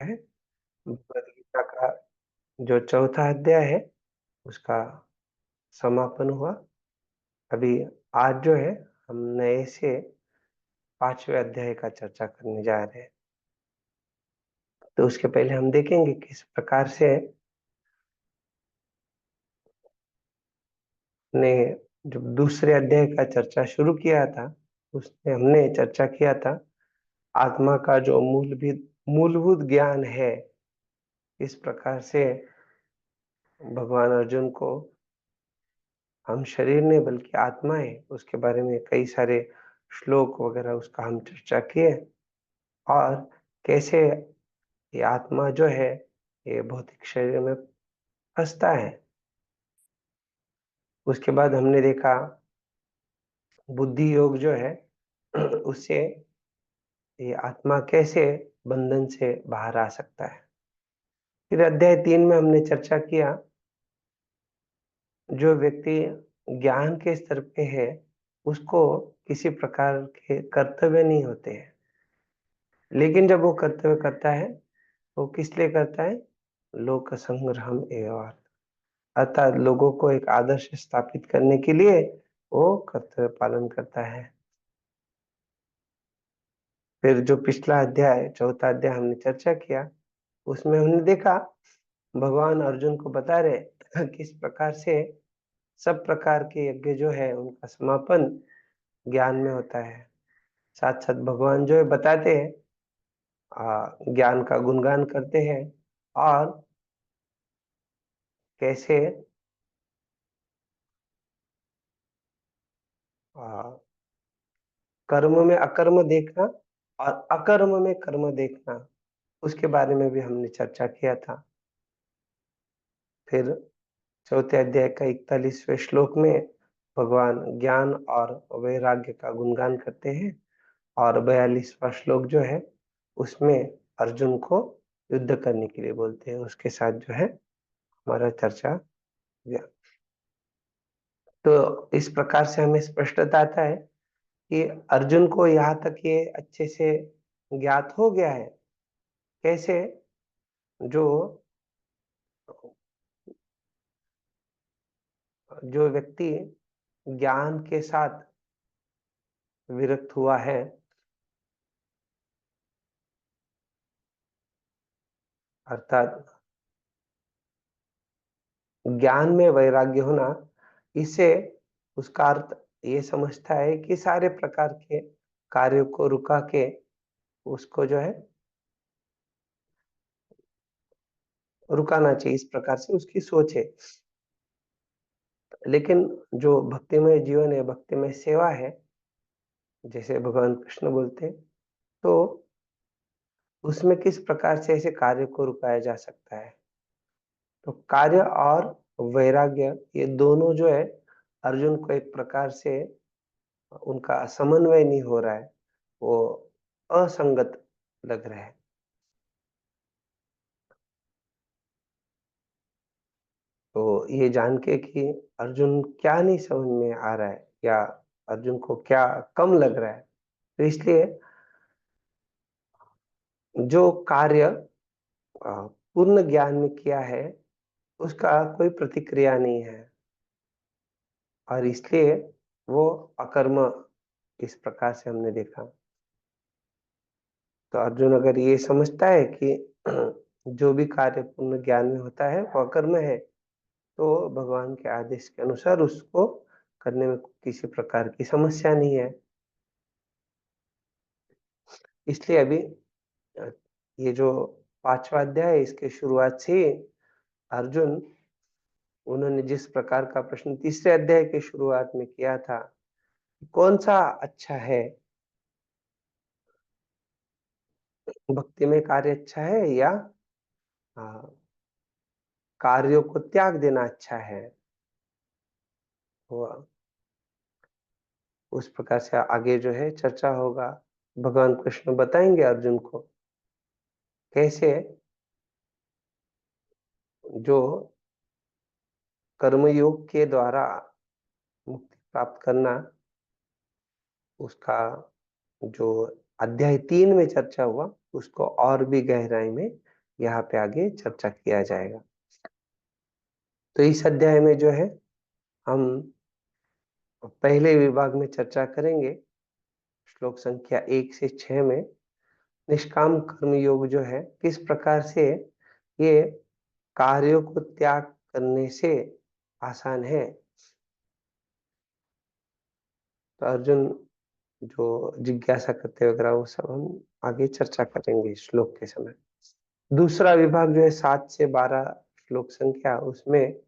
है। भगवद गीता का जो चौथा अध्याय है उसका समापन हुआ। अभी आज जो है हम नए से 5वें अध्याय का चर्चा करने जा रहे हैं। तो उसके पहले हम देखेंगे किस प्रकार से ने जो दूसरे अध्याय का चर्चा शुरू किया था उसमें हमने चर्चा किया था आत्मा का जो मूलभूत ज्ञान है, इस प्रकार से भगवान अर्जुन को हम शरीर नहीं बल्कि आत्मा है उसके बारे में कई सारे श्लोक वगैरह उसका हम चर्चा किए। और कैसे ये आत्मा जो है ये भौतिक शरीर में फंसता है। उसके बाद हमने देखा बुद्धि योग जो है उससे ये आत्मा कैसे बंधन से बाहर आ सकता है। फिर अध्याय 3 में हमने चर्चा किया जो व्यक्ति ज्ञान के स्तर पे है उसको किसी प्रकार के कर्तव्य नहीं होते हैं, लेकिन जब वो कर्तव्य करता है वो किस लिए करता है? लोक संग्रहम एवं अर्थात लोगों को एक आदर्श स्थापित करने के लिए वो कर्तव्य पालन करता है। फिर जो पिछला अध्याय चौथा अध्याय हमने चर्चा किया उसमें हमने देखा भगवान अर्जुन को बता रहे किस प्रकार से सब प्रकार के यज्ञ जो है उनका समापन ज्ञान में होता है। साथ साथ भगवान जो है बताते हैं ज्ञान का गुणगान करते हैं और कैसे आ, कर्म में अकर्म देखना और अकर्म में कर्म देखना उसके बारे में भी हमने चर्चा किया था। फिर चौथे अध्याय का 41वें श्लोक में भगवान ज्ञान और वैराग्य का गुणगान करते हैं और 42वां श्लोक जो है उसमें अर्जुन को युद्ध करने के लिए बोलते हैं। उसके साथ जो है हमारा चर्चा गया। तो इस प्रकार से हमें स्पष्टता आता है कि अर्जुन को यहाँ तक ये अच्छे से ज्ञात हो गया है कैसे जो जो व्यक्ति ज्ञान के साथ विरक्त हुआ है अर्थात ज्ञान में वैराग्य होना, इससे उसका अर्थ ये समझता है कि सारे प्रकार के कार्यों को रुका के उसको जो है रुकाना चाहिए, इस प्रकार से उसकी सोच है। लेकिन जो भक्तिमय जीवन है, भक्तिमय सेवा है, जैसे भगवान कृष्ण बोलते हैं, तो उसमें किस प्रकार से ऐसे कार्य को रुकाया जा सकता है। तो कार्य और वैराग्य ये दोनों जो है अर्जुन को एक प्रकार से उनका समन्वय नहीं हो रहा है, वो असंगत लग रहा है। तो ये जान के कि अर्जुन क्या नहीं समझ में आ रहा है या अर्जुन को क्या कम लग रहा है, तो इसलिए जो कार्य पूर्ण ज्ञान में किया है उसका कोई प्रतिक्रिया नहीं है और इसलिए वो अकर्म, इस प्रकार से हमने देखा। तो अर्जुन अगर ये समझता है कि जो भी कार्य पूर्ण ज्ञान में होता है वो अकर्म है, तो भगवान के आदेश के अनुसार उसको करने में किसी प्रकार की समस्या नहीं है। इसलिए अभी अ, ये जो 5वां अध्याय है इसके शुरुआत से ही अर्जुन उन्होंने जिस प्रकार का प्रश्न तीसरे अध्याय के शुरुआत में किया था, कौन सा अच्छा है, भक्ति में कार्य अच्छा है या अ, कार्यों को त्याग देना अच्छा है, वो उस प्रकार से आगे जो है चर्चा होगा। भगवान कृष्ण बताएंगे अर्जुन को कैसे जो कर्मयोग के द्वारा मुक्ति प्राप्त करना, उसका जो अध्याय 3 में चर्चा हुआ उसको और भी गहराई में यहाँ पे आगे चर्चा किया जाएगा। तो इस अध्याय में जो है हम पहले विभाग में चर्चा करेंगे, श्लोक संख्या 1 से 6 में निष्काम कर्म योग जो है किस प्रकार से ये कार्यों को त्याग करने से आसान है। तो अर्जुन जो जिज्ञासा करते वगैरह वो सब हम आगे चर्चा करेंगे श्लोक के समय। दूसरा विभाग जो है 7 से 12 श्लोक संख्या, उसमें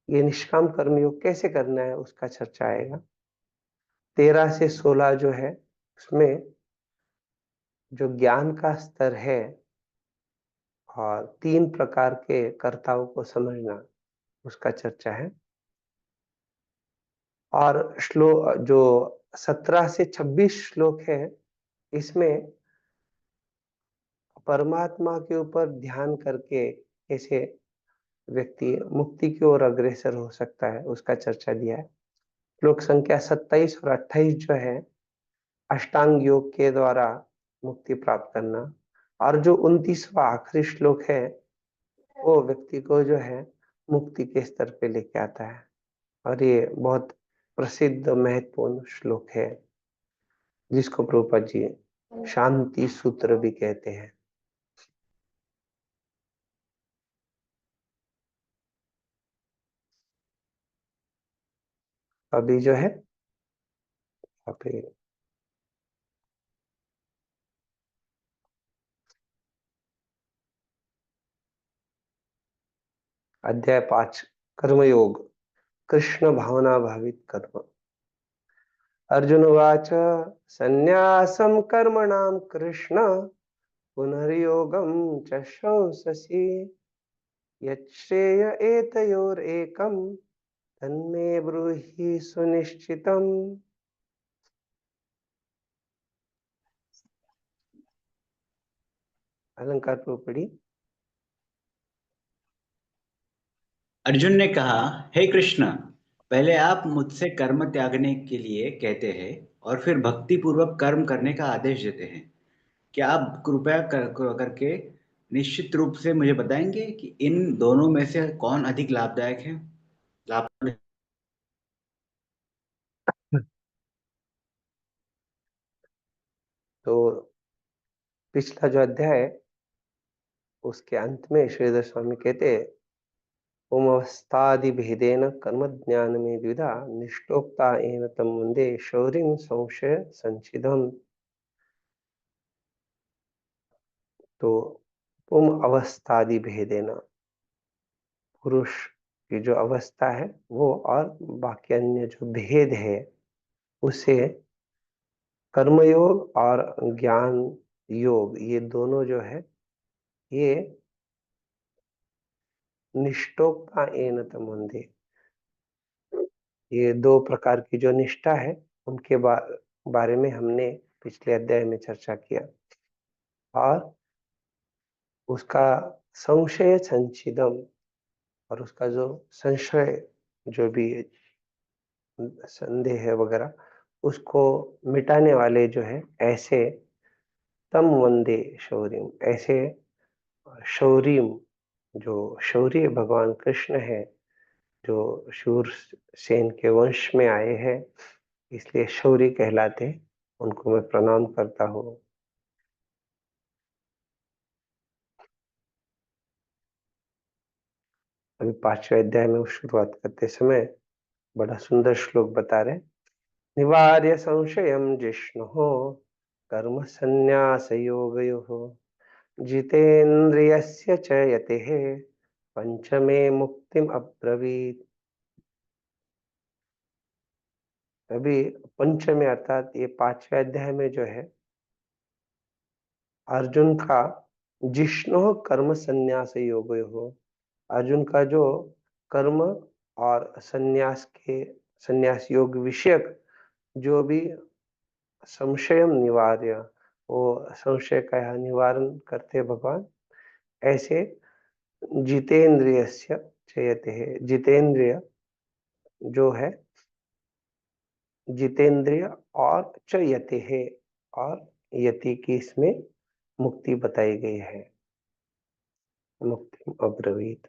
ये निष्काम कर्म योग कैसे करना है उसका चर्चा आएगा। 13 से 16 जो है उसमें जो ज्ञान का स्तर है और 3 प्रकार के कर्ताओं को समझना उसका चर्चा है। और श्लोक जो 17 से 26 श्लोक है इसमें परमात्मा के ऊपर ध्यान करके कैसे व्यक्ति मुक्ति की ओर अग्रसर हो सकता है उसका चर्चा दिया है। श्लोक संख्या 27 और 28 जो है अष्टांग योग के द्वारा मुक्ति प्राप्त करना, और जो 29वां आखिरी श्लोक है वो व्यक्ति को जो है मुक्ति के स्तर पे लेके आता है। और ये बहुत प्रसिद्ध महत्वपूर्ण श्लोक है जिसको प्रभुपाद जी शांति सूत्र भी कहते हैं। अभी जो है अभी अध्याय 5 कर्मयोग कृष्ण भावना भावित कर्म। अर्जुन उवाच संन्यासं कर्मणां कृष्ण पुनर्योगं च शंससि यच्छ्रेय एतयोरेकं तन्मे ब्रूहि सुनिश्चितम्। अलंकार प्रॉपर्टी। अर्जुन ने कहा, हे कृष्ण, पहले आप मुझसे कर्म त्यागने के लिए कहते हैं और फिर भक्ति पूर्वक कर्म करने का आदेश देते हैं। क्या आप कृपया करके निश्चित रूप से मुझे बताएंगे कि इन दोनों में से कौन अधिक लाभदायक है? लाभ तो पिछला जो अध्याय है उसके अंत में श्रीधर स्वामी कहते हैं उमस्तादिभेदेन कर्म ज्ञान में द्विधा निष्ठोक्ता एन तम वंदे शौरिम संशय संचिदम। तो पुम अवस्थादि भेदेन पुरुष की जो अवस्था है वो और बाकी अन्य जो भेद है उसे कर्मयोग और ज्ञान योग ये दोनों जो है ये निष्ठोक्ता एन तम वंदे, ये दो प्रकार की जो निष्ठा है उनके बारे में हमने पिछले अध्याय में चर्चा किया। और उसका संशय संचिदम, और उसका जो संशय जो भी संदेह है वगैरह उसको मिटाने वाले जो है ऐसे तम वंदे शौर्यम, ऐसे शौर्यम जो शौर्य भगवान कृष्ण है जो शूर सेन के वंश में आए हैं इसलिए शौर्य कहलाते, उनको मैं प्रणाम करता हूँ। अभी 5वें अध्याय में शुरुआत करते समय बड़ा सुंदर श्लोक बता रहे, निवार्य संशयं जिष्णुः कर्म संन्यास योगयोः जितेन्द्रियस्य च यतिः पंचमे मुक्तिम अब्रवीत। अभी पंचमे अर्थात ये 5वें अध्याय में जो है अर्जुन का जिष्णु कर्म संन्यास योगयोः, अर्जुन का जो कर्म और संन्यास योग विषयक जो भी संशयम निवार्य, वो संशय का यहाँ निवारण करते भगवान। ऐसे जितेंद्रियस्य चयते है, जितेंद्रिय जो है जितेंद्रिय और च यति है, और यति की इसमें मुक्ति बताई गई है। मुक्तिम अब्रवीत।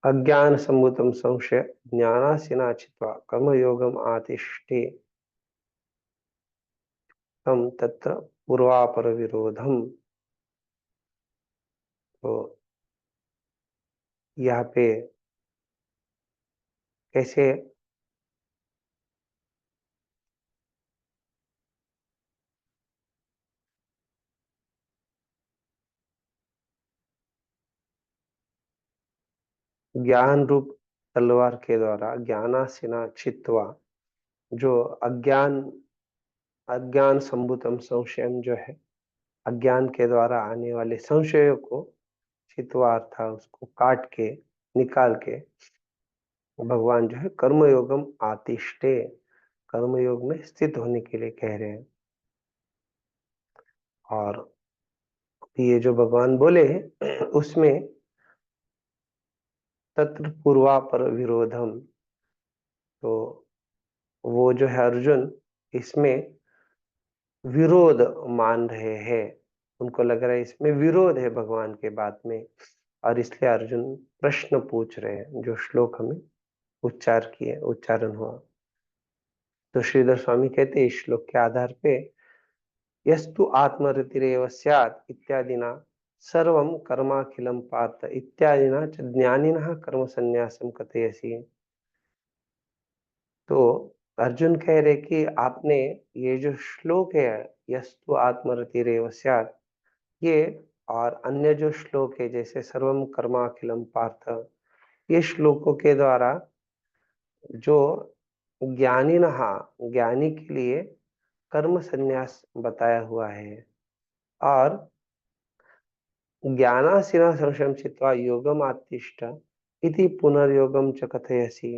अज्ञान सम्भूतम संशय ज्ञानासिना चित्वा कर्मयोगम आतिष्ठे तम तत्र पूर्वापर विरोधम। तो यहाँ पे कैसे ज्ञान रूप तलवार के द्वारा ज्ञानासिना छित्वा, जो अज्ञान अज्ञान संभूतम संशयम जो है, अज्ञान के द्वारा आने वाले संशयों को छित्वा अर्थात उसको काट के निकाल के भगवान जो है कर्मयोगम आतिष्ठे, कर्मयोग में स्थित होने के लिए कह रहे हैं। और ये जो भगवान बोले उसमें तत्र पूर्वापर विरोधम, तो वो जो है अर्जुन इसमें विरोध मान रहे हैं। उनको लग रहा है इसमें विरोध है भगवान के बात में, और इसलिए अर्जुन प्रश्न पूछ रहे हैं, जो श्लोक हमें उच्चारण हुआ। तो श्रीधर स्वामी कहते हैं इस श्लोक के आधार पे यस्तु आत्मरतिरेव स्यात् इत्यादिना सर्वं कर्माखिलं पार्थ इत्यादिना च ज्ञानिनः कर्म संन्यासं कथयसि। तो अर्जुन कह रहे कि आपने ये जो श्लोक है यस्तु आत्मरतिरेव स्यात्, ये और अन्य जो श्लोक है जैसे सर्वम कर्माखिलम पार्थ, ये श्लोकों के द्वारा जो ज्ञानिनः, ज्ञानी के लिए कर्म संन्यास बताया हुआ है। और ज्ञानासिना संशयं छित्त्वा योगम आत्तिष्ठ इति पुनर्योगम च कथयसि।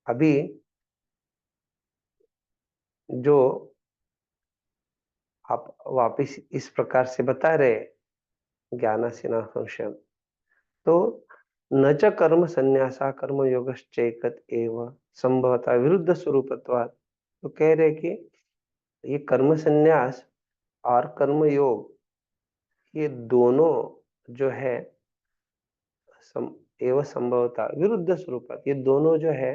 अभी जो आप वापिस इस प्रकार से बता रहे ज्ञानासिना संशयम, तो न च कर्म संन्यासा कर्म योगश्चैकत एव संभवतः विरुद्ध स्वरूपत्वात्। तो कह रहे कि ये कर्म संन्यास और कर्म योग, ये दोनों जो है सम, एवं संभवतः विरुद्ध स्वरूप, ये दोनों जो है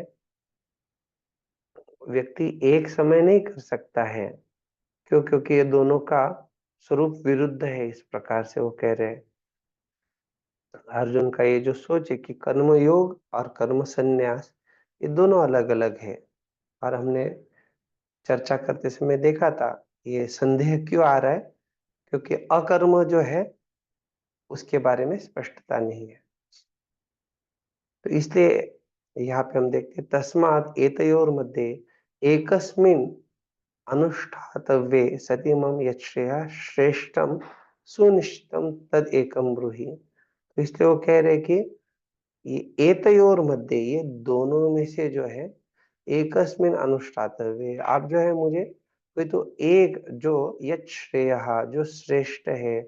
व्यक्ति एक समय नहीं कर सकता है। क्यों? क्योंकि ये दोनों का स्वरूप विरुद्ध है, इस प्रकार से वो कह रहे हैं। अर्जुन का ये जो सोच है कि कर्म योग और कर्म संन्यास ये दोनों अलग अलग है। और हमने चर्चा करते समय देखा था ये संदेह क्यों आ रहा है, क्योंकि अकर्म जो है उसके बारे में स्पष्टता नहीं है। तो इसलिए यहाँ पे हम देखते हैं तस्मात् एतयोर मध्ये एकस्मिन् अनुष्ठातव्ये सति मम यच्छ्रेयः श्रेष्ठम सुनिश्चितम तद एकम ब्रूहि। तो इसलिए वो कह रहे कि ये एतयोर मध्य, ये दोनों में से जो है एकस्मिन अनुष्ठातव्य, आप जो है मुझे कोई तो एक जो यत् श्रेयः, जो श्रेष्ठ है,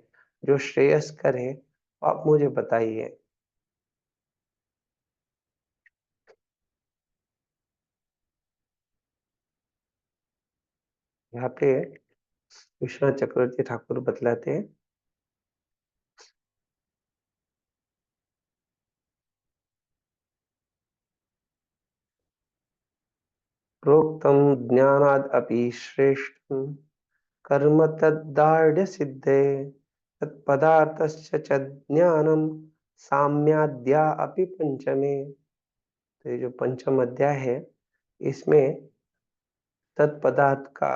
जो श्रेयस्कर है, आप मुझे बताइए। यहाँ पे विश्वनाथ चक्रवर्ती ठाकुर बतलाते हैं प्रोक्तम ज्ञानाद् अपि श्रेष्ठम कर्म तद्दार्ढ्य सिद्धे तत्पदार्थस्य च ज्ञानम साम्याद्या अपि पंचमे। तो ये जो पंचम अध्याय है इसमें तत्पदार्थ का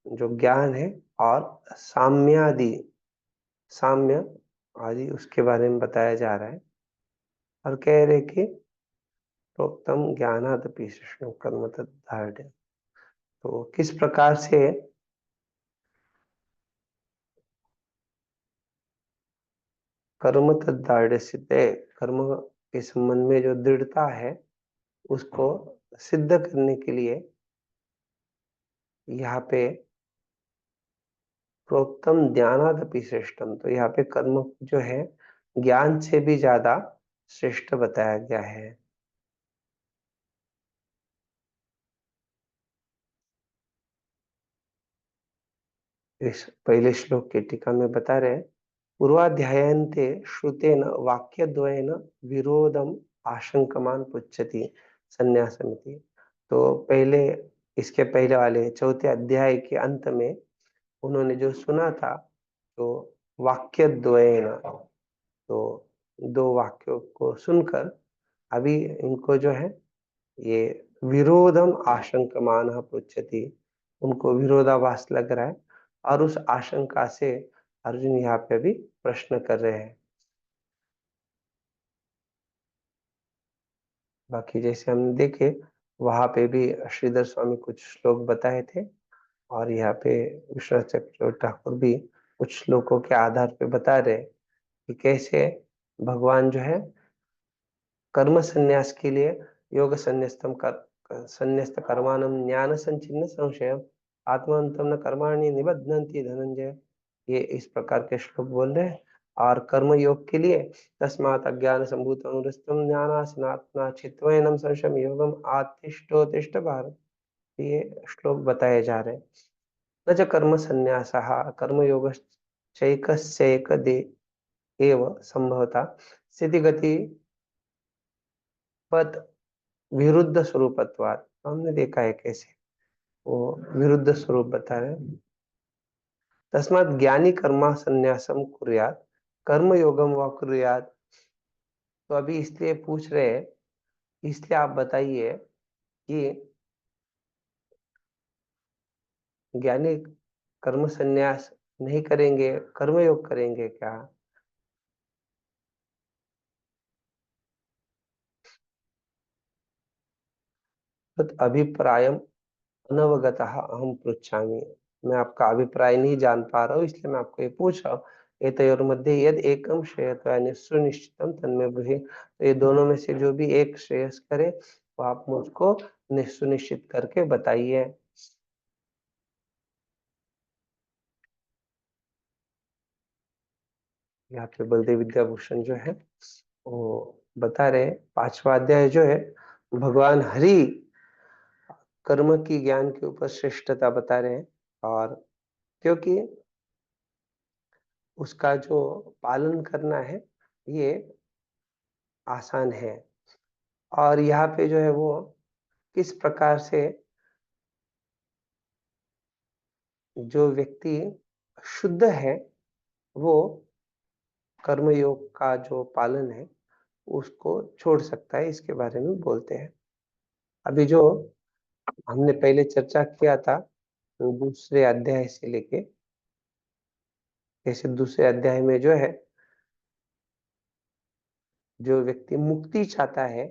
जो ज्ञान है और साम्यादि, साम्य आदि उसके बारे में बताया जा रहा है। और कह रहे कि प्रोक्तम ज्ञानादपि श्रेष्ठम कर्म तद्दार्ढ्य। तो किस प्रकार से कर्म तद्दार्ढ्य सिद्धे, कर्म के संबंध में जो दृढ़ता है उसको सिद्ध करने के लिए यहाँ पे प्रोक्तम ज्ञानादपि श्रेष्ठम, तो यहाँ पे कर्म जो है ज्ञान से भी ज्यादा श्रेष्ठ बताया गया है। इस पहले श्लोक की टीका में बता रहे हैं, पूर्वाध्यायन्ते श्रुतेन वाक्यद्वयेन विरोधम आशंकमान पुच्छति संन्यासमिति। तो पहले, इसके पहले वाले चौथे अध्याय के अंत में उन्होंने जो सुना था, तो वाक्यद्वयेन, तो दो वाक्यों को सुनकर अभी इनको जो है ये विरोधम आशंकमान पृच्छति, उनको विरोधाभास लग रहा है, और उस आशंका से अर्जुन यहाँ पे भी प्रश्न कर रहे हैं। बाकी जैसे हमने देखे, वहां पे भी श्रीधर स्वामी कुछ श्लोक बताए थे, और यहाँ पे विश्वनाथ चक्रवर्ती ठाकुर भी कुछ श्लोकों के आधार पे बता रहे हैं कि कैसे भगवान जो है कर्म संन्यास के लिए योग संन्यास्तम कर संन्यास्त कर्माणम ज्ञान संचिन्न संशय आत्मांतम न कर्माणि निबध्नन्ति धनंजय, ये इस प्रकार के श्लोक बोल रहे हैं। और कर्म योग के लिए तस्मात् अज्ञान संभूत अनुरस्तम ज्ञानासनात्मा चित्वयनम संशयम योगम आतिष्ठोतिष्ठ भारत, ये श्लोक बताए जा रहे हैं। न च कर्म संन्यासः कर्मयोगश्चैकस्यैकदे एव संभवता स्थितिगति पद विरुद्ध स्वरूपत्वात्, हमने देखा है कैसे वो विरुद्ध स्वरूप बता रहे हैं। तस्मात् ज्ञानी कर्मा संन्यासम कुर्यात् कर्म योगम व कुर्यात्। तो अभी इसलिए पूछ रहे हैं, इसलिए आप बताइए कि ज्ञानी कर्म संन्यास नहीं करेंगे, कर्म योग करेंगे क्या? तत् अभिप्रायम अनवगतः अहम पृच्छामि, मैं आपका अभिप्राय नहीं जान पा रहा हूँ, इसलिए मैं आपको ये पूछ रहा हूँ। एतयोर्मध्ये यद एकम श्रेयत्वानि सुनिश्चितम तन्मे ब्रूहि, तो ये दोनों में से जो भी एक श्रेयस करे वो आप मुझको सुनिश्चित करके बताइए। यहाँ पे बलदेव विद्याभूषण जो है वो बता रहे हैं, पांचवा अध्याय जो है भगवान हरि कर्म की ज्ञान के ऊपर श्रेष्ठता बता रहे हैं, और क्योंकि उसका जो पालन करना है ये आसान है, और यहाँ पे जो है वो किस प्रकार से जो व्यक्ति शुद्ध है वो कर्मयोग का जो पालन है उसको छोड़ सकता है, इसके बारे में बोलते हैं। अभी जो हमने पहले चर्चा किया था, तो दूसरे अध्याय से लेके, जैसे दूसरे अध्याय में जो है जो व्यक्ति मुक्ति चाहता है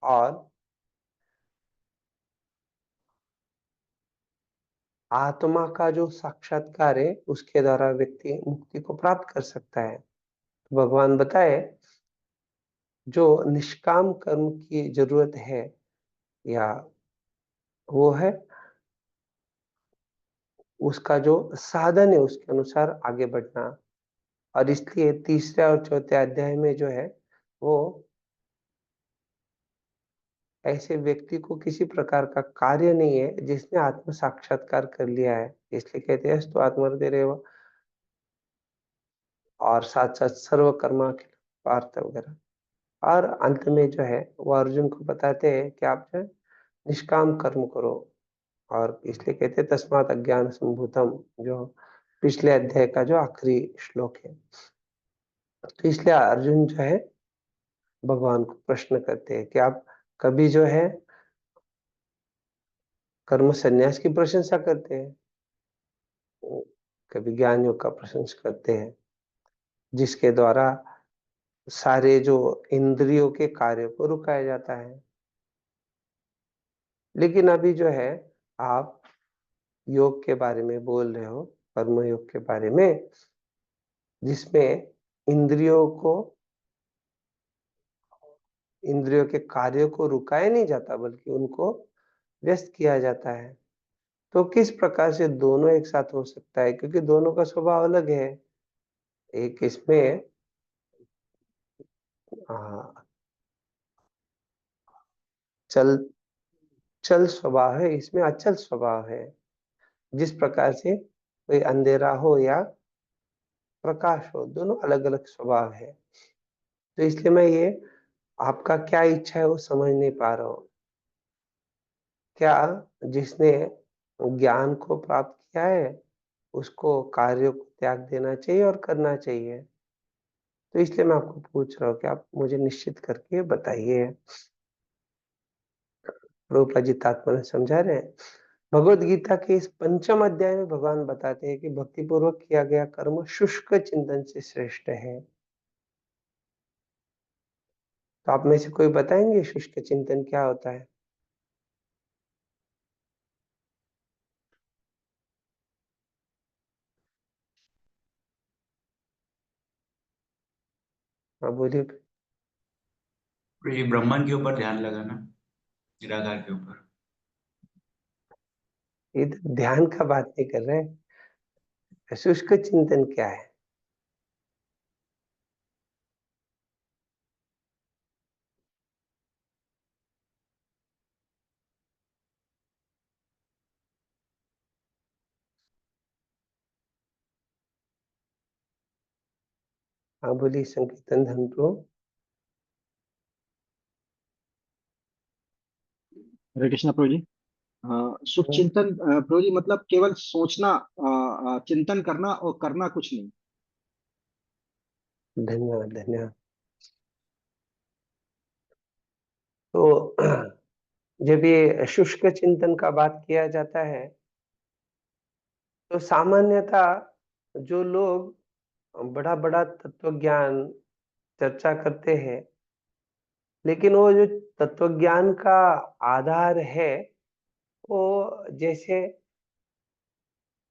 और आत्मा का जो साक्षात्कार है उसके द्वारा व्यक्ति मुक्ति को प्राप्त कर सकता है। तो भगवान बताए जो निष्काम कर्म की जरूरत है, या वो है उसका जो साधन है उसके अनुसार आगे बढ़ना। और इसलिए तीसरे और चौथे अध्याय में जो है वो ऐसे व्यक्ति को किसी प्रकार का कार्य नहीं है जिसने आत्म साक्षात्कार कर लिया है, इसलिए कहते हैं तो आत्महृदय, और साथ साथ सर्व कर्मा पार्थ वगैरह। और अंत में जो है वो अर्जुन को बताते हैं कि आप जो है निष्काम कर्म करो, और इसलिए कहते हैं तस्मात् अज्ञान संभूतम, जो पिछले अध्याय का जो आखिरी श्लोक है। तो इसलिए अर्जुन जो है भगवान को प्रश्न करते हैं कि आप कभी जो है कर्म संन्यास की प्रशंसा करते हैं, कभी ज्ञान योग का प्रशंसा करते हैं, जिसके द्वारा सारे जो इंद्रियों के कार्य को रुकाया जाता है। लेकिन अभी जो है आप योग के बारे में बोल रहे हो, कर्म योग के बारे में, जिसमें इंद्रियों को, इंद्रियों के कार्यों को रुकाया नहीं जाता बल्कि उनको व्यस्त किया जाता है। तो किस प्रकार से दोनों एक साथ हो सकता है, क्योंकि दोनों का स्वभाव अलग है। एक इसमें आ, चल चल स्वभाव है, इसमें अचल स्वभाव है। जिस प्रकार से कोई अंधेरा हो या प्रकाश हो, दोनों अलग अलग स्वभाव है। तो इसलिए मैं ये आपका क्या इच्छा है वो समझ नहीं पा रहा हूँ। क्या जिसने ज्ञान को प्राप्त किया है उसको कार्यों को त्याग देना चाहिए और करना चाहिए? तो इसलिए मैं आपको पूछ रहा हूँ कि आप मुझे निश्चित करके बताइए। प्रभुपाद जी तात्पर्य समझा रहे हैं। भगवत गीता के इस पंचम अध्याय में भगवान बताते हैं कि भक्ति पूर्वक किया गया कर्म शुष्क चिंतन से श्रेष्ठ है। तो आप में से कोई बताएंगे शुष्क चिंतन क्या होता है? हाँ बोलिए। ये ब्रह्मांड के ऊपर ध्यान लगाना, निराकार के ऊपर। ये तो ध्यान का बात नहीं कर रहे हैं। शुष्क चिंतन क्या है? हाँ बोलिए संकीर्तन धन प्रभु। हरे कृष्णा प्रभु जी। सुख चिंतन प्रभु जी मतलब केवल सोचना, चिंतन करना और करना कुछ नहीं। धन्यवाद धन्यवाद। तो जब ये शुष्क चिंतन का बात किया जाता है तो सामान्यतः जो लोग बड़ा बड़ा तत्व ज्ञान चर्चा करते हैं, लेकिन वो जो तत्व ज्ञान का आधार है वो जैसे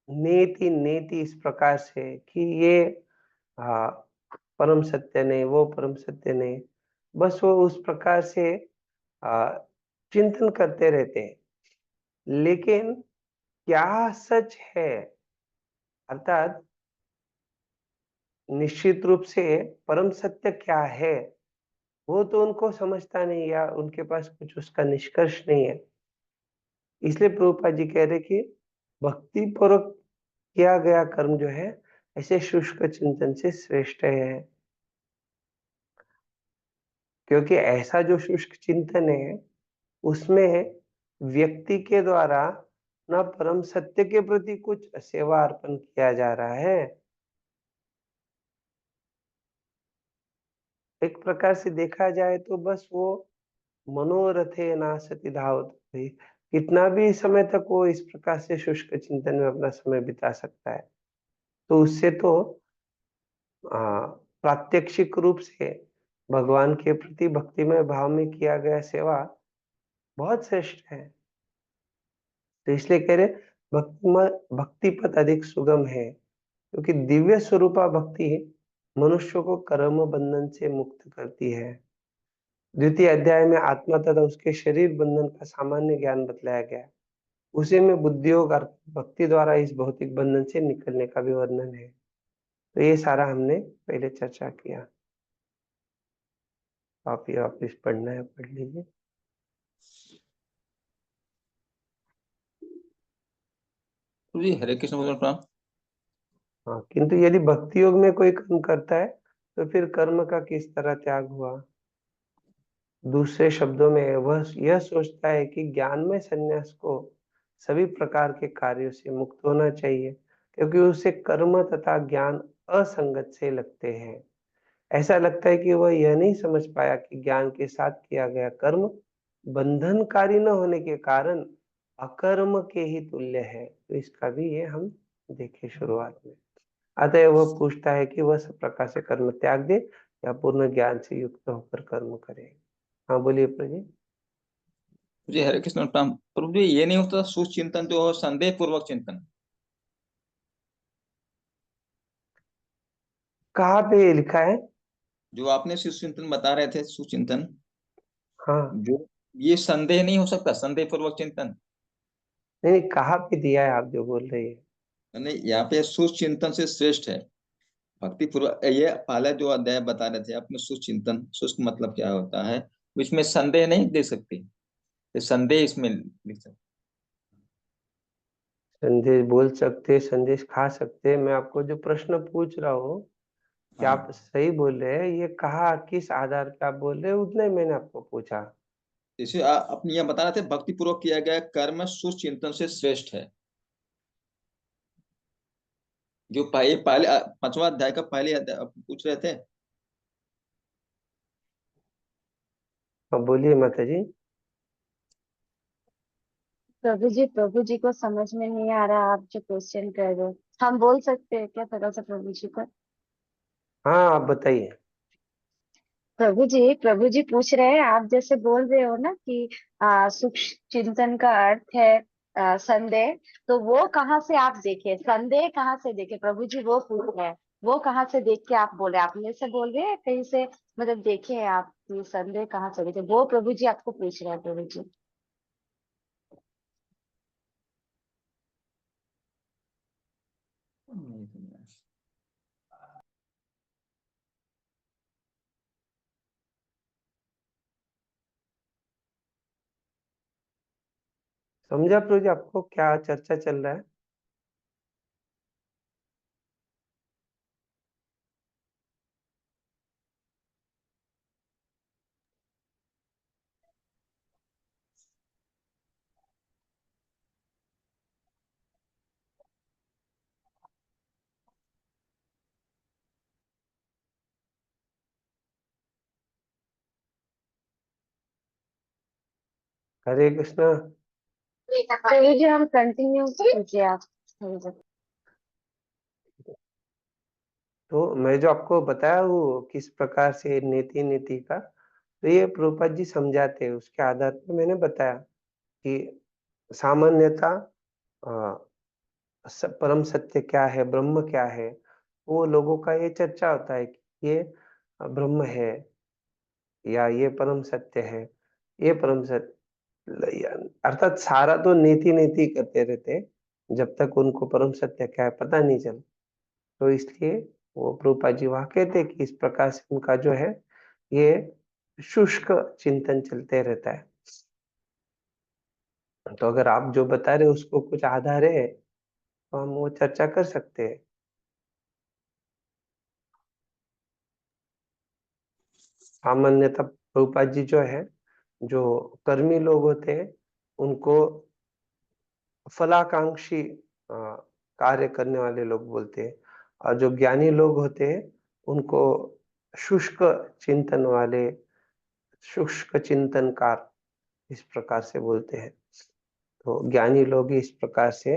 नेति नेति इस प्रकार से कि ये हाँ परम सत्य नहीं, वो परम सत्य नहीं, बस वो उस प्रकार से आ, चिंतन करते रहते हैं। लेकिन क्या सच है, अर्थात निश्चित रूप से परम सत्य क्या है, वो तो उनको समझता नहीं या उनके पास कुछ उसका निष्कर्ष नहीं है। इसलिए प्रभुपाद जी कह रहे कि भक्ति पूर्वक किया गया कर्म जो है ऐसे शुष्क चिंतन से श्रेष्ठ है। क्योंकि ऐसा जो शुष्क चिंतन है उसमें व्यक्ति के द्वारा ना परम सत्य के प्रति कुछ सेवा अर्पण किया जा रहा है, एक प्रकार से देखा जाए तो बस वो मनोरथे नासति धावत भाई, कितना भी समय तक वो इस प्रकार से शुष्क चिंतन में अपना समय बिता सकता है। तो उससे तो प्रात्यक्षिक रूप से भगवान के प्रति भक्तिमय भाव में किया गया सेवा बहुत श्रेष्ठ है। तो इसलिए कह रहे भक्ति पथ अधिक सुगम है, क्योंकि दिव्य स्वरूपा भक्ति मनुष्य को कर्म बंधन से मुक्त करती है। द्वितीय अध्याय में आत्मा तथा उसके शरीर बंधन का सामान्य ज्ञान बतलाया गया है। उसी में बुद्धि योग भक्ति द्वारा इस भौतिक बंधन से निकलने का भी वर्णन है। तो ये सारा हमने पहले चर्चा किया। आप ये वापिस पढ़ना है पढ़ लीजिए। प्रभु जी हरे कृष्ण बोल प्रणाम। हाँ, किंतु यदि भक्ति योग में कोई कर्म करता है तो फिर कर्म का किस तरह त्याग हुआ? दूसरे शब्दों में वह यह सोचता है कि ज्ञान में संन्यास को सभी प्रकार के कार्यों से मुक्त होना चाहिए, क्योंकि उसे कर्म तथा ज्ञान असंगत से लगते हैं। ऐसा लगता है कि वह यह नहीं समझ पाया कि ज्ञान के साथ किया गया कर्म बंधनकारी न होने के कारण अकर्म के ही तुल्य है। तो इसका भी ये हम देखे शुरुआत में। अतः वह पूछता है कि वह सब प्रकार से कर्म त्याग दे या पूर्ण ज्ञान से युक्त होकर कर्म करे। हाँ बोलिए प्रजी। जी हरे कृष्ण प्रणाम। प्रभु जी ये नहीं होता सुचिंतन जो हो संदेह पूर्वक चिंतन? कहाँ पे ये लिखा है? जो आपने सुचिंतन बता रहे थे, सुचिंतन हाँ जो, ये संदेह नहीं हो सकता, संदेह पूर्वक चिंतन? नहीं नहीं, कहाँ पे दिया है आप जो बोल रही है? नहीं, यहाँ पे सुचिंतन से श्रेष्ठ है भक्ति पूर्वक। ये पहला जो अध्याय बता रहे थे आपने, सुचिंतन, शुष्क मतलब क्या होता है, इसमें संदेह नहीं दे सकते, ये संदेह इसमें लिख सकते। संदेश बोल सकते, संदेश खा सकते। मैं आपको जो प्रश्न पूछ रहा हूँ कि हाँ, आप सही बोल रहे हैं, ये कहा किस आधार पे आप बोल रहे हैं, उतना ही मैंने आपको पूछा। इसे अपने यहाँ बता रहे थे भक्ति पूर्वक किया गया कर्म सुचिंतन से श्रेष्ठ है। जो पहले पहले 5वां अध्याय का पहले अध्याय पूछ रहे थे। अब बोलिए माता जी। प्रभु जी को समझ में नहीं आ रहा आप जो क्वेश्चन कर रहे हो। हम बोल सकते हैं क्या थोड़ा सा प्रभु जी को? हाँ, आप बताइए। प्रभु जी पूछ रहे हैं, आप जैसे बोल रहे हो ना कि सूक्ष्म चिंतन का अर्थ है संदेह। तो वो कहाँ से आप देखे, संदेह कहाँ से देखे प्रभु जी, वो पूछ रहे हैं। वो कहाँ से देख के आप बोले, आप मेरे से बोल रहे हैं कहीं से, मतलब देखे हैं आप कि संदेह कहाँ से देखे, वो प्रभु जी आपको पूछ रहे हैं प्रभु जी। समझा प्रभु जी, आपको क्या चर्चा चल रहा है? हरे कृष्णा। प्रभु जी हम कंटिन्यू कीजिए आप। तो मैं जो आपको बताया वो किस प्रकार से नीति नीति का, तो ये प्रभुपाद जी समझाते हैं, उसके आधार पर मैंने बताया कि सामान्यता परम सत्य क्या है, ब्रह्म क्या है, वो लोगों का ये चर्चा होता है कि ये ब्रह्म है या ये परम सत्य है, ये परम सत्य। अर्थात सारा तो नीति नीति करते रहते हैं जब तक उनको परम सत्य क्या है पता नहीं चले। तो इसलिए वो प्रभुपाद जी वहां कहते हैं कि इस प्रकार से उनका जो है ये शुष्क चिंतन चलते रहता है। तो अगर आप जो बता रहे हो उसको कुछ आधार है तो हम वो चर्चा कर सकते हैं। सामान्यतः प्रभुपाद जी जो है, जो कर्मी लोग होते हैं उनको फलाकांक्षी कार्य करने वाले लोग बोलते हैं, और जो ज्ञानी लोग होते हैं उनको शुष्क चिंतन वाले, शुष्क चिंतनकार, इस प्रकार से बोलते हैं। तो ज्ञानी लोग ही इस प्रकार से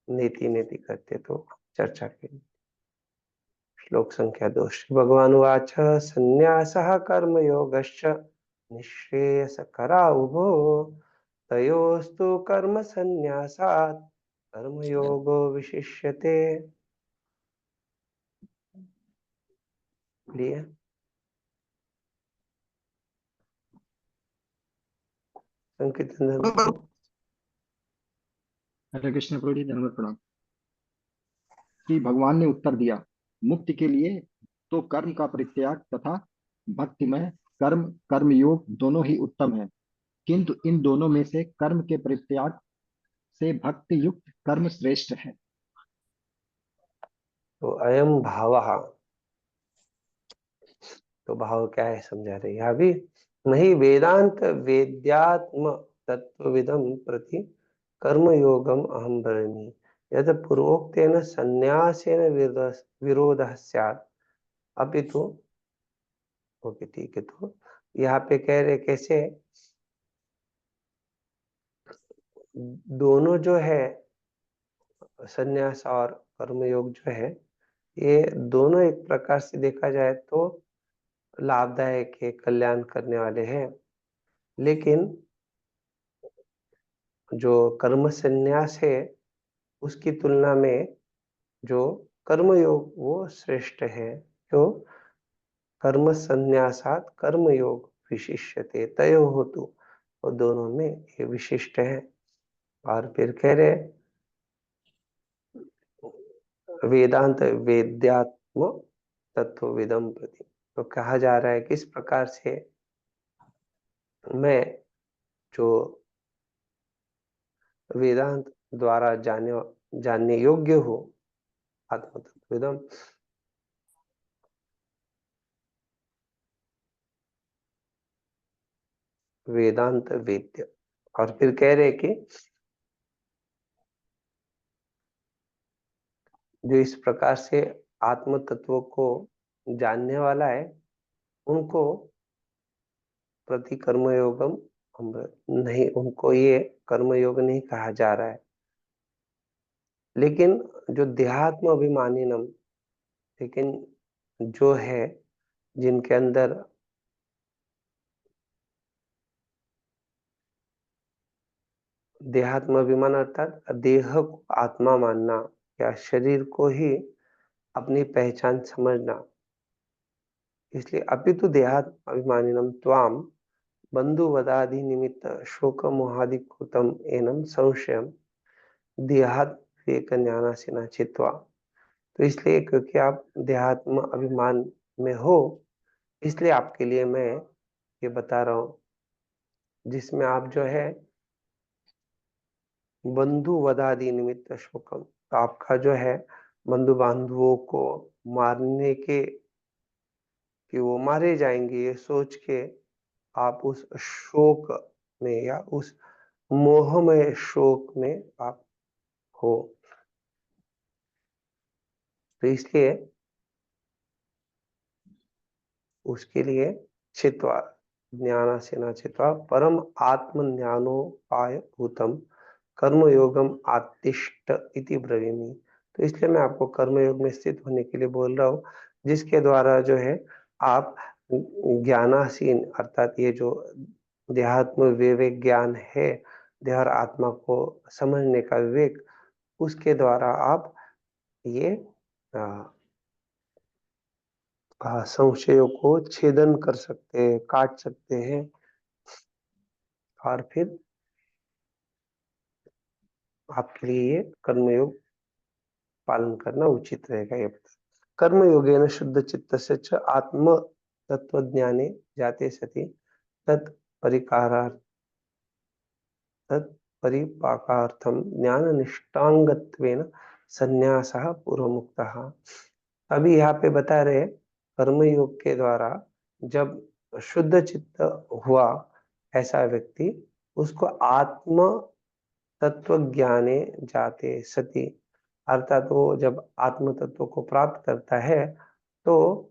नीति नीति करते। तो चर्चा की श्लोक संख्या 2, श्री भगवान उवाच संन्यासः कर्मयोगश्च निःश्रेयसकरा उभो तयोस्तु कर्म संन्यासात् कर्मयोगो विशिष्यते। लिए संकीर्तन हरे कृष्ण प्रभु जी, धन्यवाद प्रणाम। कि भगवान ने उत्तर दिया, मुक्ति के लिए तो कर्म का परित्याग तथा भक्तिमय कर्म कर्मयोग दोनों ही उत्तम है, किंतु इन दोनों में से कर्म के परित्याग से भक्ति युक्त कर्म श्रेष्ठ है। तो अयम भाव, तो भाव क्या है समझा रहे यहाँ भी। नहीं वेदांत वेद्यात्म तत्वविदम प्रति कर्म योगम अहम ब्रवीमि यद पूर्वोक्तेन संन्यासेन विरोधः स्यात् अपितु। ओके ठीक है, तो यहाँ पे कह रहे कैसे दोनों जो है संन्यास और कर्मयोग जो है, ये दोनों एक प्रकार से देखा जाए तो लाभदायक है, कल्याण करने वाले हैं। लेकिन जो कर्म संन्यास है उसकी तुलना में जो कर्मयोग वो श्रेष्ठ है। क्यों? कर्म संन्यासात कर्मयोग विशिष्यते तयो होतु, और दोनों में ये विशिष्ट है। और फिर कह रहे वेदांत वेद्यात्म तत्वविदम प्रति, तो कहा जा रहा है किस प्रकार से मैं जो वेदांत द्वारा जानने योग्य हो, आत्म तत्वविदम वेदांत वेद्य। और फिर कह रहे कि जो इस प्रकार से आत्म तत्व को जानने वाला है, उनको प्रति कर्मयोगम नहीं, उनको ये कर्मयोग नहीं कहा जा रहा है। लेकिन जो देहात्म अभिमानिनम, लेकिन जो है जिनके अंदर देहात्म अभिमान अर्थात देह को आत्मा मानना या शरीर को ही अपनी पहचान समझना, इसलिए अपितु देहात्म अभिमानिनम त्वाम बंधुवदादि निमित्त शोक मोहादि कृतम एनम संशयम देहात्म विवेक ज्ञानासिना चित्वा। तो इसलिए क्योंकि आप देहात्म अभिमान में हो, इसलिए आपके लिए मैं ये बता रहा हूं, जिसमें आप जो है बंधु वदादि निमित्त शोकम, तो आपका जो है बंधु बांधवों को मारने के, कि वो मारे जाएंगे ये सोच के आप उस शोक में या उस मोहमय शोक में आप हो। तो इसलिए उसके लिए चित्वा ज्ञानासिना चित्वा परम आत्म ज्ञानोपाय भूतम कर्मयोगम आत्तिष्ठ इति ब्रवीमि। तो इसलिए मैं आपको कर्मयोग में स्थित होने के लिए बोल रहा हूँ, जिसके द्वारा जो है आप ज्ञानासीन अर्थात ये जो देहात्म विवेक ज्ञान है, देह और आत्मा को समझने का विवेक, उसके द्वारा आप ये संशयों को छेदन कर सकते हैं, काट सकते हैं, और फिर आपके लिए ये कर्मयोग पालन करना उचित रहेगा। ये कर्मयोगेन शुद्ध चित्तस्य च आत्म तत्वज्ञाने जाते सति तत्परिकारार्थ तत्परिपाकार्थम ज्ञाननिष्ठांगत्वेन संन्यासः पूर्वमुक्तः। अभी यहाँ पे बता रहे कर्मयोग के द्वारा जब शुद्ध चित्त हुआ ऐसा व्यक्ति, उसको आत्म तत्व ज्ञाने जाते सति, अर्थात वो जब आत्म तत्व को प्राप्त करता है तो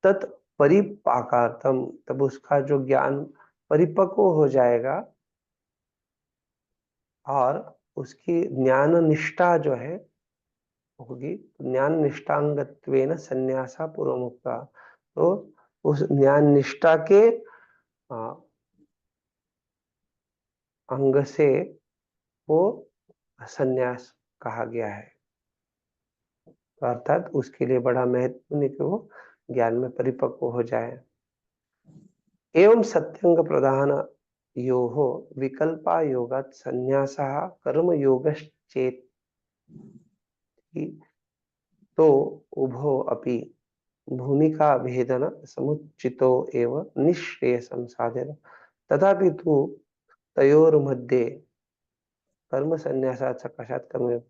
तत्परिपाकार्थम, तब उसका जो ज्ञान परिपक्व हो जाएगा और उसकी ज्ञान निष्ठा जो है होगी, ज्ञान निष्ठांगत्वेन संन्यासा पूर्वमुक्ता। तो उस ज्ञान निष्ठा के अंग से वो संन्यास कहा गया है। तो अर्थात उसके लिए बड़ा महत्वपूर्ण है कि वो ज्ञान में परिपक्व हो जाए। एवं सत्यंग प्रधान योहो विकल्पा योगात् संन्यासः कर्म योगश्चेति, तो उभो अपि भूमिका भेदन समुचितो एव निःश्रेयसं साधयति, तथापि तु तयोर्मध्ये कर्म संन्यासात् सकाशात् कर्मयोग।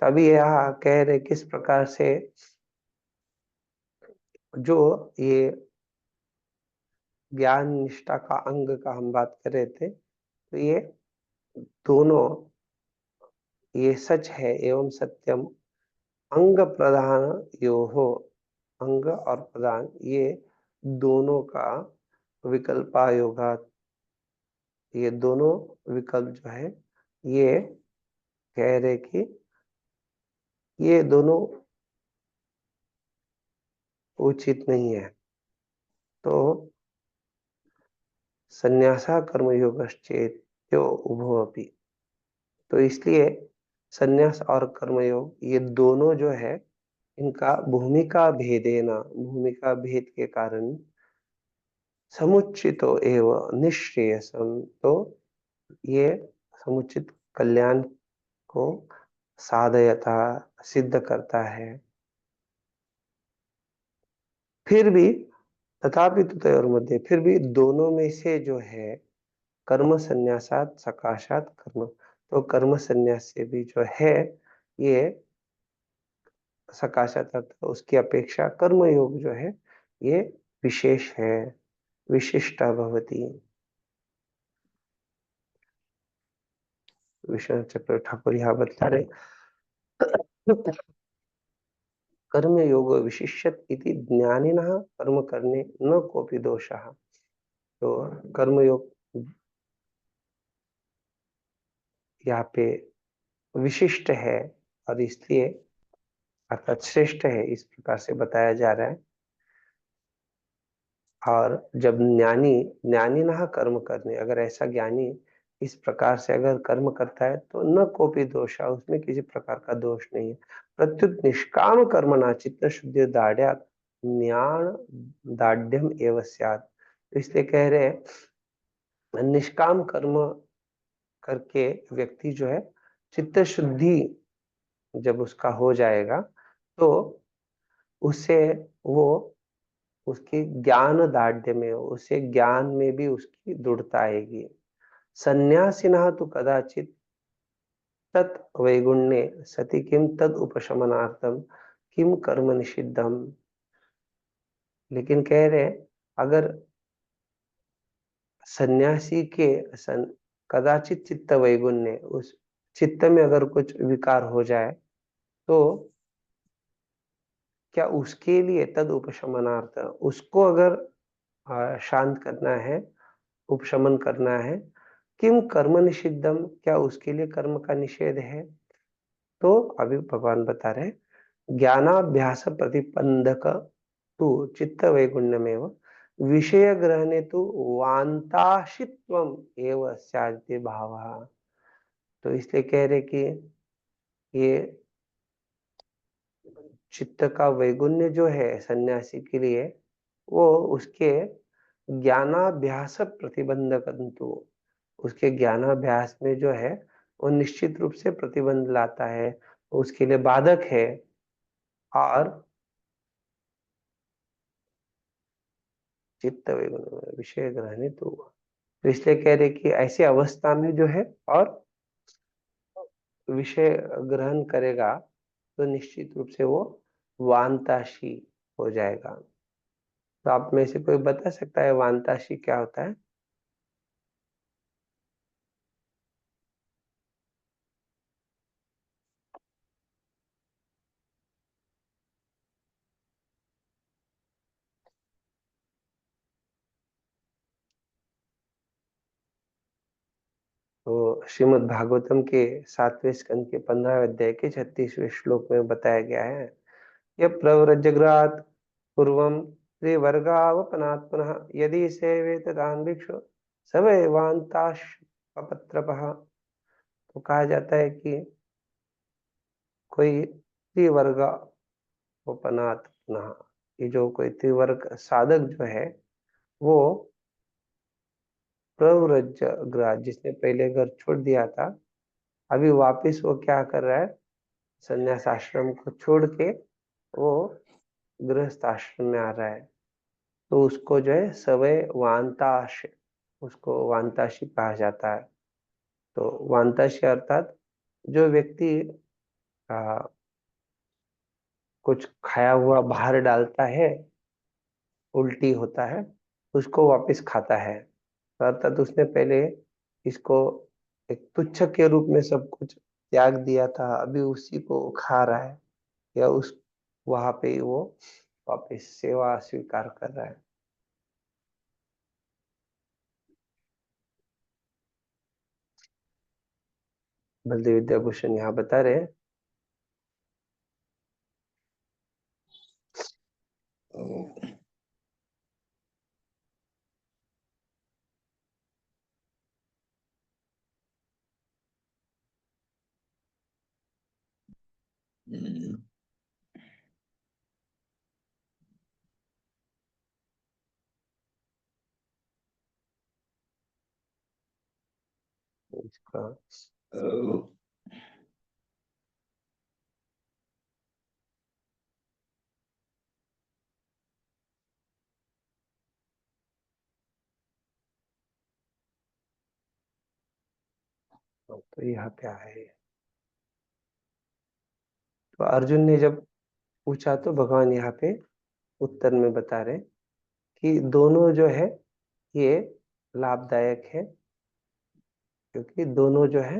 तभी यहाँ कह रहे किस प्रकार से जो ये ज्ञान निष्ठा का अंग का हम बात कर रहे थे, तो ये दोनों ये सच है। एवं सत्यम अंग प्रधान यो हो, अंग और प्रधान ये दोनों का विकल्पा योगा, ये दोनों विकल्प जो है ये कह रहे कि ये दोनों उचित नहीं है। तो संन्यासा कर्मयोगश्चेत यो उभो अपि, तो इसलिए संन्यास और कर्मयोग ये दोनों जो है इनका भूमिका भेदेना, भूमिका भेद के कारण समुचितो एव निःश्रेयसम, तो ये समुचित कल्याण को साधयता सिद्ध करता है। फिर भी तथापि तयोर मध्य, फिर भी दोनों में से जो है कर्म संन्यासात सकाशात कर्म, तो कर्म संन्यास से भी जो है ये सकाशात अर्थ उसकी अपेक्षा कर्मयोग जो है ये विशेष है, विशिष्टा भवति। विश्वनाथ चक्र ठाकुर यहाँ बता रहे कर्म योग विशिष्यत इति ज्ञानिनः कर्म करने न कोपि दोषः। तो कर्म योग यहाँ पे विशिष्ट है और इसलिए अर्थात श्रेष्ठ है, इस प्रकार से बताया जा रहा है। और जब ज्ञानी ना कर्म करने, अगर ऐसा ज्ञानी इस प्रकार से अगर कर्म करता है तो न कोपी दोषा, उसमें किसी प्रकार का दोष नहीं है। प्रत्युत निष्काम कर्मणा चित्त शुद्धि दाढ़ ज्ञान दाढ़्यम एवं स्यात्। तो इसलिए कह रहे हैं निष्काम कर्म करके व्यक्ति जो है चित्त शुद्धि जब उसका हो जाएगा तो उससे वो उसकी ज्ञान दाढ़्य में, उसे ज्ञान में भी उसकी दृढ़ता आएगी। संन्यासिनः तो कदाचित तत् वैगुण्ये सति किम तद उपशमनार्थम किम कर्म निषिद्धम। लेकिन कह रहे हैं अगर सन्यासी के कदाचित चित्त वैगुण्य, उस चित्त में अगर कुछ विकार हो जाए तो क्या उसके लिए तद उपशमनार्थ, उसको अगर शांत करना है, उपशमन करना है, किम कर्म निषिद्धम, क्या उसके लिए कर्म का निषेध है। तो अभी भगवान बता रहे ज्ञानाभ्यास प्रतिबंधक तु चित्त वैगुण्यमेव विषय ग्रहणे तो वांताशित्वम एव स्यादिते भावः। तो इसलिए कह रहे कि ये चित्त का वैगुण्य जो है सन्यासी के लिए, वो उसके ज्ञानाभ्यास प्रतिबंधकंतु, उसके ज्ञानाभ्यास में जो है वो निश्चित रूप से प्रतिबंध लाता है, उसके लिए बाधक है। और चित्त वैगुण्य विषय ग्रहण तो इसलिए कह रहे कि ऐसी अवस्था में जो है और विषय ग्रहण करेगा तो निश्चित रूप से वो वांताशी हो जाएगा। तो आप में से कोई बता सकता है वांताशी क्या होता है। तो श्रीमद् भागवतम के 7वें स्कंद के 15वें अध्याय के 36वें श्लोक में बताया गया है यह प्रव्रजग्रात पूर्वम त्रिवर्गावपनात्मनः यदि सेवेत तान् भिक्षु सवैवान्ताश् पपत्रपः। तो कहा जाता है कि कोई त्रिवर्ग उपनात्मनः, ये जो कोई त्रिवर्ग साधक जो है वो प्रव्रजग्रात, जिसने पहले घर छोड़ दिया था, अभी वापिस वो क्या कर रहा है, संन्यास आश्रम को छोड़ के वो गृहस्थ आश्रम में आ रहा है। तो उसको जो है सवय वांताश, उसको वांताशी कहा जाता है। तो वांताशी अर्थात जो व्यक्ति कुछ खाया हुआ बाहर डालता है, उल्टी होता है, उसको वापस खाता है। तो अर्थात उसने पहले इसको एक तुच्छ के रूप में सब कुछ त्याग दिया था, अभी उसी को खा रहा है, या उस वहां पे वो वापस सेवा स्वीकार कर रहा है। बलदेव विद्याभूषण यहाँ बता रहे हैं इसका तो यहाँ पे आए। तो अर्जुन ने जब पूछा तो भगवान यहाँ पे उत्तर में बता रहे कि दोनों जो है ये लाभदायक है, क्योंकि दोनों जो है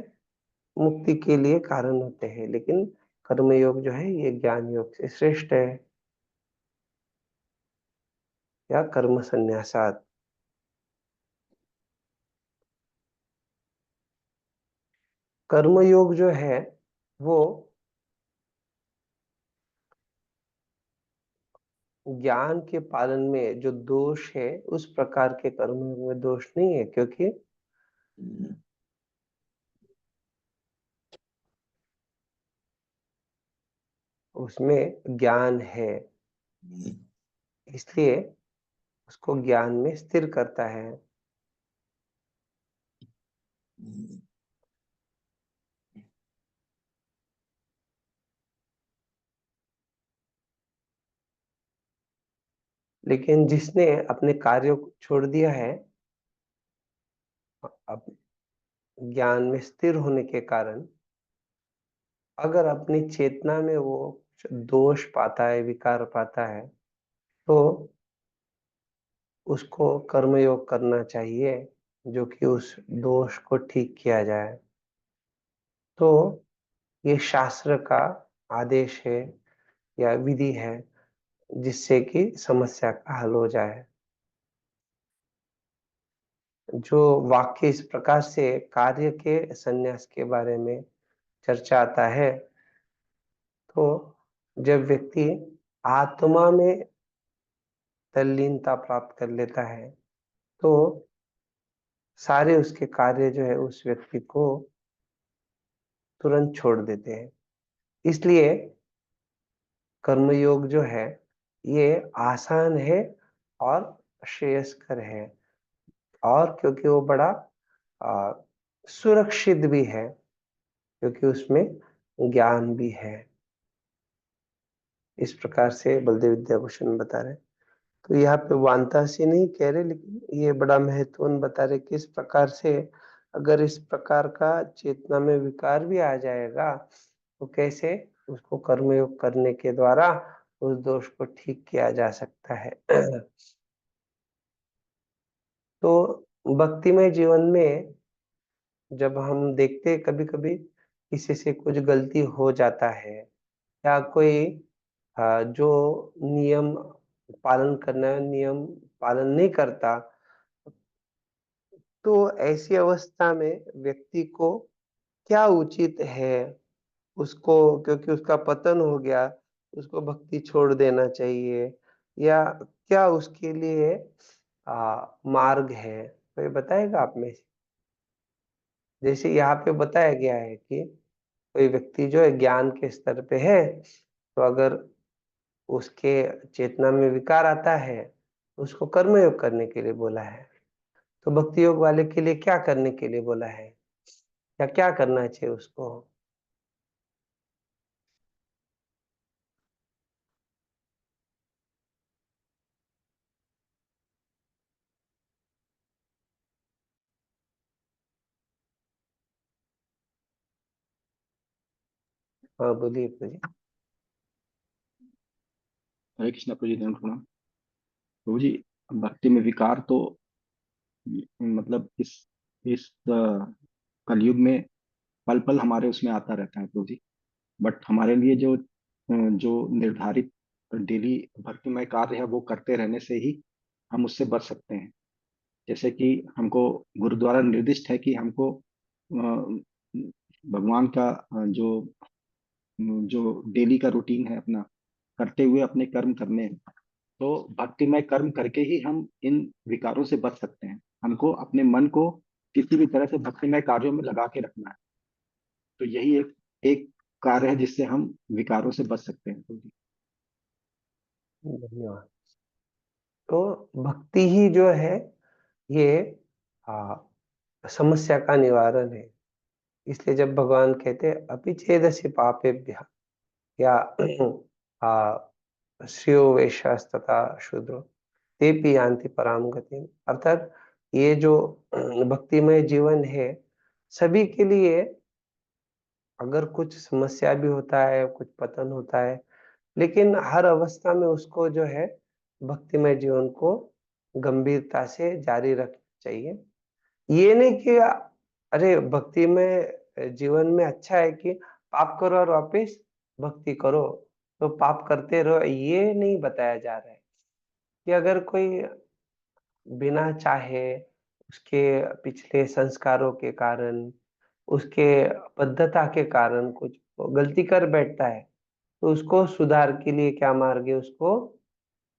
मुक्ति के लिए कारण होते हैं, लेकिन कर्मयोग जो है ये ज्ञान योग से श्रेष्ठ है, या कर्म संन्यासात। कर्मयोग जो है वो ज्ञान के पालन में जो दोष है उस प्रकार के कर्मयोग में दोष नहीं है, क्योंकि उसमें ज्ञान है, इसलिए उसको ज्ञान में स्थिर करता है। लेकिन जिसने अपने कार्यों को छोड़ दिया है, अब ज्ञान में स्थिर होने के कारण अगर अपनी चेतना में वो दोष पाता है, विकार पाता है, तो उसको कर्मयोग करना चाहिए, जो कि उस दोष को ठीक किया जाए। तो ये शास्त्र का आदेश है या विधि है, जिससे कि समस्या का हल हो जाए। जो वाक्य इस प्रकार से कार्य के संन्यास के बारे में चर्चा आता है, तो जब व्यक्ति आत्मा में तल्लीनता प्राप्त कर लेता है, तो सारे उसके कार्य जो है उस व्यक्ति को तुरंत छोड़ देते हैं। इसलिए कर्मयोग जो है ये आसान है और श्रेयस्कर है, और क्योंकि वो बड़ा आ, सुरक्षित भी है, क्योंकि उसमें ज्ञान भी है। इस प्रकार से बलदेव विद्याभूषण बता रहे। तो यहाँ पे वांता से नहीं कह रहे, लेकिन ये बड़ा महत्वपूर्ण बता रहे कि इस प्रकार से अगर इस प्रकार का चेतना में विकार भी आ जाएगा, तो कैसे उसको कर्मयोग करने के द्वारा उस दोष को ठीक किया जा सकता है। तो भक्तिमय जीवन में जब हम देखते हैं कभी कभी किसी से कुछ गलती हो जाता है, या कोई जो नियम पालन करना है नियम पालन नहीं करता, तो ऐसी अवस्था में व्यक्ति को क्या उचित है, उसको क्योंकि उसका पतन हो गया, उसको भक्ति छोड़ देना चाहिए, या क्या उसके लिए मार्ग है, तो ये बताएगा आप में से? जैसे यहाँ पे बताया गया है कि कोई व्यक्ति जो है ज्ञान के स्तर पे है, तो अगर उसके चेतना में विकार आता है, उसको कर्मयोग करने के लिए बोला है। तो भक्ति योग वाले के लिए क्या करने के लिए बोला है, या क्या करना चाहिए उसको? हाँ बोलिए बोलिए। हरे कृष्णा प्रभु जी, धन्यवाद प्रणाम। प्रभु जी, भक्ति में विकार तो मतलब इस कलयुग में पल पल हमारे उसमें आता रहता है प्रभु जी। बट हमारे लिए जो निर्धारित डेली भक्तिमय कार्य है वो करते रहने से ही हम उससे बच सकते हैं। जैसे कि हमको गुरु द्वारा निर्दिष्ट है कि हमको भगवान का जो जो डेली का रूटीन है अपना करते हुए अपने कर्म करने हैं। तो भक्तिमय कर्म करके ही हम इन विकारों से बच सकते हैं। हमको अपने मन को किसी भी तरह से भक्तिमय कार्यों में लगा के रखना है। तो यही एक एक कार्य है जिससे हम विकारों से बच सकते हैं। धन्यवाद। तो भक्ति ही जो है ये आ, समस्या का निवारण है। इसलिए जब भगवान कहते हैं अपिछेदस्य पापेभ्यः, या श्रेयो वैश्यास्तथा शूद्रो तेपि यान्ति पराम गतिम, अर्थात ये जो भक्तिमय जीवन है सभी के लिए अगर कुछ समस्या भी होता है, कुछ पतन होता है, लेकिन हर अवस्था में उसको जो है भक्तिमय जीवन को गंभीरता से जारी रखना चाहिए। ये नहीं कि अरे भक्ति में जीवन में अच्छा है कि पाप करो और वापिस भक्ति करो, तो पाप करते रहो, ये नहीं बताया जा रहा है। कि अगर कोई बिना चाहे, उसके पिछले संस्कारों के कारण, उसके बद्धता के कारण कुछ गलती कर बैठता है, तो उसको सुधार के लिए क्या मार्ग है, उसको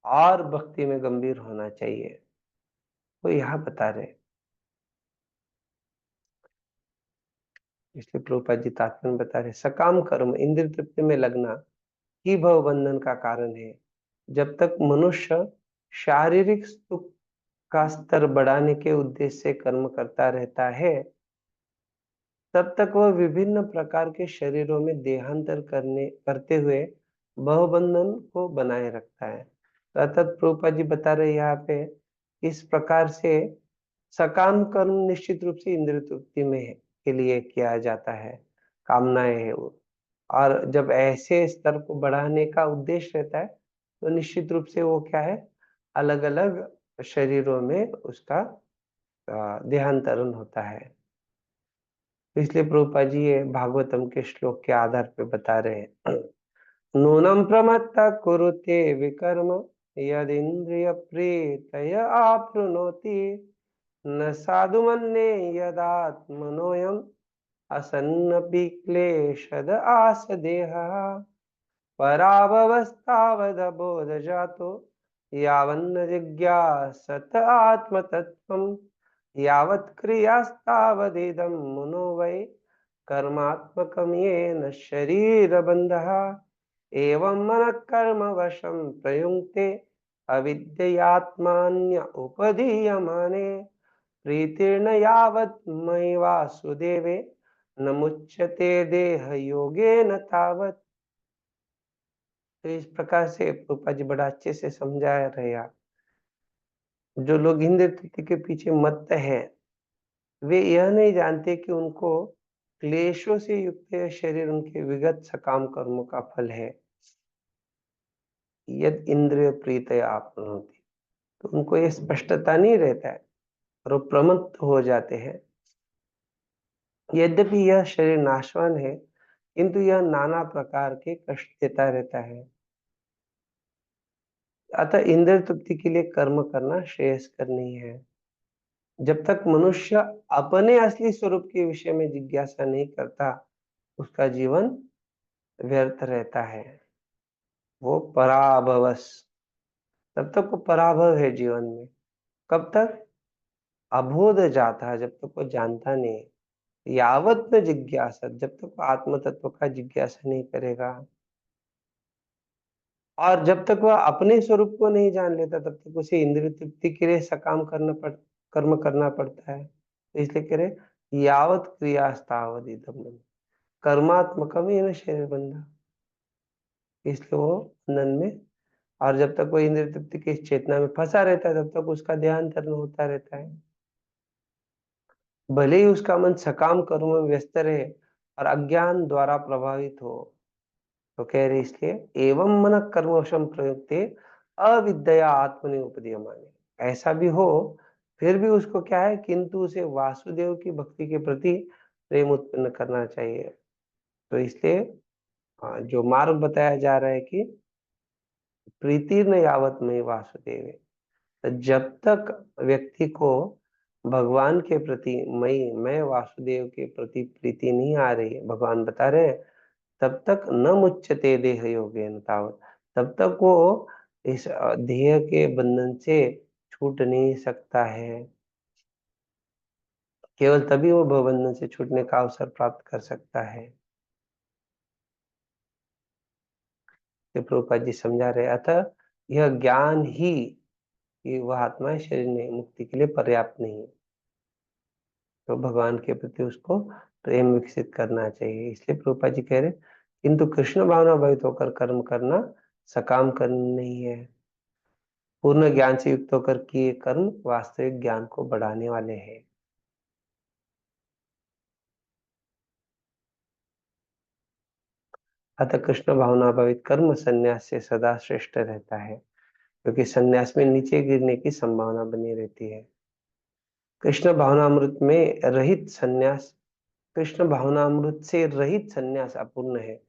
और भक्ति में गंभीर होना चाहिए। तो यहाँ बता रहे, इसलिए प्रभुपाद जी तात्पर्य में बता रहे, सकाम कर्म इंद्रिय तृप्ति में लगना ही भव बंधन का कारण है। जब तक मनुष्य शारीरिक सुख का स्तर बढ़ाने के उद्देश्य से कर्म करता रहता है, तब तक वह विभिन्न प्रकार के शरीरों में देहांतर करते हुए भवबंधन को बनाए रखता है। अर्थात प्रभुपाद जी बता रहे यहाँ पे, इस प्रकार से सकाम कर्म निश्चित रूप से इंद्रिय तृप्ति में के लिए किया जाता है, कामनाएं है वो। और जब ऐसे स्तर को बढ़ाने का उद्देश्य रहता है, तो निश्चित रूप से वो क्या है, अलग अलग शरीरों में उसका देहांतरण होता है। तो इसलिए प्रभुपाद जी ये भागवतम के श्लोक के आधार पे बता रहे हैं, नूनम प्रमत्ता कुरुते विकर्म यद इंद्रिय प्रीतय आप्नुनोति न साधु मन्ये यदात्मनोऽयम् असन्नपि क्लेशद आस देह पराभवस्तावदबोध जातो यावन्न जिज्ञासत आत्मतत्त्वम् यावत् क्रियास्तावदिदं मुनो वै कर्मात्मकं येन शरीरबन्धः एवं मनः कर्मवशं प्रयुङ्क्ते अविद्ययात्मान्य उपदीयमाने प्रीतिर्न यावत् मयि वासुदेवे न मुच्यते देह योगेन तावत्। तो इस प्रकार से प्रभुपाद जी बड़ा अच्छे से समझा रहे आप। जो लोग इंद्रिय तृप्ति के पीछे मत्त हैं, वे यह नहीं जानते कि उनको क्लेशों से युक्त यह शरीर उनके विगत सकाम कर्मों का फल है। यद इंद्रिय प्रीत आपनोति, तो उनको ये स्पष्टता नहीं रहता है और वो प्रमत्त हो जाते हैं। यद्यपि यह शरीर नाशवान है, किंतु यह नाना प्रकार के कष्ट देता रहता है। अतः इंद्रिय तृप्ति के लिए कर्म करना श्रेयस्कर नहीं है। जब तक मनुष्य अपने असली स्वरूप के विषय में जिज्ञासा नहीं करता, उसका जीवन व्यर्थ रहता है। वो पराभवस, तब तक वो पराभव है जीवन में। कब तक? अबोध जाता है, जब तक वो जानता नहीं। यावत न जिज्ञासा, जब तक वो आत्म तत्व का जिज्ञासा नहीं करेगा, और जब तक वह अपने स्वरूप को नहीं जान लेता, तब तक उसे इंद्रिय तृप्ति के लिए सकाम कर्म करना पड़ता है। तो इसलिए कह रहे, यावत क्रियास्तावद इदम कर्मात्मकम येन शरीर बंधा। इसलिए वो बंधन में, और जब तक वो इंद्रिय तृप्ति की चेतना में फंसा रहता है, तब तक उसका ध्यान होता रहता है। भले ही उसका मन सकाम कर्म में व्यस्त रहे और अज्ञान द्वारा प्रभावित हो। तो कह रहे इसलिए, एवं मन कर्मवशम प्रयुक्ते अविद्या आत्मनि उपदीयमाने, ऐसा भी हो फिर भी उसको क्या है, किंतु उसे वासुदेव की भक्ति के प्रति प्रेम उत्पन्न करना चाहिए। तो इसलिए जो मार्ग बताया जा रहा है कि प्रीति न यावत में वासुदेव, तो जब तक व्यक्ति को भगवान के प्रति मैं वासुदेव के प्रति प्रीति नहीं आ रही है, भगवान बता रहे हैं, तब तक न मुच्यते देह योगेन तावत, तब तक वो इस देह के बंधन से छूट नहीं सकता है। केवल तभी वो भवबंधन से छूटने का अवसर प्राप्त कर सकता है। ये प्रभुपाद जी समझा रहे। अतः यह ज्ञान ही कि वह आत्मा शरीर में मुक्ति के लिए पर्याप्त नहीं है, तो भगवान के प्रति उसको प्रेम विकसित करना चाहिए। इसलिए प्रभुपाद जी कह रहे, किंतु कृष्ण भावना भवित होकर कर्म करना सकाम कर्म नहीं है। पूर्ण ज्ञान से युक्त होकर किए कर्म वास्तविक ज्ञान को बढ़ाने वाले हैं। अतः कृष्ण भावनाभावित कर्म संन्यास से सदा श्रेष्ठ रहता है, क्योंकि संन्यास में नीचे गिरने की संभावना बनी रहती है। कृष्ण भावनामृत में रहित संन्यास कृष्ण भावनामृत से रहित संन्यास अपूर्ण है,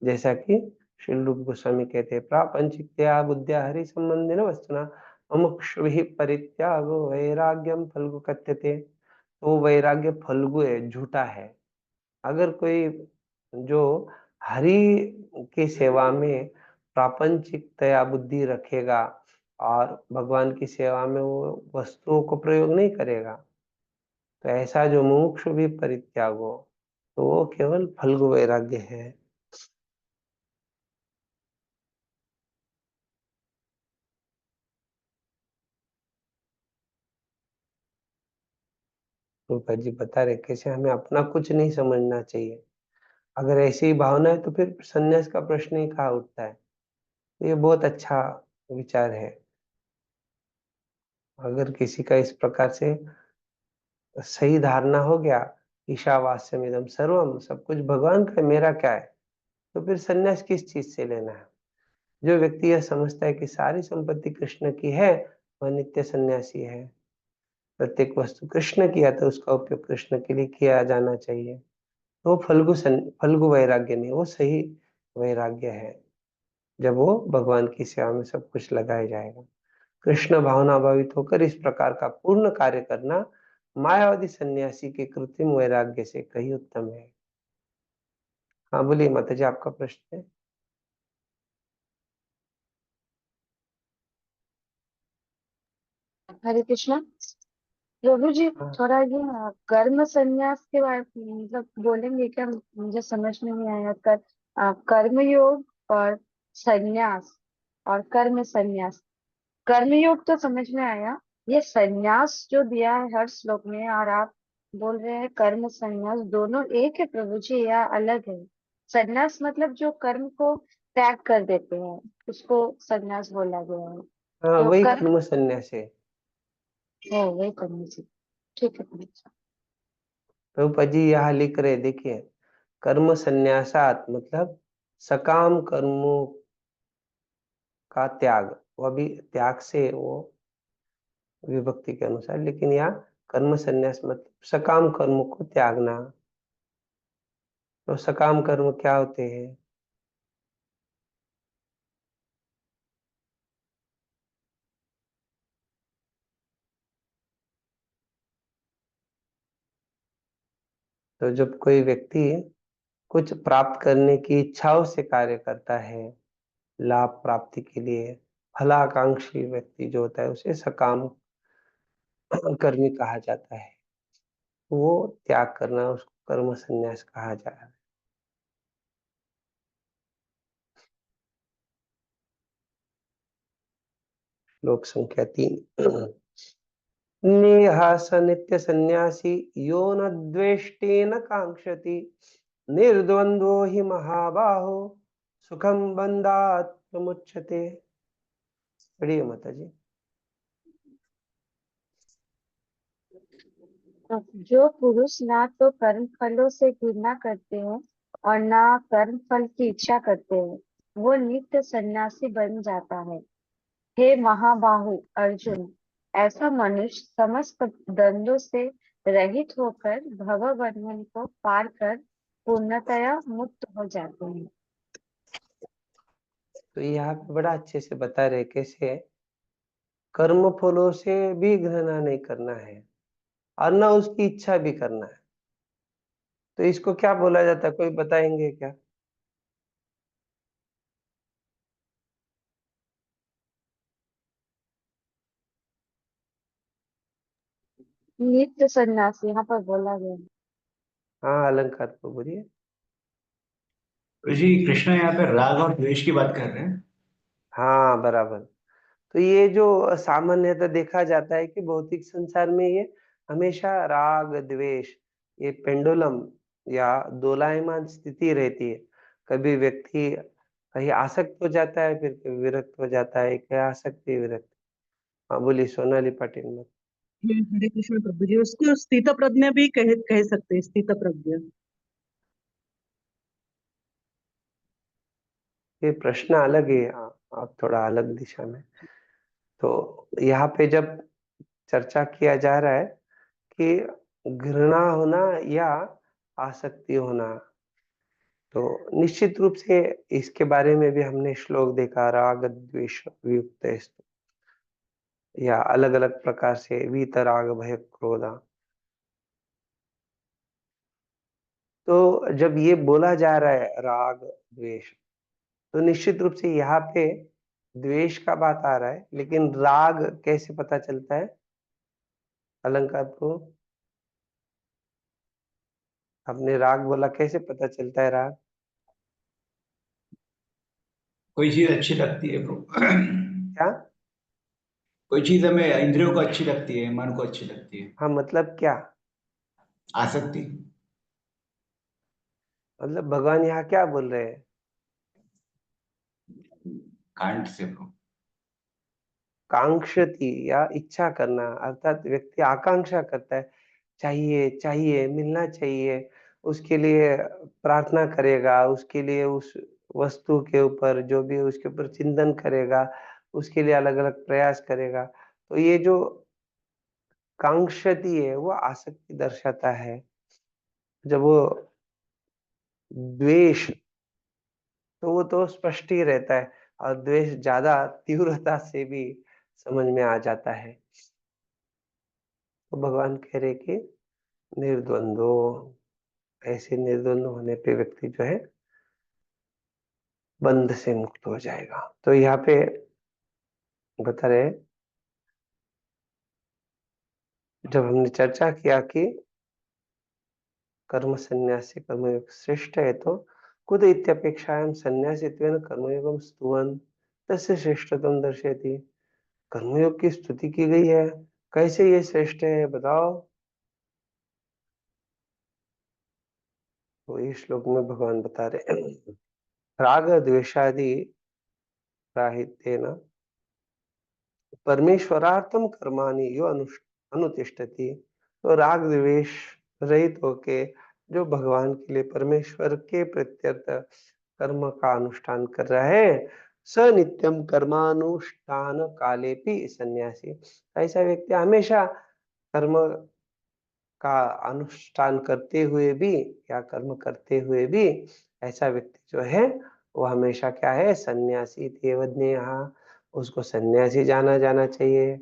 जैसा कि श्री रूप गोस्वामी कहते हैं, प्रापंचिकतया बुद्ध्या हरि संबंधिन वस्तुना मुमुक्षुभिः परित्यागो वैराग्यम फल्गु कथ्यते। तो वो वैराग्य फल्गु है, झूठा है। अगर कोई जो हरि की सेवा में प्रापंचिकतया बुद्धि रखेगा और भगवान की सेवा में वो वस्तुओं को प्रयोग नहीं करेगा, तो ऐसा जो मुमुक्षु भी परित्यागो, तो वो केवल फल्गु वैराग्य है। रूपा जी बता रहे कैसे हमें अपना कुछ नहीं समझना चाहिए। अगर ऐसी ही भावना है तो फिर संन्यास का प्रश्न ही कहाँ उठता है। ये बहुत अच्छा विचार है। अगर किसी का इस प्रकार से सही धारणा हो गया, ईशावास्यमिदं सर्वम, सब कुछ भगवान का है, मेरा क्या है, तो फिर संन्यास किस चीज से लेना है। जो व्यक्ति यह समझता है कि सारी संपत्ति कृष्ण की है, वह नित्य सन्यासी है। प्रत्येक वस्तु कृष्ण की है तो उसका उपयोग कृष्ण के लिए किया जाना चाहिए। तो फल्गु वैराग्य नहीं, वो सही वैराग्य है, जब वो भगवान की सेवा में सब कुछ लगाया जाएगा। कृष्ण भावना भावित होकर इस प्रकार का पूर्ण कार्य करना मायावादी सन्यासी के कृत्रिम वैराग्य से कहीं उत्तम है। हाँ बोलिए माता जी, आपका प्रश्न है। हरे कृष्णा। प्रभु जी, हाँ थोड़ा ये कर्म संन्यास के बारे में मतलब बोलेंगे क्या? मुझे समझ में नहीं आया। कर्म योग और संन्यास और कर्म संन्यास। कर्म योग तो समझ में आया। ये संन्यास जो दिया है हर श्लोक में, और आप बोल रहे हैं कर्म संन्यास, दोनों एक है प्रभु जी या अलग है? संन्यास मतलब जो कर्म को त्याग कर देते हैं, उसको संन्यास बोला गया है। हाँ, तो वही कर्म, कर्म संन्यास है। ओ वही कर्म जी। ठीक है प्रभु जी। प्रभुपा जी यहाँ लिख रहे, देखिए, कर्म संन्यासात मतलब सकाम कर्मों का त्याग, वह भी त्याग से वो विभक्ति के अनुसार, लेकिन यहाँ कर्म संन्यास मतलब सकाम कर्म को त्यागना। तो सकाम कर्म क्या होते हैं? तो जब कोई व्यक्ति कुछ प्राप्त करने की इच्छाओं से कार्य करता है, लाभ प्राप्ति के लिए, फलाकांक्षी व्यक्ति जो होता है उसे सकाम कर्मी कहा जाता है। वो त्याग करना, उसको कर्म संन्यास कहा जा रहा है। श्लोक संख्या 3। नेह स नित्य सन्यासी यो न द्वेष्टे न कांक्षति निर्द्वंद्वो हि महाबाहो सुखम बंधात् प्रमुच्यते। पढ़िए माता जी। तो जो पुरुष ना तो कर्म फलों से घृणा करते हैं और ना कर्म फल की इच्छा करते हैं, वो नित्य सन्यासी बन जाता है। हे महाबाहु अर्जुन, ऐसा मनुष्य समस्त द्वंद्वों से रहित होकर भव बंधन को पार कर पूर्णतया मुक्त हो जाते हैं। तो यहाँ पे बड़ा अच्छे से बता रहे कैसे कर्म फलों से भी घृणा नहीं करना है और ना उसकी इच्छा भी करना है। तो इसको क्या बोला जाता है, कोई बताएंगे क्या? नित्य सन्यासी यहाँ पर बोला गया है। हाँ, अलंकार को बोलिए। जी कृष्ण यहाँ पे राग और द्वेष की बात कर रहे हैं। हाँ बराबर। तो ये जो सामान्यतः देखा जाता है कि भौतिक संसार में ये हमेशा राग द्वेष, ये पेंडुलम या दोलायमान स्थिति रहती है। कभी व्यक्ति कहीं आसक्त हो जाता है, फिर कभी विरक्त हो जाता है, कहीं आसक्ति विरक्त। हाँ बोलिए सोनाली पाटिल में। हरे कृष्ण प्रभु जी, उसको स्थित प्रज्ञ भी कह सकते हैं, स्थित प्रज्ञ। ये प्रश्न अलग है, आप थोड़ा अलग दिशा में। तो यहाँ पे जब चर्चा किया जा रहा है कि घृणा होना या आसक्ति होना, तो निश्चित रूप से इसके बारे में भी हमने श्लोक देखा, राग द्वेष वियुक्त या अलग अलग प्रकार से वीतराग भय क्रोधा। तो जब ये बोला जा रहा है राग द्वेष, तो निश्चित रूप से यहाँ पे द्वेष का बात आ रहा है, लेकिन राग कैसे पता चलता है? अलंकार को आपने राग बोला, कैसे पता चलता है राग? कोई चीज अच्छी लगती है ब्रो। क्या? कोई चीज हमें इंद्रियों को अच्छी लगती है, मन को अच्छी लगती है। हाँ, मतलब क्या? आसक्ति। मतलब भगवान यहाँ क्या बोल रहे हैं? Can't say bro. कांक्षति या इच्छा करना, अर्थात व्यक्ति आकांक्षा करता है, चाहिए चाहिए, मिलना चाहिए, उसके लिए प्रार्थना करेगा, उसके लिए उस वस्तु के ऊपर जो भी है उसके ऊपर चिंतन करेगा, उसके लिए अलग अलग प्रयास करेगा। तो ये जो कांक्षति है वो आसक्ति दर्शाता है। जब वो द्वेष, तो वो तो स्पष्ट ही रहता है, और द्वेष ज्यादा तीव्रता से भी समझ में आ जाता है। तो भगवान कह रहे कि निर्द्वंदो, ऐसे निर्द्वंद होने पे व्यक्ति जो है बंध से मुक्त हो जाएगा। तो यहाँ पे बता रहे, जब हमने चर्चा किया कि कर्म संन्यासी कर्मयोग श्रेष्ठ है, तो कुत इत्यपेक्षायां संन्यासित्वेन कर्मयोगम स्तुवन् तस्य श्रेष्ठतम दर्शयति। कर्मयोग की स्तुति की गई है, कैसे ये श्रेष्ठ है बताओ? तो इस श्लोक में भगवान बता रहे राग द्वेषादि राहित्येन परमेश्वरार्थम कर्माणि यो अनुतिष्ठति। तो राग द्वेष रहित होके जो भगवान के लिए, परमेश्वर के प्रत्यर्थ कर्म का अनुष्ठान कर रहा है, स नित्यम कर्मानुष्ठान काले भी सन्यासी। ऐसा व्यक्ति हमेशा कर्म का अनुष्ठान करते हुए भी या कर्म करते हुए भी, ऐसा व्यक्ति जो है वो हमेशा क्या है? सन्यासी देवज्ञेयः, उसको सन्यासी जाना जाना चाहिए।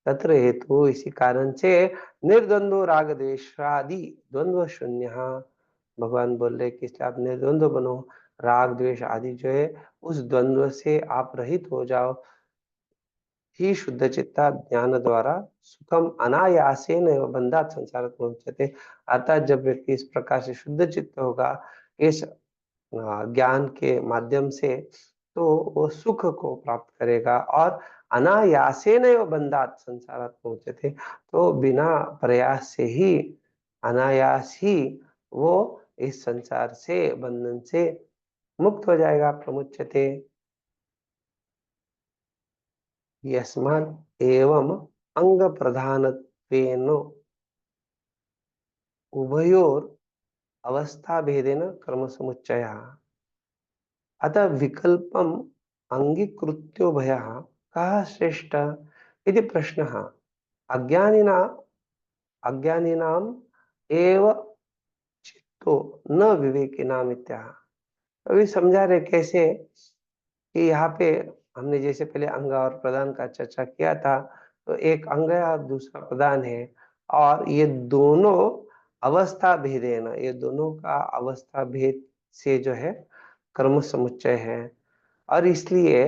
तत्र हेतु, इसी कारण से निर्द्वंद्व राग द्वेषादि द्वंद्व शून्य, भगवान बोल रहे कि इसलिए आप निर्द्वंद्व बनो, राग द्वेष आदि जो है उस द्वंद्व से आप रहित हो जाओ। ही शुद्ध चित्ता ज्ञान द्वारा सुखम अनायासेन एव बंधात संसारात् मोच्यते। अर्थात जब व्यक्ति इस प्रकार से शुद्ध चित्त होगा इस ज्ञान के माध्यम से, तो वो सुख को प्राप्त करेगा, और अनायासेन एव बंधात संसारात् मोच्यते, तो बिना प्रयास से ही, अनायास ही वो इस संसार से, बंधन से मुक्त हो जाएगा। प्रमुच्यते यस्मात् एवं अंग प्रधानत्वेन उभयोर अवस्था भेदेन कर्म समुच्चयः। अतः विकल्पम अंगीकृत्योभयः कः श्रेष्ठ इति प्रश्नः अज्ञानिना अज्ञानिनाम एव चित्तो न विवेकिनाम इत्याह। अभी समझा रहे कैसे कि यहाँ पे हमने जैसे पहले अंग और प्रदान का चर्चा किया था, तो एक अंग है और दूसरा प्रदान है, और ये दोनों अवस्था भेद है ना, ये दोनों का अवस्था भेद से जो है कर्म समुच्चय है। और इसलिए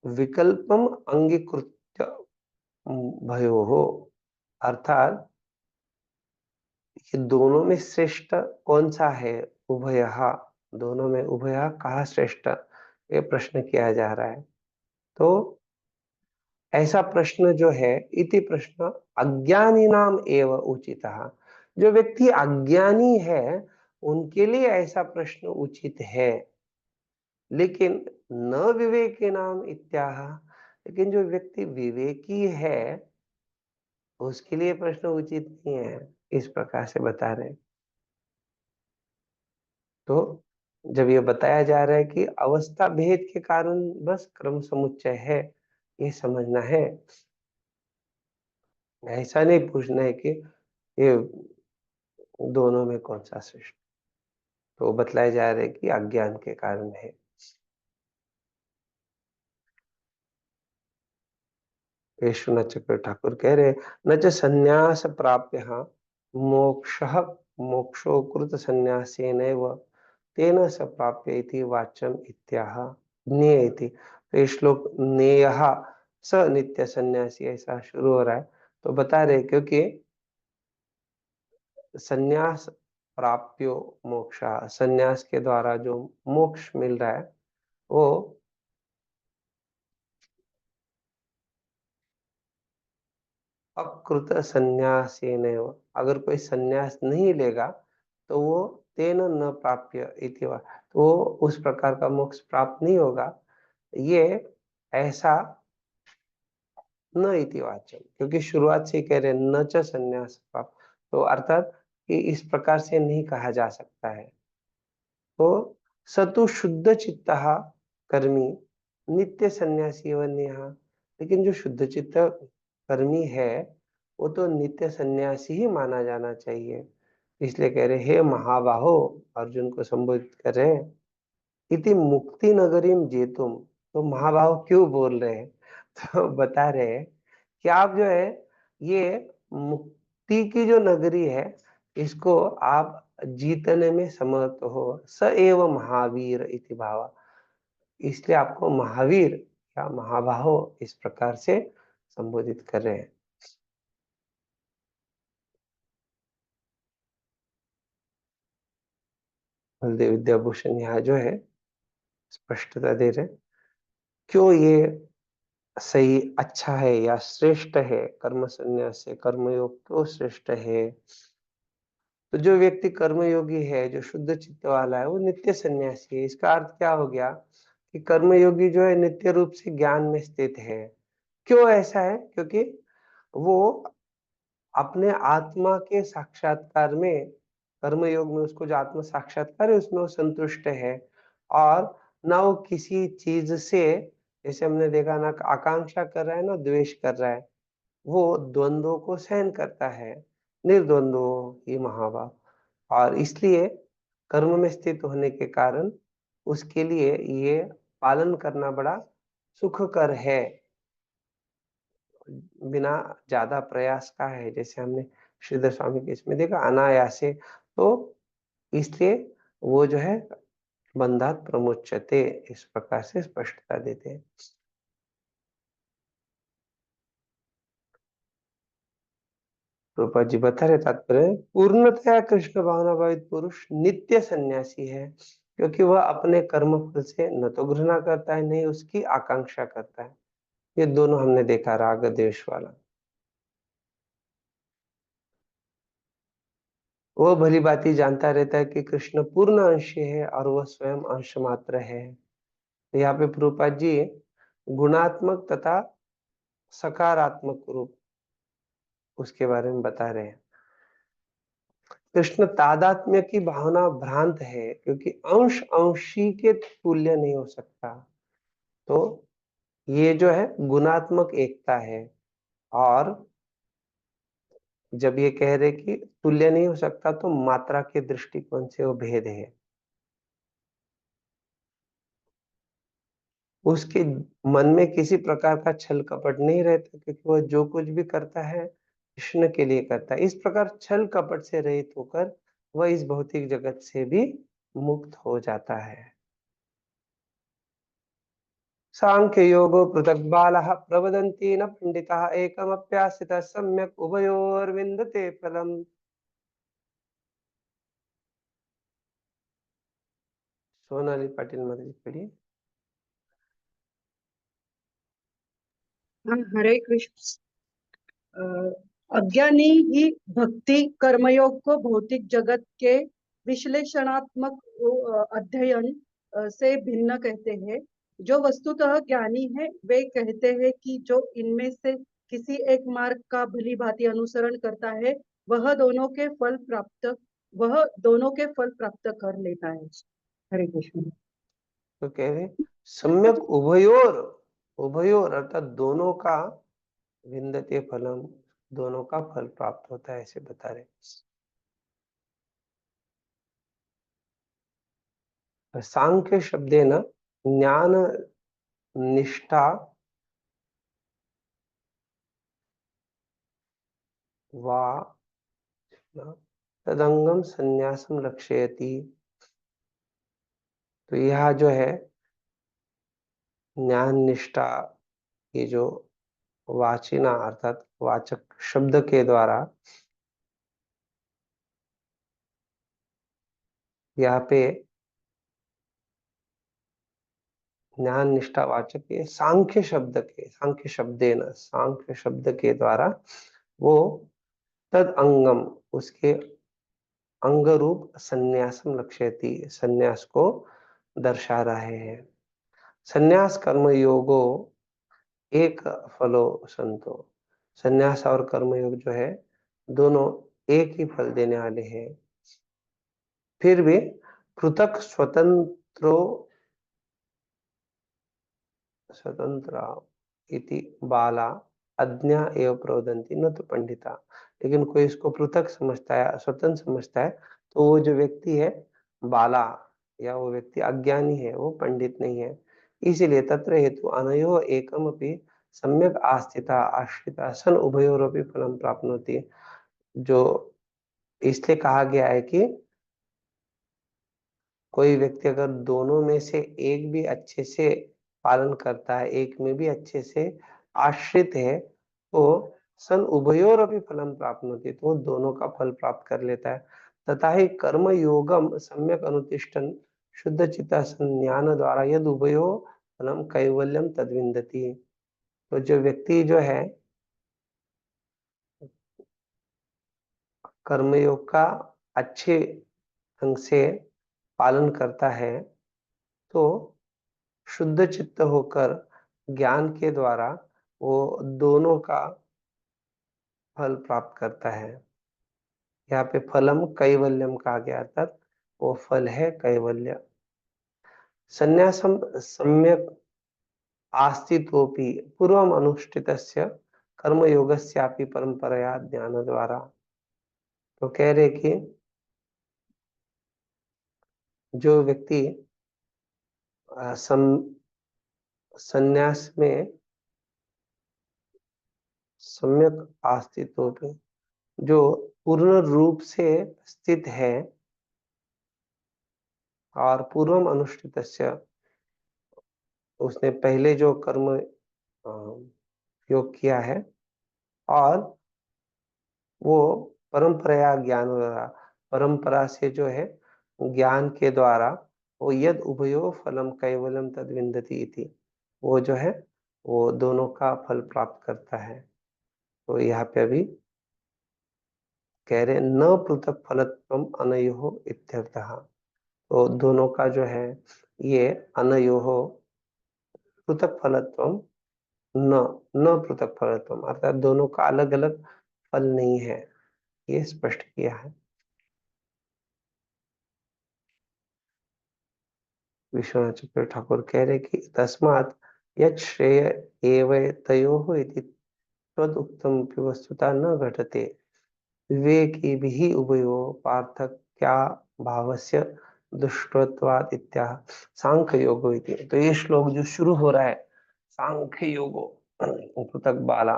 विकल्पम अंगीकृत्य भयोः, अर्थात ये दोनों में श्रेष्ठ कौन सा है? उभयः, दोनों में उभयः कहाँ श्रेष्ठ, ये प्रश्न किया जा रहा है। तो ऐसा प्रश्न जो है, इति प्रश्न अज्ञानी नाम एव उचितः, जो व्यक्ति अज्ञानी है उनके लिए ऐसा प्रश्न उचित है, लेकिन न विवेकी नाम इत्याह, लेकिन जो व्यक्ति विवेकी है उसके लिए प्रश्न उचित नहीं है, इस प्रकार से बता रहे। तो जब ये बताया जा रहा है कि अवस्था भेद के कारण बस क्रम समुच्चय है, ये समझना है, ऐसा नहीं पूछना है कि ये दोनों में कौन सा श्रेष्ठ। तो बतलाया जा रहा है कि अज्ञान के कारण है। विश्वनाथ चक्र ठाकुर कह रहे न च संन्यास प्राप्य मोक्ष मोक्षो कृत संन्यासेनैव तेन स प्राप्य इति वाच्यम इत्याह ज्ञेय इति। तो ये श्लोक नेयः स नित्य सन्यासी ऐसा शुरू हो रहा है। तो बता रहे क्योंकि संन्यास प्राप्यो मोक्ष, संन्यास के द्वारा जो मोक्ष मिल रहा है वो अकृत संन्यासेन, अगर कोई संन्यास नहीं लेगा तो वो तेन न प्राप्य इति वा, तो वो उस प्रकार का मोक्ष प्राप्त नहीं होगा। ये ऐसा न इति वाच्यम, क्योंकि शुरुआत से ही कह रहे न च संन्यास प्राप्त, तो अर्थात कि इस प्रकार से नहीं कहा जा सकता है। तो सतु शुद्ध चित्तः कर्मी नित्य सन्यासी वन्यः, लेकिन जो शुद्ध चित्त कर्मी है वो तो नित्य सन्यासी ही माना जाना चाहिए। इसलिए कह रहे हे महाबाहो, अर्जुन को संबोधित कर रहे हैं, इति मुक्ति नगरीम जेतुम। तो महाबाहो क्यों बोल रहे हैं? तो बता रहे हैं कि आप जो है ये मुक्ति की जो नगरी है इसको आप जीतने में समर्थ हो। स एव महावीर इति भावा, इसलिए आपको महावीर या महाबाहो इस प्रकार से संबोधित कर रहे हैं। बलदेव विद्याभूषण यहाँ जो है स्पष्टता दे रहे हैं, क्यों ये सही अच्छा है या श्रेष्ठ है, कर्म संन्यास से कर्मयोग क्यों श्रेष्ठ है। तो जो व्यक्ति कर्मयोगी है, जो शुद्ध चित्त वाला है, वो नित्य सन्यासी है। इसका अर्थ क्या हो गया कि कर्मयोगी जो है नित्य रूप से ज्ञान में स्थित है। क्यों ऐसा है? क्योंकि वो अपने आत्मा के साक्षात्कार में, कर्मयोग में उसको जो आत्म साक्षात्कार है उसमें वो संतुष्ट है, और ना वो किसी चीज से, जैसे हमने देखा, ना आकांक्षा कर रहा है ना द्वेष कर रहा है, वो द्वंद्वों को सहन करता है, निर्द्वंद्व ही महाभाव। और इसलिए कर्म में स्थित होने के कारण उसके लिए ये पालन करना बड़ा सुखकर है, बिना ज्यादा प्रयास का है, जैसे हमने श्रीधर स्वामी के इसमें देखा अनायासे। तो इसलिए वो जो है बंधात प्रमुच्यते, इस प्रकार से स्पष्टता देते हैं। रूपा जी बता रहे तात्पर्य, पूर्णतया कृष्ण भावना भावित पुरुष नित्य सन्यासी है, क्योंकि वह अपने कर्म फल से न तो घृणा करता है, नहीं उसकी आकांक्षा करता है। ये दोनों हमने देखा, राग द्वेष वाला। वो भली भांति जानता रहता है कि कृष्ण पूर्ण अंश है और वह स्वयं अंश मात्र है। तो यहाँ पे प्रभुपाद जी गुणात्मक तथा सकारात्मक रूप उसके बारे में बता रहे हैं। कृष्ण तादात्म्य की भावना भ्रांत है, क्योंकि अंश अंशी के तुल्य नहीं हो सकता। तो ये जो है गुणात्मक एकता है, और जब ये कह रहे कि तुल्य नहीं हो सकता तो मात्रा के दृष्टिकोण से वो भेद है। उसके मन में किसी प्रकार का छल कपट नहीं रहता, क्योंकि वह जो कुछ भी करता है कृष्ण के लिए करता है। इस प्रकार छल कपट से रहित होकर वह इस भौतिक जगत से भी मुक्त हो जाता है। सांख्य योगो पृथक बालः प्रवदन्ति न पंडिताः एकमप्यास्थितः सम्यक् उभयोर्विन्दते फलम्। सोनाली पाटिल मदद पढ़िए। हाँ, हरे कृष्ण। अज्ञानी ही भक्ति कर्मयोग को भौतिक जगत के विश्लेषणात्मक अध्ययन से भिन्न कहते हैं। जो वस्तुतः ज्ञानी है वे कहते हैं कि जो इनमें से किसी एक मार्ग का भली भांति अनुसरण करता है वह दोनों के फल प्राप्त कर लेता है। हरे कृष्ण। तो कह रहे सम्यक उभयोर, उभयोर अर्थात दोनों का विन्दते फलम, दोनों का फल प्राप्त होता है, ऐसे बता रहे। सांख्य शब्देन ज्ञान निष्ठा वा तदंगम संन्यासम लक्ष्यति। तो यह जो है ज्ञान निष्ठा, ये जो वाचिना अर्थात वाचक शब्द के द्वारा यहाँ पे ज्ञान निष्ठा वाचक के सांख्य शब्द के, सांख्य शब्देन, सांख्य शब्द के द्वारा वो तद अंगम, उसके अंग रूप संन्यासम लक्ष्यति, संन्यास को दर्शा रहे हैं। संन्यास कर्म योगो एक फलो संतो, संन्यास और कर्म योग जो है दोनों एक ही फल देने वाले हैं। फिर भी पृथक स्वतंत्रो स्वतंत्र इति बाला अज्ञा एवं प्रोदंती न तो पंडिता। लेकिन कोई इसको पृथक समझता है, स्वतंत्र समझता है, तो वो जो व्यक्ति है बाला, या वो व्यक्ति अज्ञानी है, वो पंडित नहीं है। इसीलिए तत्र हेतु अनयो एकम अपि सम्यक आस्थिता आश्रिता सन उभयोरपि फलम प्राप्नोति। जो इसलिए कहा गया है कि कोई व्यक्ति अगर दोनों में से एक भी अच्छे से पालन करता है, एक में भी अच्छे से आश्रित है, तो सन उभयोर अभी फलम प्राप्त होती है, तो वो दोनों का फल प्राप्त कर लेता है। तथा ही कर्म योगम सम्यक अनुतिष्ठन शुद्ध चित्ता संज्ञान द्वारा यद उभयो फलम कैवल्यम तद्विंदति। तो जो व्यक्ति जो है कर्मयोग का अच्छे ढंग से पालन करता है, तो शुद्ध चित्त होकर ज्ञान के द्वारा वो दोनों का फल प्राप्त करता है। यहाँ पे फलम कैवल्यम कहा गया, अर्थात वो फल है कैवल्य। संन्यासम सम्यक आस्तित्वपि पूर्वम अनुष्ठितस्य कर्मयोगस्यापि परंपरया ज्ञान द्वारा। तो कह रहे कि जो व्यक्ति संन्यास में सम्यक आस्तित्व, जो पूर्ण रूप से स्थित है, और पूर्वम अनुष्ठितस्य, उसने पहले जो कर्म योग किया है, और वो परंपरा ज्ञान द्वारा, परंपरा से जो है ज्ञान के द्वारा वो यद उभयो फलम कैवलम तद्विंदति इति, वो जो है वो दोनों का फल प्राप्त करता है। तो यहाँ पे अभी कह रहे न पृथक फलत्वम अनयोः इत्यर्थः। तो दोनों का जो है ये अनयोः पृथक फलत्वम, न न पृथक फलत्वम अर्थात दोनों का अलग अलग फल नहीं है, ये स्पष्ट किया है। विश्वनाथ चक्र ठाकुर कह रहे कि तस्मात् यत् श्रेय एव तयोः इति तदुक्तम वस्तुतः न घटते विवेकिभिः उभयोः पार्थक्या भावस्य दुष्टत्वात् इत्याह सांख्य योगो इति। तो ये श्लोक जो शुरू हो रहा है सांख्य योगो पृथक बाला,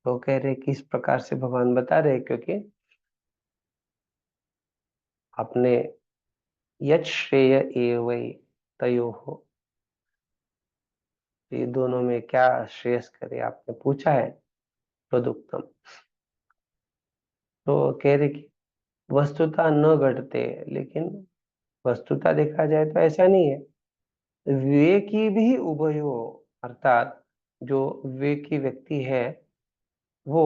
तो कह रहे किस प्रकार से भगवान बता रहे, क्योंकि अपने यत् श्रेय एवै तयोः, ये दोनों में क्या श्रेयस करे आपने पूछा है, तदुक्तम। तो कह रहे कि वस्तुतः न घटते, लेकिन वस्तुतः देखा जाए तो ऐसा नहीं है। विवेकी भी उभयो, अर्थात जो विवेकी व्यक्ति है वो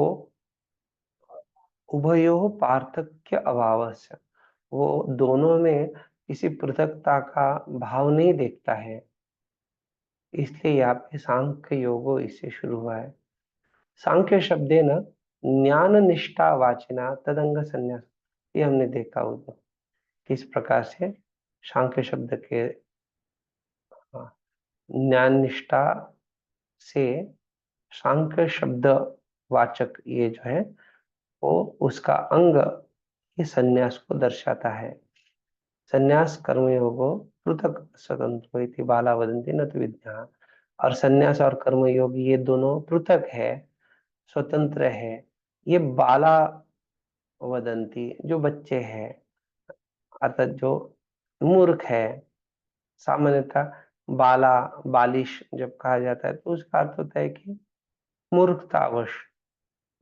उभयो पार्थक्य अभाव से, वो दोनों में किसी पृथकता का भाव नहीं देखता है। इसलिए यहाँ पे सांख्य योगो इससे शुरू हुआ है। सांख्य शब्दे न ज्ञान निष्ठा वाचिना तदंग संन्यास, ये हमने देखा उधर किस प्रकार से सांख्य शब्द के ज्ञान निष्ठा से सांख्य शब्द वाचक ये जो है वो उसका अंग ये संन्यास को दर्शाता है। संन्यास कर्मयोगो पृथक स्वतंत्रो इति बाला वदन्ति न तु विद्या। और संन्यास और कर्मयोग ये दोनों पृथक है, स्वतंत्र है। ये बाला वदन्ति जो बच्चे हैं, अर्थात जो मूर्ख है। सामान्यतः बाला बालिश जब कहा जाता है तो उसका अर्थ होता है कि मूर्खतावश।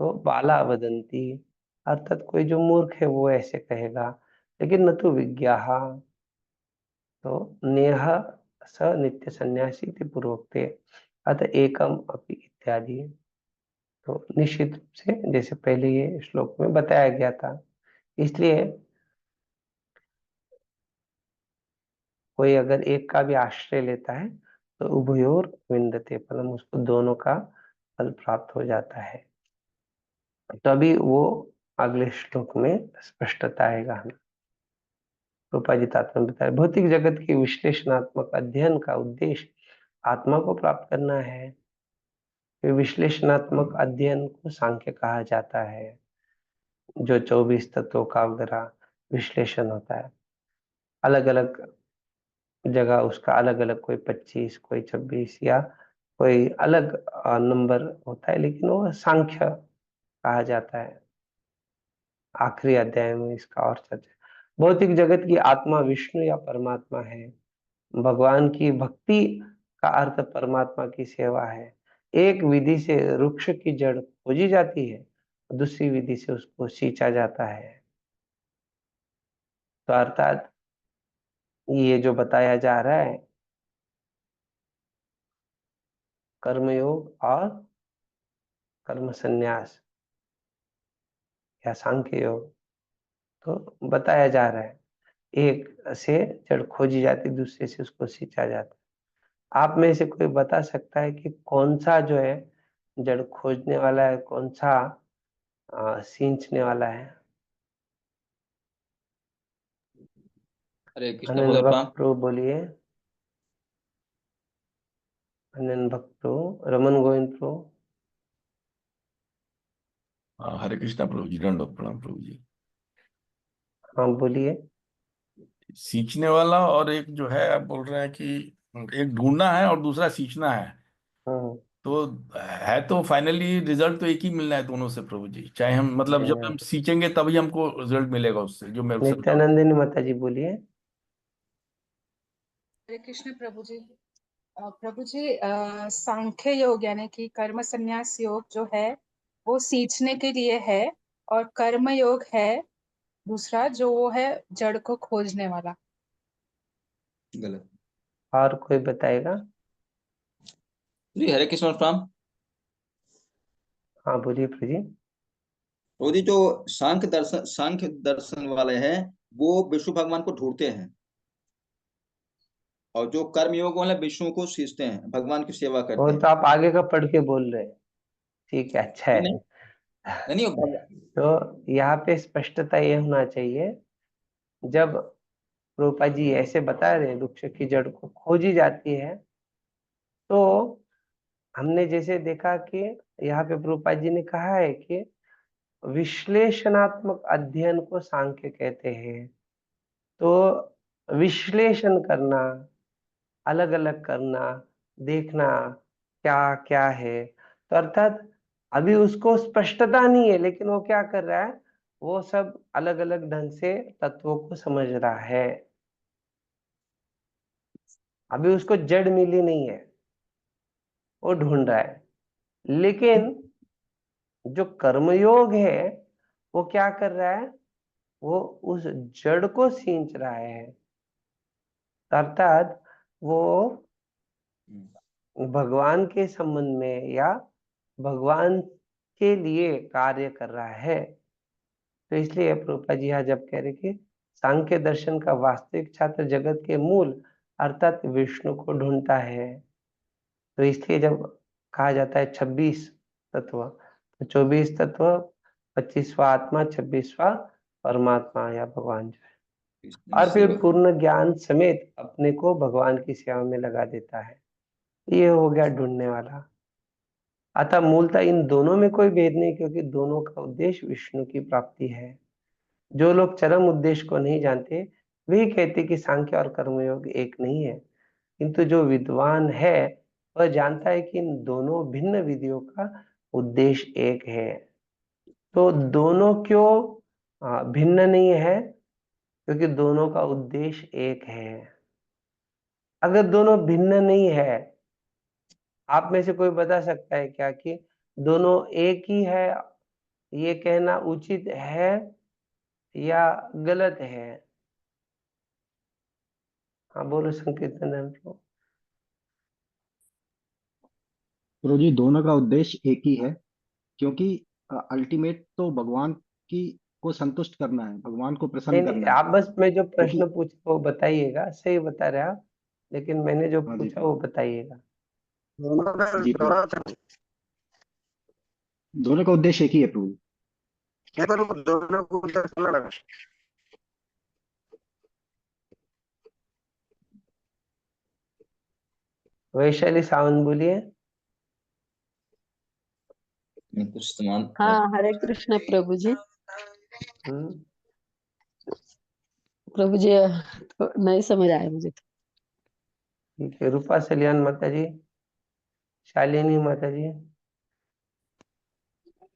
तो बाला वदंती अर्थात कोई जो मूर्ख है वो ऐसे कहेगा, लेकिन न तो विज्ञाः। तो नेह स नित्य सन्यासी इति पूर्वोक्ते अतः एकम अपि इत्यादि। तो निश्चित रूप से जैसे पहले ये श्लोक में बताया गया था, इसलिए कोई अगर एक का भी आश्रय लेता है तो उभयोर विन्दते फलम, उसको दोनों का फल प्राप्त हो जाता है। तभी वो अगले श्लोक में स्पष्टता आएगा हमें। रूपाजी तात्पर्य में बताया भौतिक जगत के विश्लेषणात्मक अध्ययन का उद्देश्य आत्मा को प्राप्त करना है। विश्लेषणात्मक अध्ययन को सांख्य कहा जाता है, जो 24 तत्वों का वगैरह विश्लेषण होता है। अलग अलग जगह उसका अलग अलग, कोई 25 कोई 26 या कोई अलग नंबर होता है, लेकिन वो सांख्य कहा जाता है। आखिरी अध्याय में इसका और चर्चा। भौतिक जगत की आत्मा विष्णु या परमात्मा है। भगवान की भक्ति का अर्थ परमात्मा की सेवा है। एक विधि से वृक्ष की जड़ खोजी जाती है, दूसरी विधि से उसको सींचा जाता है। तो अर्थात ये जो बताया जा रहा है कर्मयोग और कर्म संन्यास या सांख्य योग, तो बताया जा रहा है एक से जड़ खोजी जाती, दूसरे से उसको सींचा जाता। आप में से कोई बता सकता है कि कौन सा जो है जड़ खोजने वाला है, कौन सा सींचने वाला है? हरे कृष्ण अनंत बोले भक्त प्रणाम। प्रभु बोलिए। अनंत भक्त प्रभु, रमन गोविंद प्रभु। हरे कृष्णा प्रभु जी, दंडवत प्रणाम प्रभु जी। हाँ बोलिए। सींचने वाला और एक जो है आप बोल रहे हैं कि एक ढूंढना है और दूसरा सींचना है, हाँ तो है तो फाइनली रिजल्ट तो एक ही मिलना है दोनों से प्रभु जी। चाहे हम मतलब जब हम सींचेंगे तभी हमको रिजल्ट मिलेगा उससे, जो मैं समझा। नित्यानंदिनी माता जी बोलिए। हरे कृष्ण प्रभु जी। प्रभु जी, सांख्य योग यानी कि कर्म संन्यास योग जो है वो सींचने के लिए है, और कर्म योग है दूसरा जो वो है जड़ को खोजने वाला। गलत। और कोई बताएगा? जी हरे कृष्ण प्रणाम। हाँ बोलिए प्रभु जी। तो जी जो सांख्य दर्शन वाले हैं वो विष्णु भगवान को ढूंढते हैं, और जो कर्म योग वाले विष्णु को सींचते हैं, भगवान की सेवा करते और हैं। तो आप आगे का पढ़ के बोल रहे हैं, ठीक है, अच्छा नहीं है। नहीं नहीं, तो यहाँ पे स्पष्टता ये होना चाहिए, जब रूपा जी ऐसे बता रहे हैं वृक्ष की जड़ को खोजी जाती है, तो हमने जैसे देखा कि यहाँ पे रूपा जी ने कहा है कि विश्लेषणात्मक अध्ययन को सांख्य कहते हैं। तो विश्लेषण करना, अलग अलग करना, देखना क्या क्या है, तो अर्थात अभी उसको स्पष्टता नहीं है, लेकिन वो क्या कर रहा है, वो सब अलग अलग ढंग से तत्वों को समझ रहा है। अभी उसको जड़ मिली नहीं है, वो ढूंढ रहा है। लेकिन जो कर्मयोग है वो क्या कर रहा है, वो उस जड़ को सींच रहा है। अर्थात वो भगवान के संबंध में या भगवान के लिए कार्य कर रहा है। तो इसलिए प्रभुपाद जी यहाँ जब कह रहे कि सांख्य दर्शन का वास्तविक छात्र जगत के मूल अर्थात विष्णु को ढूंढता है, तो इसलिए जब कहा जाता है 26 तत्व, तो 24 तत्व, 25वां आत्मा, 26वां परमात्मा या भगवान जो है। और फिर सेवक। पूर्ण ज्ञान समेत अपने को भगवान की सेवा में लगा देता है। ये हो गया ढूंढने वाला। अतः मूलतः इन दोनों में कोई भेद नहीं, क्योंकि दोनों का उद्देश्य विष्णु की प्राप्ति है। जो लोग चरम उद्देश्य को नहीं जानते वही कहते कि सांख्य और कर्मयोग एक नहीं है, किंतु जो विद्वान है वह जानता है कि इन दोनों भिन्न विधियों का उद्देश्य एक है। तो दोनों क्यों भिन्न नहीं है? क्योंकि दोनों का उद्देश्य एक है। अगर दोनों भिन्न नहीं है, आप में से कोई बता सकता है क्या कि दोनों एक ही है, ये कहना उचित है या गलत है? हाँ बोलो संकीर्तन। प्रभु जी, दोनों का उद्देश्य एक ही है, क्योंकि अल्टीमेट तो भगवान की को संतुष्ट करना है, भगवान को नहीं प्रसन्न नहीं, करना है। आप बस मैं जो क्योंकि प्रश्न पूछा वो बताइएगा, सही बता रहे आप, लेकिन मैंने जो हाँ जी पूछा प्रभु। वो बताइएगा। जी प्रभु, दोनों का उद्देश्य एक ही है प्रभु। वैशाली सावंत बोलिए। कुछ समान। हाँ, हरे कृष्ण प्रभु जी। हम्म, प्रभु जी, तो नहीं समझ आया मुझे तो। ठीक है। रूपा सलियान माता जी, शालिनी माता जी,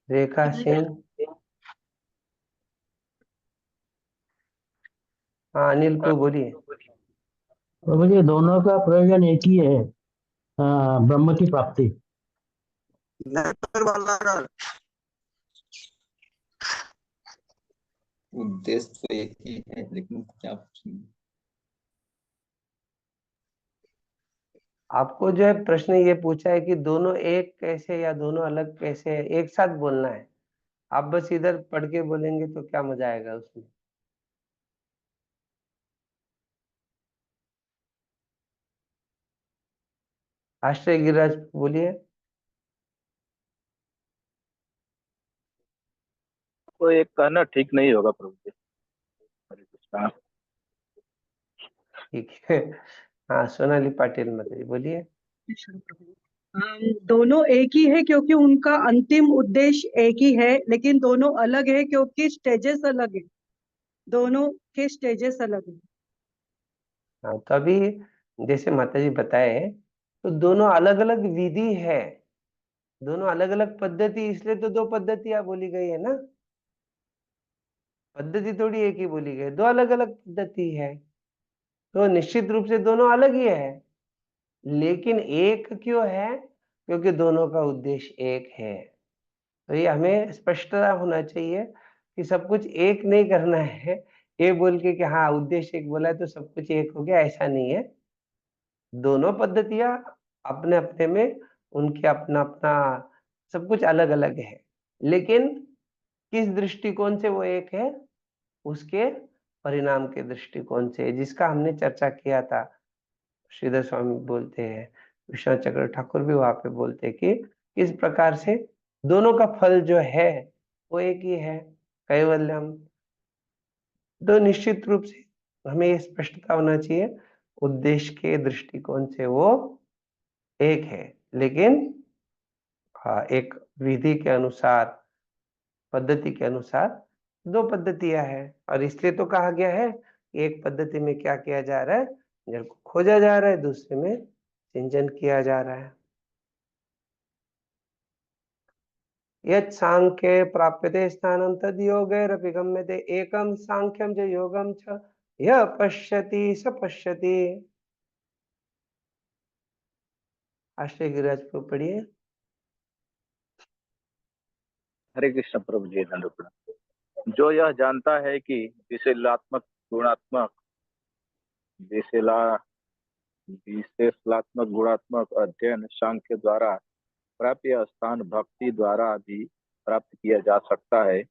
रेखा सिंह, हाँ अनिल को बोलिए। प्रभु जी, दोनों का प्रयोजन एक ही है, ब्रह्म की प्राप्ति। उद्देश्य तो एक ही है, लेकिन क्या पूछेंगे? आपको जो है प्रश्न ये पूछा है कि दोनों एक कैसे या दोनों अलग कैसे है, एक साथ बोलना है। आप बस इधर पढ़ के बोलेंगे तो क्या मजा आएगा उसमें। आश्रय गिरिराज बोलिए। तो एक कहना ठीक नहीं होगा प्रभु जी। हरे कृष्णा। ठीक है। हाँ सोनाली पाटिल माता जी बोलिए। दोनों एक ही है क्योंकि उनका अंतिम उद्देश्य एक ही है, लेकिन दोनों अलग है क्योंकि स्टेजेस अलग है। दोनों के स्टेजेस अलग है। हाँ तो अभी जैसे माता जी बताए, तो दोनों अलग अलग विधि है, दोनों अलग अलग पद्धति, इसलिए तो दो पद्धतियां बोली गई है ना। पद्धति थोड़ी एक ही बोली गई, दो अलग अलग पद्धति है, तो निश्चित रूप से दोनों अलग ही है। लेकिन एक क्यों है? क्योंकि दोनों का उद्देश्य एक है। तो ये हमें स्पष्टता होना चाहिए कि सब कुछ एक नहीं करना है, ये बोल के कि हाँ उद्देश्य एक बोला है तो सब कुछ एक हो गया, ऐसा नहीं है। दोनों पद्धतियां अपने अपने में उनके अपना अपना सब कुछ अलग अलग है, लेकिन किस दृष्टिकोण से वो एक है? उसके परिणाम के दृष्टिकोण से, जिसका हमने चर्चा किया था। श्रीधर स्वामी बोलते हैं, विश्वनाथ चक्र ठाकुर भी वहां पे बोलते हैं कि किस प्रकार से दोनों का फल जो है वो एक ही है, कैवल्यम। तो निश्चित रूप से हमें ये स्पष्टता होना चाहिए, उद्देश्य के दृष्टिकोण से वो एक है, लेकिन एक विधि के अनुसार, पद्धति के अनुसार दो पद्धतियां हैं। और इसलिए तो कहा गया है कि एक पद्धति में क्या किया जा रहा है? जल को खोजा जा रहा है, दूसरे में सिंचन किया जा रहा है। यत् सांख्ये प्राप्यते स्थानं तद् योगैरपि गम्यते, एकं सांख्यं च योगं च यः पश्यति स पश्यति। आश्रय गिरिराज को पढ़िए। हरे कृष्ण प्रभु जी। दंडोपण। जो यह जानता है कि विशेषात्मक गुणात्मक विशेषात्मक गुणात्मक अध्ययन सांख्य द्वारा प्राप्य स्थान भक्ति द्वारा भी प्राप्त किया जा सकता है,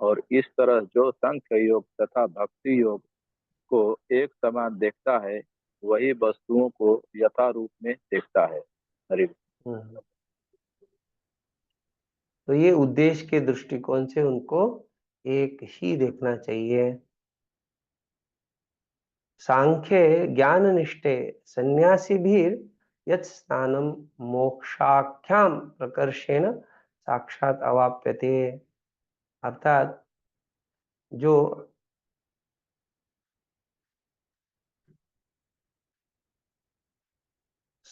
और इस तरह जो सांख्य योग तथा भक्ति योग को एक समान देखता है वही वस्तुओं को यथा रूप में देखता है। हरि। तो ये उद्देश्य के दृष्टिकोण से उनको एक ही देखना चाहिए। सांख्ये ज्ञान निष्ठे सन्यासी भी यत् स्नानं मोक्षाख्याम प्रकर्षेण साक्षात अवाप्यते। अर्थात जो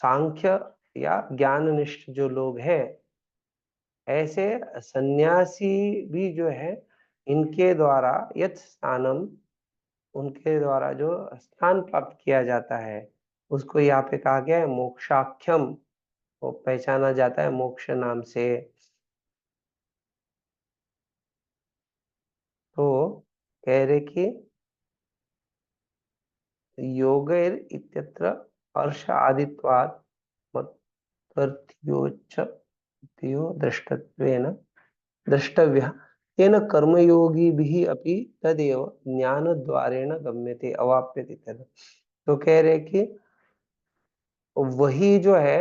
सांख्य या ज्ञाननिष्ठ जो लोग हैं, ऐसे सन्यासी भी जो है इनके द्वारा यत् स्नानम, उनके द्वारा जो स्नान प्राप्त किया जाता है उसको यहाँ पे कहा गया है मोक्षाख्यम, वो पहचाना जाता है मोक्ष नाम से। तो कह रहे कि योगैर इत्यत्र हर्ष आदित्वात् मत्वर्थ्योच्च त्यो दृष्टत्वेन द्रष्टव्यः तेन कर्मयोगिभिः अपि तदेव ज्ञानद्वारेण गम्यते अवाप्यते तद। तो कह रहे कि वही जो है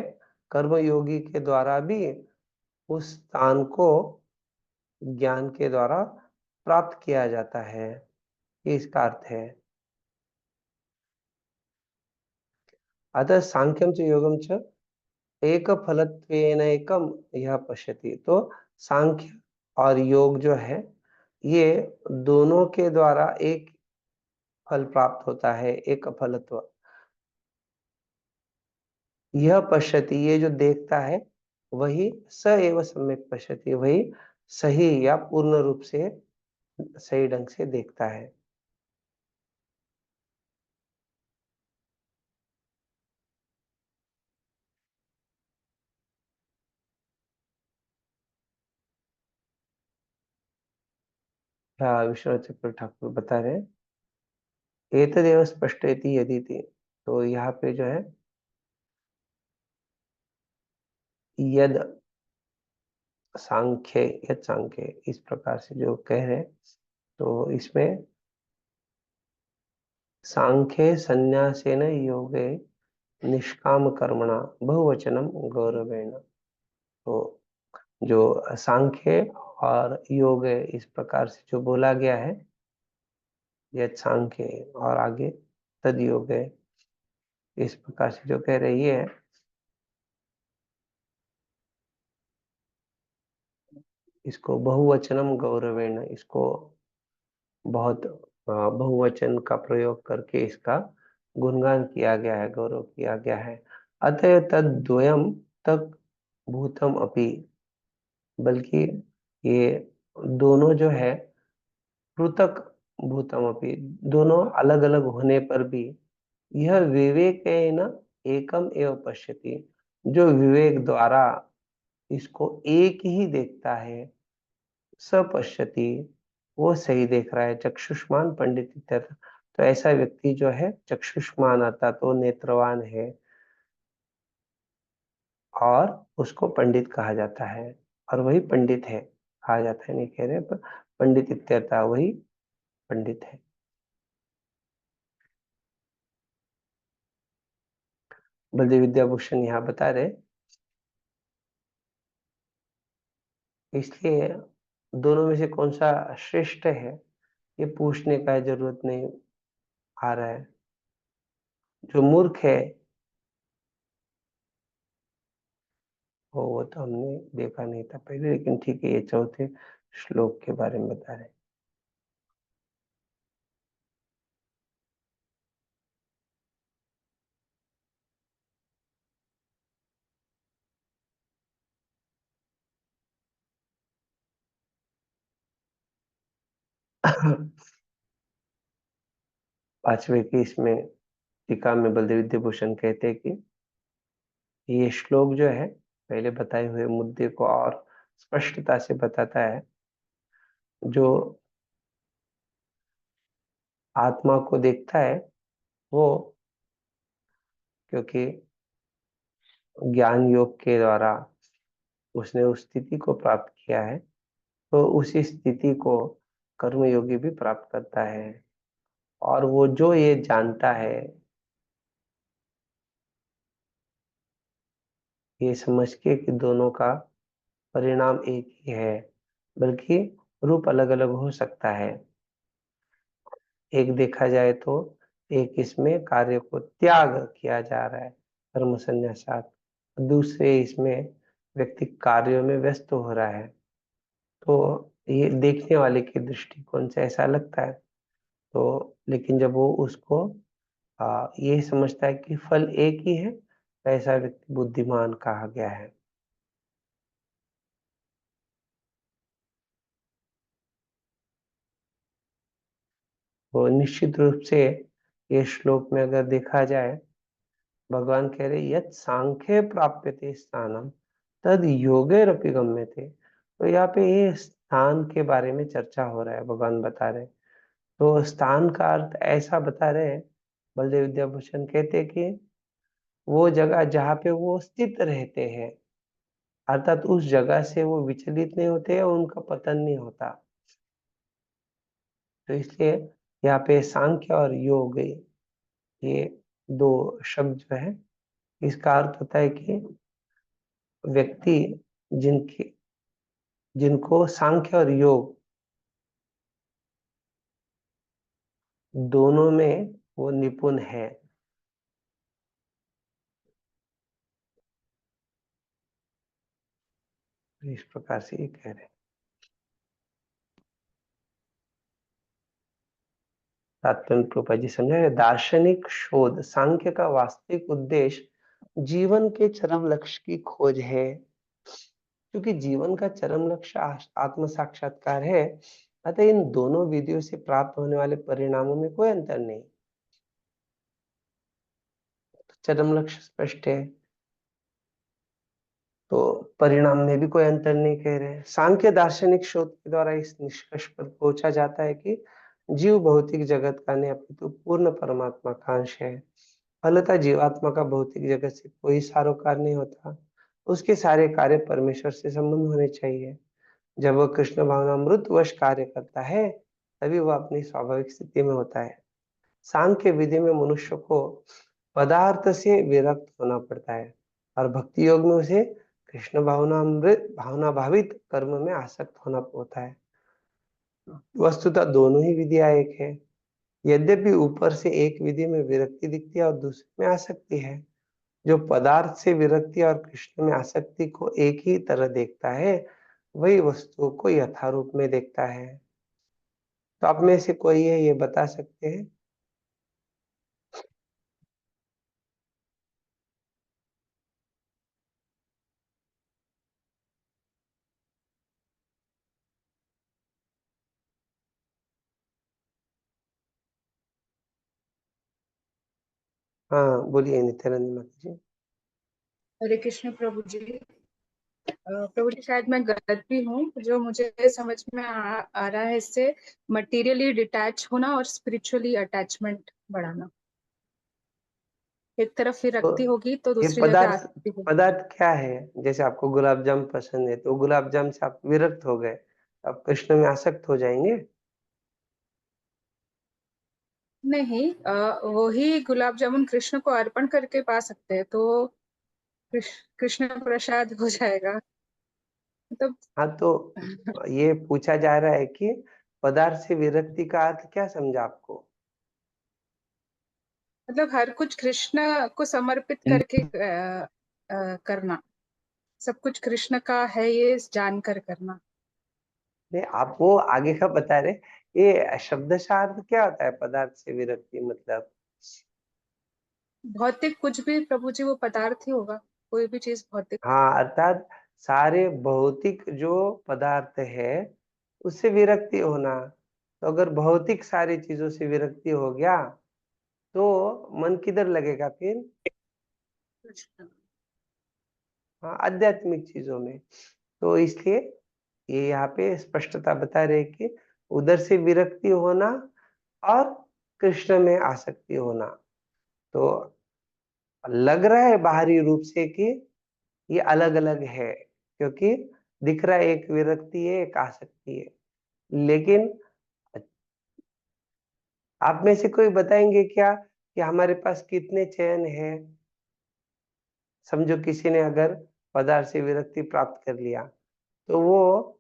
कर्मयोगी के द्वारा भी उस स्थान को ज्ञान के द्वारा प्राप्त किया जाता है, ये इसका अर्थ है। अतः सांख्यम च योगम च एक फलत्वेनैकम यह पश्यति। तो सांख्य और योग जो है ये दोनों के द्वारा एक फल प्राप्त होता है, एक फलत्व। यह पश्यति, ये जो देखता है वही स एव सम्यक पश्यति, वही सही या पूर्ण रूप से सही ढंग से देखता है। विश्वनाथ चक्र ठाकुर बता रहे हैं एतदेव स्पष्टयति यदि ते। तो यहाँ पे जो है यद सांख्य, यद सांख्य इस प्रकार से जो कह रहे हैं, तो इसमें सांख्ये संन्यासेन योगे निष्काम कर्मणा बहुवचनम गौरवेण। तो जो सांख्य और योग है इस प्रकार से जो बोला गया है, यद सांख्य और आगे तद योग है, इस प्रकार से जो कह रही है इसको बहुवचनम गौरवेण, इसको बहुत बहुवचन का प्रयोग करके इसका गुणगान किया गया है, गौरव किया गया है। अतः तद द्वयम तक भूतम अपि, बल्कि ये दोनों जो है पृथक भूतम अपि, दोनों अलग अलग होने पर भी यह विवेकेन एकम एव पश्यति, जो विवेक द्वारा इसको एक ही देखता है, स पश्यति, वो सही देख रहा है। चक्षुष्मान पंडित इत्यर्थ। तो ऐसा व्यक्ति जो है चक्षुष्मान, आता तो नेत्रवान है और उसको पंडित कहा जाता है, और वही पंडित है कहा जाता है, नहीं कह रहे पर पंडित इत्यर्थ वही पंडित है। बलदेव विद्याभूषण यहाँ बता रहे, इसलिए दोनों में से कौन सा श्रेष्ठ है ये पूछने का जरूरत नहीं आ रहा है। जो मूर्ख है वो तो हमने देखा नहीं था पहले, लेकिन ठीक है, ये चौथे श्लोक के बारे में बता रहे। पांचवे की इसमें टीका में बलदेव विद्याभूषण कहते हैं कि ये श्लोक जो है पहले बताए हुए मुद्दे को और स्पष्टता से बताता है। जो आत्मा को देखता है वो, क्योंकि ज्ञान योग के द्वारा उसने उस स्थिति को प्राप्त किया है, तो उसी स्थिति को कर्मयोगी भी प्राप्त करता है। और वो जो ये जानता है, ये समझ के कि दोनों का परिणाम एक ही है, बल्कि रूप अलग अलग हो सकता है। एक देखा जाए तो एक इसमें कार्य को त्याग किया जा रहा है कर्म संन्यासात, दूसरे इसमें व्यक्ति कार्यों में व्यस्त हो रहा है। तो ये देखने वाले के दृष्टिकोण से ऐसा लगता है, तो लेकिन जब वो उसको ये समझता है कि फल एक ही है, तो ऐसा व्यक्ति बुद्धिमान कहा गया है। तो निश्चित रूप से ये श्लोक में अगर देखा जाए, भगवान कह रहे यत् सांख्ये प्राप्यते स्थानम तद योगेरपि गम्यते। तो यहाँ पे ये स्थान के बारे में चर्चा हो रहा है, भगवान बता रहे। तो स्थान का अर्थ ऐसा बता रहे हैं, बलदेव विद्याभूषण कहते हैं कि वो जगह जहाँ पे वो स्थित रहते हैं, अर्थात उस जगह से वो विचलित नहीं होते और उनका पतन नहीं होता। तो इसलिए यहाँ पे सांख्य और योग, ये दो शब्द जो है, इसका अर्थ होता है कि व्यक्ति जिनको सांख्य और योग दोनों में वो निपुण है। इस प्रकार से ये कह रहे हैं। तात्पर्य कृपा जी समझाए, दार्शनिक शोध सांख्य का वास्तविक उद्देश्य जीवन के चरम लक्ष्य की खोज है। क्योंकि जीवन का चरम लक्ष्य आत्म साक्षात्कार है, अतः इन दोनों विधियों से प्राप्त होने वाले परिणामों में कोई अंतर नहीं। चरम लक्ष्य स्पष्ट है, तो परिणाम में भी कोई अंतर नहीं कह रहे। सांख्य दार्शनिक शोध के द्वारा इस निष्कर्ष पर पहुंचा जाता है कि जीव भौतिक जगत का नहीं अपितु पूर्ण परमात्मा का अंश है। फलतः जीवात्मा का भौतिक जगत से कोई सारोकार नहीं होता, उसके सारे कार्य परमेश्वर से संबंध होने चाहिए। जब वह कृष्ण भावनामृत वश कार्य करता है, तभी वह अपनी स्वाभाविक स्थिति में होता है। सांख्य विधि में मनुष्य को पदार्थ से विरक्त होना पड़ता है और भक्ति योग में उसे कृष्ण भावना भावित कर्म में आसक्त होना होता है। वस्तुतः दोनों ही विधियां एक है, यद्यपि ऊपर से एक विधि में विरक्ति दिखती है और दूसरे में आसक्ति है। जो पदार्थ से विरक्ति और कृष्ण में आसक्ति को एक ही तरह देखता है, वही वस्तुओं को यथारूप में देखता है। तो आप में से कोई है ये बता सकते हैं? हाँ बोलिए नित्यानंद माता जी। हरे कृष्ण प्रभु जी। प्रभु जी शायद मैं गलत भी हूँ, जो मुझे समझ में आ रहा है इससे मटेरियली डिटैच होना और स्पिरिचुअली अटैचमेंट बढ़ाना। एक तरफ विरक्ति तो होगी तो ये दूसरी जगह आसक्ति होगी। पदार्थ क्या है? जैसे आपको गुलाब जामुन पसंद है, तो गुलाब जामुन से आप विरक्त हो गए, आप कृष्ण में आसक्त हो जाएंगे? नहीं, वही गुलाब जामुन कृष्ण को अर्पण करके पा सकते हैं, तो कृष्ण प्रसाद हो जाएगा। मतलब हाँ, तो ये पूछा जा रहा है कि पदार्थ से विरक्ति का अर्थ क्या समझा आपको? मतलब हर कुछ कृष्ण को समर्पित करके करना, सब कुछ कृष्ण का है ये जानकर करना। नहीं, आप वो आगे का बता रहे, ये शब्दशः अर्थ क्या होता है पदार्थ से विरक्ति? मतलब भौतिक कुछ भी प्रभु जी, वो पदार्थ ही होगा, कोई भी चीज भौतिक। हाँ, अर्थात सारे भौतिक जो पदार्थ है उससे विरक्ति होना। तो अगर भौतिक सारी चीजों से विरक्ति हो गया तो मन किधर लगेगा फिर? हाँ, आध्यात्मिक चीजों में। तो इसलिए ये यहाँ पे स्पष्टता बता रहे कि उधर से विरक्ति होना और कृष्ण में आसक्ति होना। तो लग रहा है बाहरी रूप से कि ये अलग अलग है, क्योंकि दिख रहा है एक विरक्ति है एक आसक्ति है। लेकिन आप में से कोई बताएंगे क्या कि हमारे पास कितने चयन है? समझो किसी ने अगर पदार्थ से विरक्ति प्राप्त कर लिया, तो वो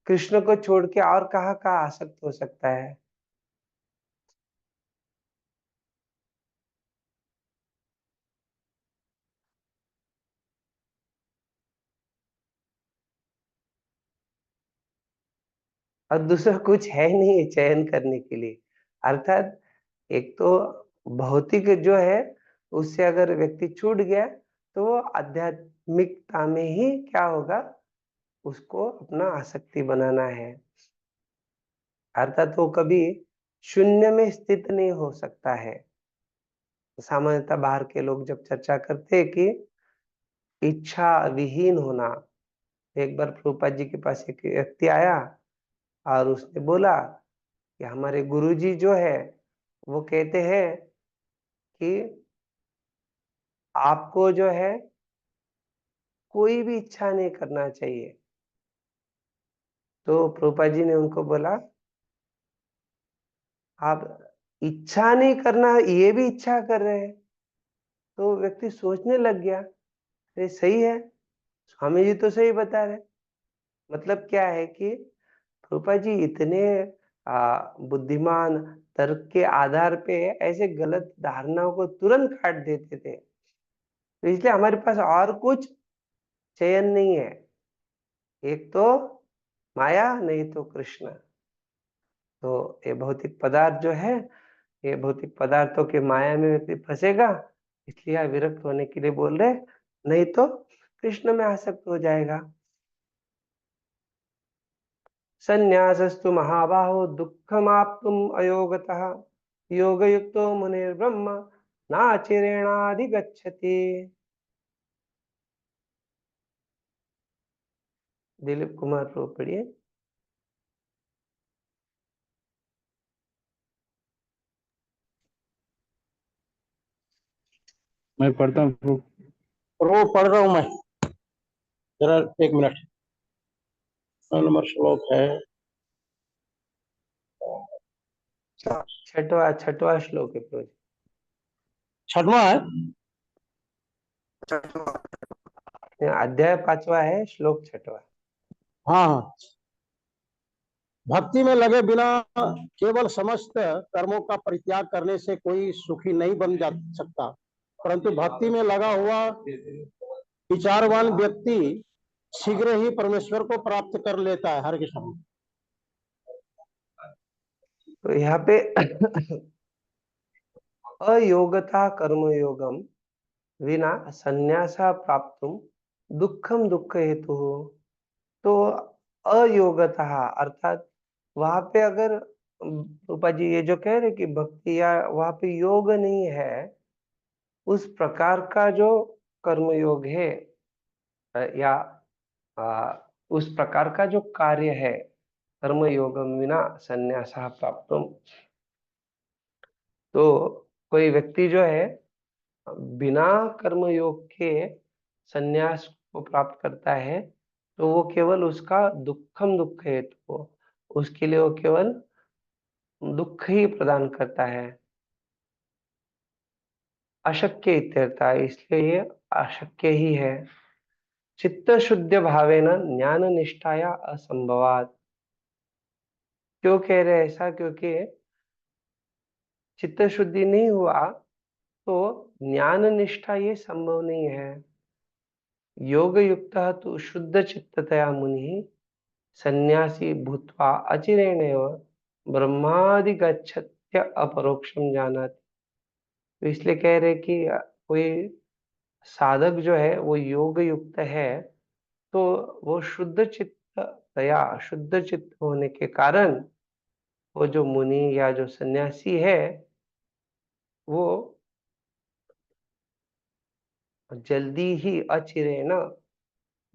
कृष्ण को छोड़ के और कहाँ कहाँ आसक्त हो सकता है? और दूसरा कुछ है नहीं चयन करने के लिए। अर्थात एक तो भौतिक जो है उससे अगर व्यक्ति छूट गया तो वो आध्यात्मिकता में ही क्या होगा, उसको अपना आसक्ति बनाना है। अर्थात वो कभी शून्य में स्थित नहीं हो सकता है। सामान्यतः बाहर के लोग जब चर्चा करते हैं कि इच्छा विहीन होना, एक बार प्रभुपाद जी के पास एक व्यक्ति आया और उसने बोला कि हमारे गुरुजी जो है वो कहते हैं कि आपको जो है कोई भी इच्छा नहीं करना चाहिए। तो प्रभुपाद जी ने उनको बोला, आप इच्छा नहीं करना ये भी इच्छा कर रहे हैं। तो व्यक्ति सोचने लग गया, अरे सही है, स्वामी जी तो सही बता रहे। मतलब क्या है कि प्रभुपाद जी इतने बुद्धिमान, तर्क के आधार पे ऐसे गलत धारणाओं को तुरंत काट देते थे। तो इसलिए हमारे पास और कुछ चयन नहीं है, एक तो माया नहीं तो कृष्ण। तो ये भौतिक पदार्थ जो है, ये भौतिक पदार्थों के माया में व्यक्ति फंसेगा, इसलिए आप विरक्त होने के लिए बोल रहे, नहीं तो कृष्ण में आसक्त हो जाएगा। संन्यासस्तु महाबाहो दुःखमाप्तुम् अयोगतः योगयुक्तो मुनिर्ब्रह्म नाचिरेणाधिगच्छति। दिलीप कुमार प्रभु पढ़िए। मैं पढ़ता हूँ प्रभु, पढ़ रहा हूँ मैं, जरा एक मिनट। नंबर श्लोक है छठवा श्लोक है प्रभु। छठवां है, अध्याय 5वां है, श्लोक 6वां। हाँ हाँ। भक्ति में लगे बिना केवल समस्त कर्मों का परित्याग करने से कोई सुखी नहीं बन जा सकता, परंतु भक्ति में लगा हुआ विचारवान व्यक्ति शीघ्र ही परमेश्वर को प्राप्त कर लेता है। हरे कृष्ण। तो यहाँ पे अयोगता कर्मयोगम विना संन्यासा प्राप्तुम दुःखम दुःख हेतु। तो अयोगता अर्थात वहां पे अगर रूपा जी ये जो कह रहे कि भक्ति या वहां पे योग नहीं है, उस प्रकार का जो कर्मयोग है या उस प्रकार का जो कार्य है, कर्मयोगम विना संन्यासा प्राप्तुम। तो कोई व्यक्ति जो है बिना कर्मयोग के संन्यास को प्राप्त करता है, तो वो केवल उसका दुःखम दुःख हेतु, उसके लिए वो केवल दुख ही प्रदान करता है। अशक्य इत्यर्था, इसलिए ये अशक्य ही है। चित्त शुद्ध भावेन ज्ञान निष्ठाया असंभवात। क्यों कह रहे हैं ऐसा? क्योंकि चित्त शुद्धि नहीं हुआ तो ज्ञान निष्ठा ये संभव नहीं है। योग युक्त तो शुद्ध चित्ततया मुनि सन्यासी भूत्वा अचिरेणेव ब्रह्मादिगच्छत्य अपरोक्षम जानाति। तो इसलिए कह रहे कि कोई साधक जो है वो योग युक्त है, तो वो शुद्ध चित्त तया, शुद्ध चित्त होने के कारण वो जो मुनि या जो सन्यासी है वो जल्दी ही अचिरेण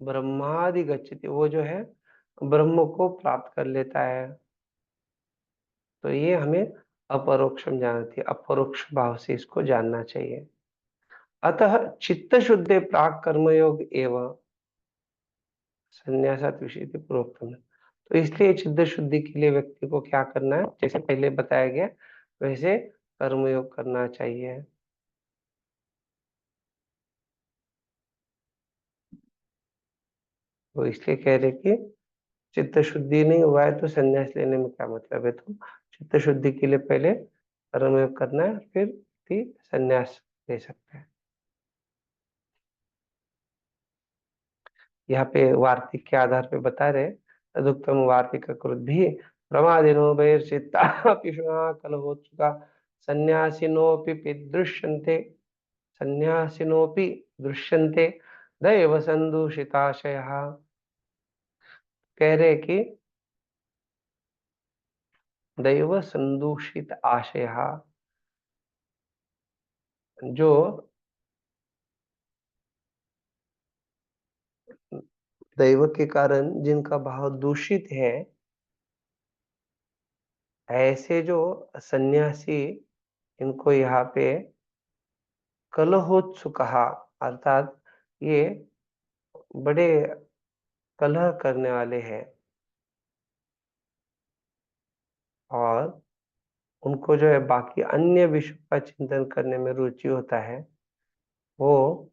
ब्रह्मादि गच्छति, वो जो है ब्रह्म को प्राप्त कर लेता है। तो ये हमें अपरोक्षम जानती है, अपरोक्ष भाव से इसको जानना चाहिए। अतः चित्त शुद्धे प्राक कर्मयोग एवं संन्यासात विषय प्रोक्तम। तो इसलिए चित्त शुद्धि के लिए व्यक्ति को क्या करना है, जैसे पहले बताया गया वैसे कर्मयोग करना चाहिए। तो इसलिए कह रहे कि चित्त शुद्धि नहीं हुआ है तो संन्यास लेने में क्या मतलब है। तो चित्त शुद्धि के लिए पहले कर्मयोग करना है, फिर भी संन्यास ले सकते हैं। यहाँ पे वार्तिक के आधार पे बता रहे तदुक्तम वार्तिक क्रुद्भिः प्रमादिनो बहिर्चित्ता पिशुना कलहोत्सुका सन्यासिनोपि दृश्यन्ते दैव संदूषिताशयः। कह रहे कि दैव संदूषित आशयः, जो दैव के कारण जिनका भाव दूषित है, ऐसे जो सन्यासी, इनको यहाँ पे कलहोत्सुकः अर्थात ये बड़े कलह करने वाले हैं, और उनको जो है बाकी अन्य विषयों का चिंतन करने में रुचि होता है, वो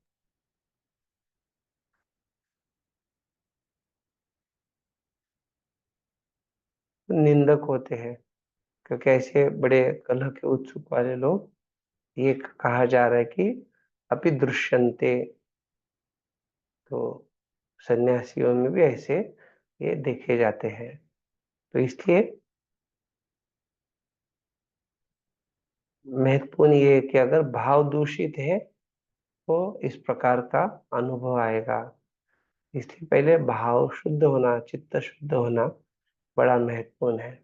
निंदक होते हैं। क्योंकि ऐसे बड़े कलह के उत्सुक वाले लोग, ये कहा जा रहा है कि अपि दृश्यन्ते, तो सन्यासियों में भी ऐसे ये देखे जाते हैं। तो इसलिए महत्वपूर्ण ये है कि अगर भाव दूषित है तो इस प्रकार का अनुभव आएगा। इसलिए पहले भाव शुद्ध होना, चित्त शुद्ध होना बड़ा महत्वपूर्ण है,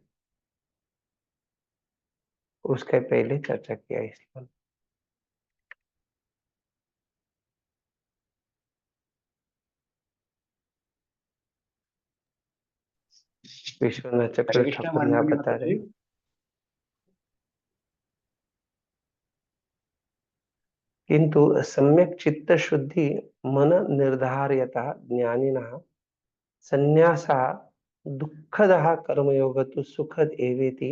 उसके पहले चर्चा किया इसलिए। विश्वनाथ चक्रवर्ती ठाकुर यहाँ बता रहे, किंतु सम्यक चित्त शुद्धि मन निर्धार्यता ज्ञानिनः संन्यासा दुःखदः कर्मयोग तो सुखद एवेति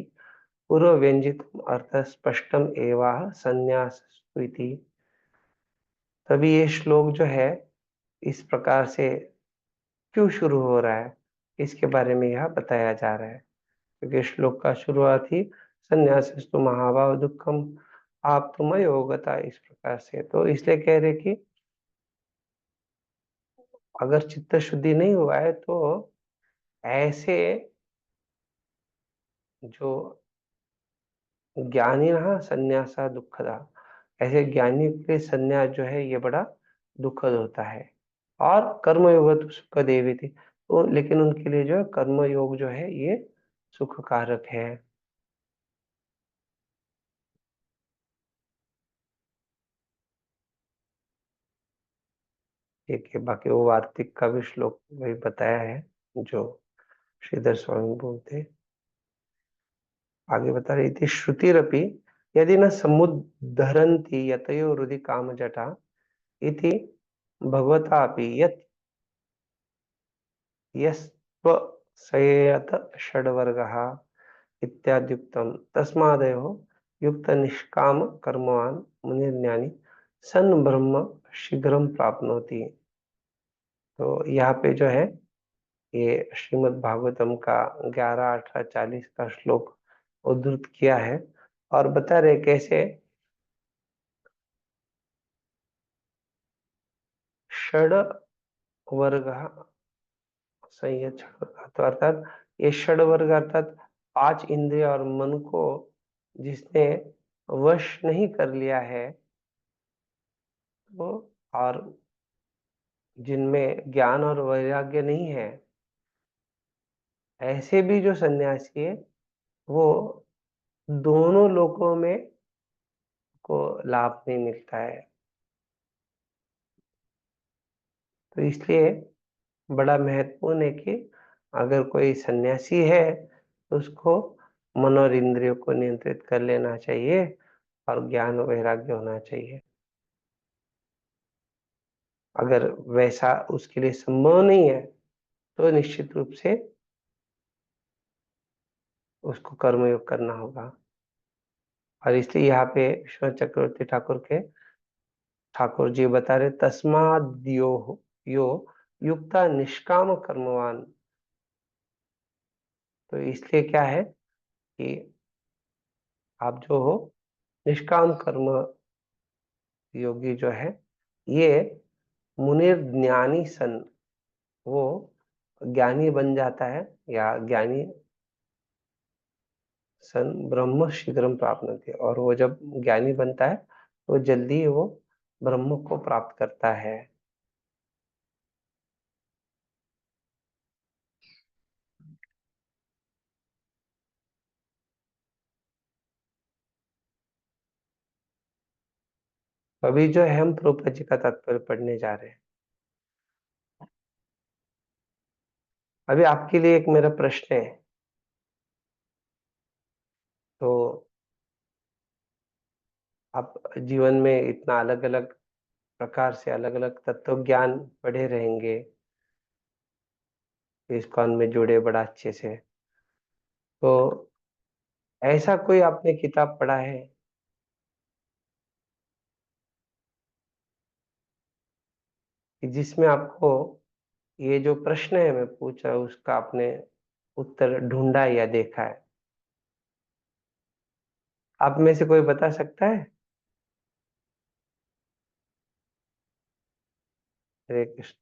पूर्व व्यंजित अर्थ स्पष्टम एवाह संन्यास इति। तभी ये श्लोक जो है इस प्रकार से क्यों शुरू हो रहा है, इसके बारे में यह बताया जा रहा है। क्योंकि श्लोक का शुरुआत ही संन्यासस्तु महाभाव दुखम आप तुम योगता, इस प्रकार से, तो इसलिए कह रहे कि अगर चित्त शुद्धि नहीं हुआ है तो ऐसे जो ज्ञानी रहा संन्यासा दुखदा, ऐसे ज्ञानी के संन्यास जो है ये बड़ा दुखद होता है। और कर्मयोग तो सुख देवी थी, तो लेकिन उनके लिए जो है कर्मयोग जो है ये सुख कारक है। ठीक है, बाकी वो वार्तिक का भी श्लोक वही बताया है जो श्रीधर स्वामी बोलते। आगे बता रही थी श्रुतिरपि यदि न समुद्धरन्ति यतयो हृदि कामजटा इति भगवतापि यत् यस्त्वसयत षड्वर्गः इत्याद्युक्तम् तस्मादयो युक्त निष्काम कर्मवान मुनिर्ज्ञानी सन ब्रह्म शीघ्रम प्राप्नोति। तो यहाँ पे जो है ये श्रीमद् भागवतम का 11, 18, 40 का श्लोक उद्धृत किया है और बता रहे कैसे षड वर्ग संयत षड, तो अर्थात ये षड वर्ग अर्थात 5 इंद्रिय और मन को जिसने वश नहीं कर लिया है, वो और जिनमें ज्ञान और वैराग्य नहीं है, ऐसे भी जो सन्यासी है वो दोनों लोकों में को लाभ नहीं मिलता है। तो इसलिए बड़ा महत्वपूर्ण है कि अगर कोई सन्यासी है तो उसको मन और इंद्रियों को नियंत्रित कर लेना चाहिए और ज्ञान वैराग्य होना चाहिए। अगर वैसा उसके लिए संभव नहीं है तो निश्चित रूप से उसको कर्मयोग करना होगा। और इसलिए यहाँ पे विश्वनाथ चक्रवर्ती ठाकुर जी बता रहे तस्माद्यो यो युक्ता निष्काम कर्मवान। तो इसलिए क्या है कि आप जो हो निष्काम कर्म योगी जो है ये मुनिर ज्ञानी सन, वो ज्ञानी बन जाता है या ज्ञानी सन ब्रह्म शीघ्रम प्राप्नोति, और वो जब ज्ञानी बनता है तो जल्दी ही वो ब्रह्म को प्राप्त करता है। अभी जो है हम प्रभुपाद जी का तात्पर्य पढ़ने जा रहे हैं। अभी आपके लिए एक मेरा प्रश्न है, तो आप जीवन में इतना अलग अलग प्रकार से अलग अलग तत्व ज्ञान पढ़े रहेंगे, इस्कॉन में जुड़े बड़ा अच्छे से, तो ऐसा कोई आपने किताब पढ़ा है कि जिसमें आपको ये जो प्रश्न है मैं पूछ रहा हूँ उसका आपने उत्तर ढूंढा या देखा है? आप में से कोई बता सकता है? हरे कृष्ण।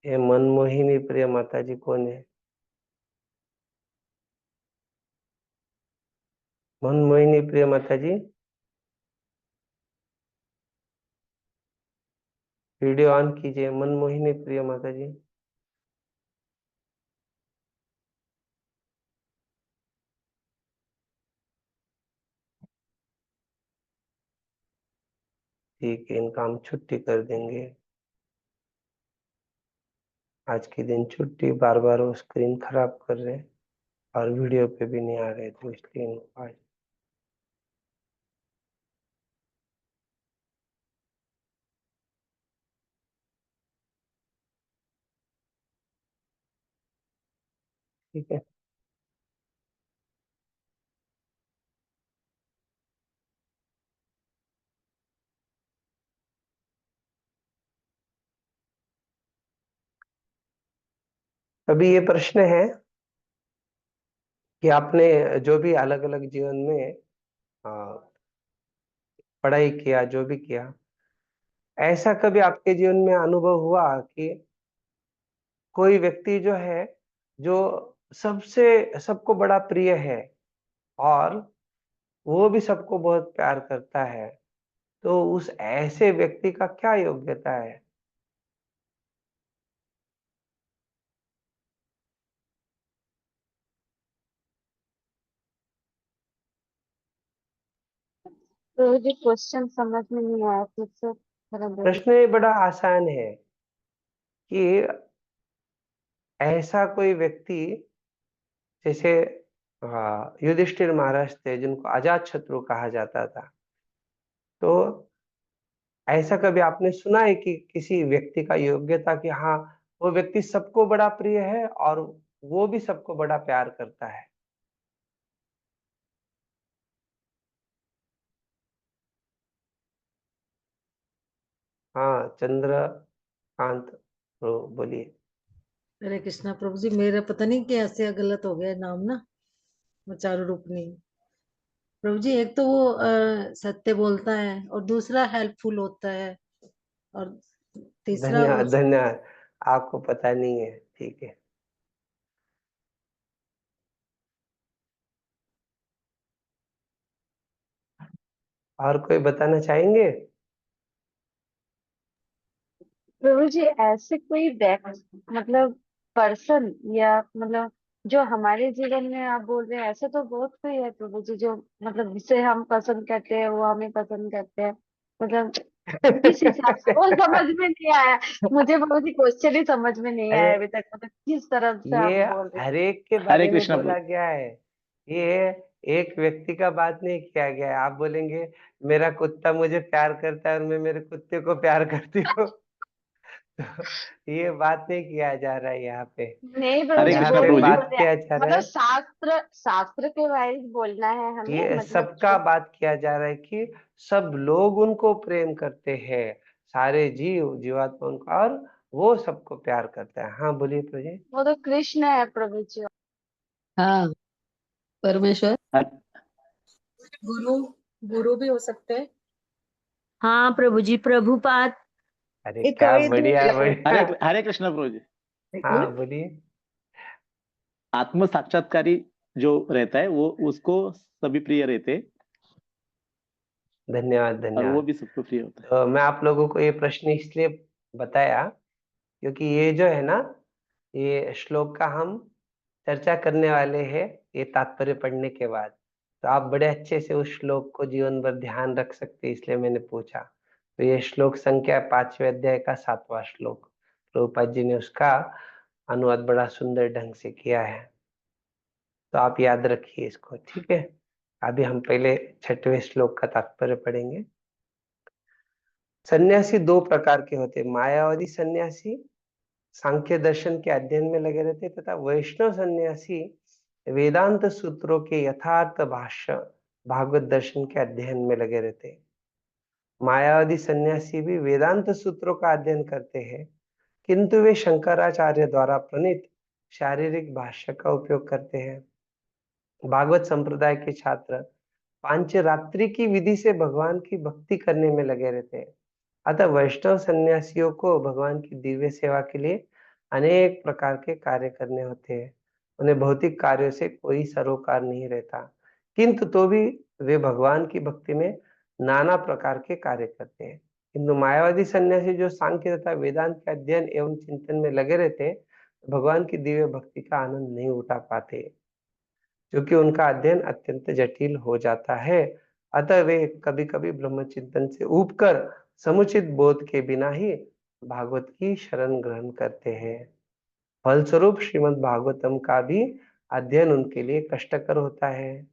ये मनमोहिनी प्रिय माता जी कौन है? मनमोहिनी प्रिय माता जी, वीडियो ऑन कीजिए। मनमोहिनी प्रिय माता जी, ठीक है, इनका हम छुट्टी कर देंगे। आज के दिन छुट्टी, बार बार वो स्क्रीन खराब कर रहे हैं और वीडियो पे भी नहीं आ रहे, तो इसलिए इनको आज ठीक है। अभी ये प्रश्न है कि आपने जो भी अलग अलग जीवन में पढ़ाई किया, जो भी किया, ऐसा कभी आपके जीवन में अनुभव हुआ कि कोई व्यक्ति जो है, जो सबसे सबको बड़ा प्रिय है और वो भी सबको बहुत प्यार करता है, तो उस ऐसे व्यक्ति का क्या योग्यता है? तो ये क्वेश्चन समझ में नहीं आया, फिर से थोड़ा बोलिए। प्रश्न ये बड़ा आसान है कि ऐसा कोई व्यक्ति, जैसे युधिष्ठिर महाराज थे जिनको अजात शत्रु कहा जाता था, तो ऐसा कभी आपने सुना है कि किसी व्यक्ति का योग्यता कि हाँ, वो व्यक्ति सबको बड़ा प्रिय है और वो भी सबको बड़ा प्यार करता है? हाँ, चंद्रकांत बोलिए। हरे कृष्णा प्रभु जी, मेरा पता नहीं कैसे गलत हो गया नाम ना, वो चारों रूपनी। प्रभु जी, एक तो वो सत्य बोलता है और दूसरा हेल्पफुल होता है और तीसरा वो धन्यवाद धन्यवाद, आपको पता नहीं है, ठीक है। और कोई बताना चाहेंगे? प्रभु जी, ऐसे कोई व्यक्ति मतलब पर्सन या मतलब जो हमारे जीवन में आप बोल रहे हैं, ऐसे तो बहुत कोई है प्रभु जी, जो मतलब जिसे हम पसंद करते हैं, वो हमें पसंद करते हैं, मतलब किस हिसाब से, वो समझ में नहीं आया मुझे प्रभु जी, क्वेश्चन ही समझ में नहीं आया अरे अभी तक, मतलब किस तरह से आप ये बोल रहे हैं। हर एक के हरे बारे में कृष्णा बोला गया है, ये एक व्यक्ति का बात नहीं किया गया है। आप बोलेंगे मेरा कुत्ता मुझे प्यार करता है और मैं मेरे कुत्ते को प्यार करती हूँ, तो ये बात नहीं किया जा रहा है यहाँ पे। नहीं प्रभु हरे जी, यहाँ वो कृष्णा पे प्रभु नहीं जी। बात बोल रहे किया हैं। जा रहा मतलब है, शास्त्र शास्त्र के वाइज बोलना है हमें, ये मतलब सबका बात किया जा रहा है कि सब लोग उनको प्रेम करते हैं, सारे जीवात्मा उनको, और वो सबको प्यार करता है। हाँ बोलिए प्रभु। वो तो कृष्ण है प्रभु जी। हाँ, परमेश्वर। गुरु, गुरु भी हो सकते हैं। हाँ प्रभु जी, प्रभुपाद। अरे क्या बढ़िया हरे बढ़िया। हरे कृष्णा प्रभु जी। हाँ बोलिए। आत्म साक्षात्कारी जो रहता है वो उसको सभी प्रिय रहते, धन्यवाद और वो धन्यवाद। भी सबको प्रिय होता है। तो मैं आप लोगों को ये प्रश्न इसलिए बताया क्योंकि ये जो है ना, ये श्लोक का हम चर्चा करने वाले हैं ये तात्पर्य पढ़ने के बाद। तो आप बड़े अच्छे से उस श्लोक को जीवन भर ध्यान रख सकते, इसलिए मैंने पूछा। तो ये श्लोक संख्या 5वें अध्याय का 7वां श्लोक, प्रभुपाद जी ने उसका अनुवाद बड़ा सुंदर ढंग से किया है, तो आप याद रखिए इसको, ठीक है। अभी हम पहले 6वें श्लोक का तात्पर्य पढ़ेंगे। सन्यासी दो प्रकार के होते हैं, मायावादी सन्यासी सांख्य दर्शन के अध्ययन में लगे रहते, तथा वैष्णव सन्यासी वेदांत सूत्रों के यथार्थ भाष्य भागवत दर्शन के अध्ययन में लगे रहते। मायावादी सन्यासी भी वेदांत सूत्रों का अध्ययन करते हैं, किंतु वे शंकराचार्य द्वारा प्रणीत शारीरिक भाष्य का उपयोग करते हैं। भागवत संप्रदाय के छात्र पांचरात्रि की विधि से भगवान की भक्ति करने में लगे रहते हैं। अतः वैष्णव सन्यासियों को भगवान की दिव्य सेवा के लिए अनेक प्रकार के कार्य करने होते हैं। उन्हें भौतिक कार्यों से कोई सरोकार नहीं रहता, किंतु तो भी वे भगवान की भक्ति में नाना प्रकार के कार्य करते हैं। किंतु मायावादी सन्यासी जो सांख्य तथा वेदांत के अध्ययन एवं चिंतन में लगे रहते हैं, भगवान की दिव्य भक्ति का आनंद नहीं उठा पाते, क्योंकि उनका अध्ययन अत्यंत जटिल हो जाता है। अतः वे कभी कभी ब्रह्म चिंतन से ऊबकर समुचित बोध के बिना ही भागवत की शरण ग्रहण करते हैं। फलस्वरूप श्रीमद् भागवतम का भी अध्ययन उनके लिए कष्टकर होता है।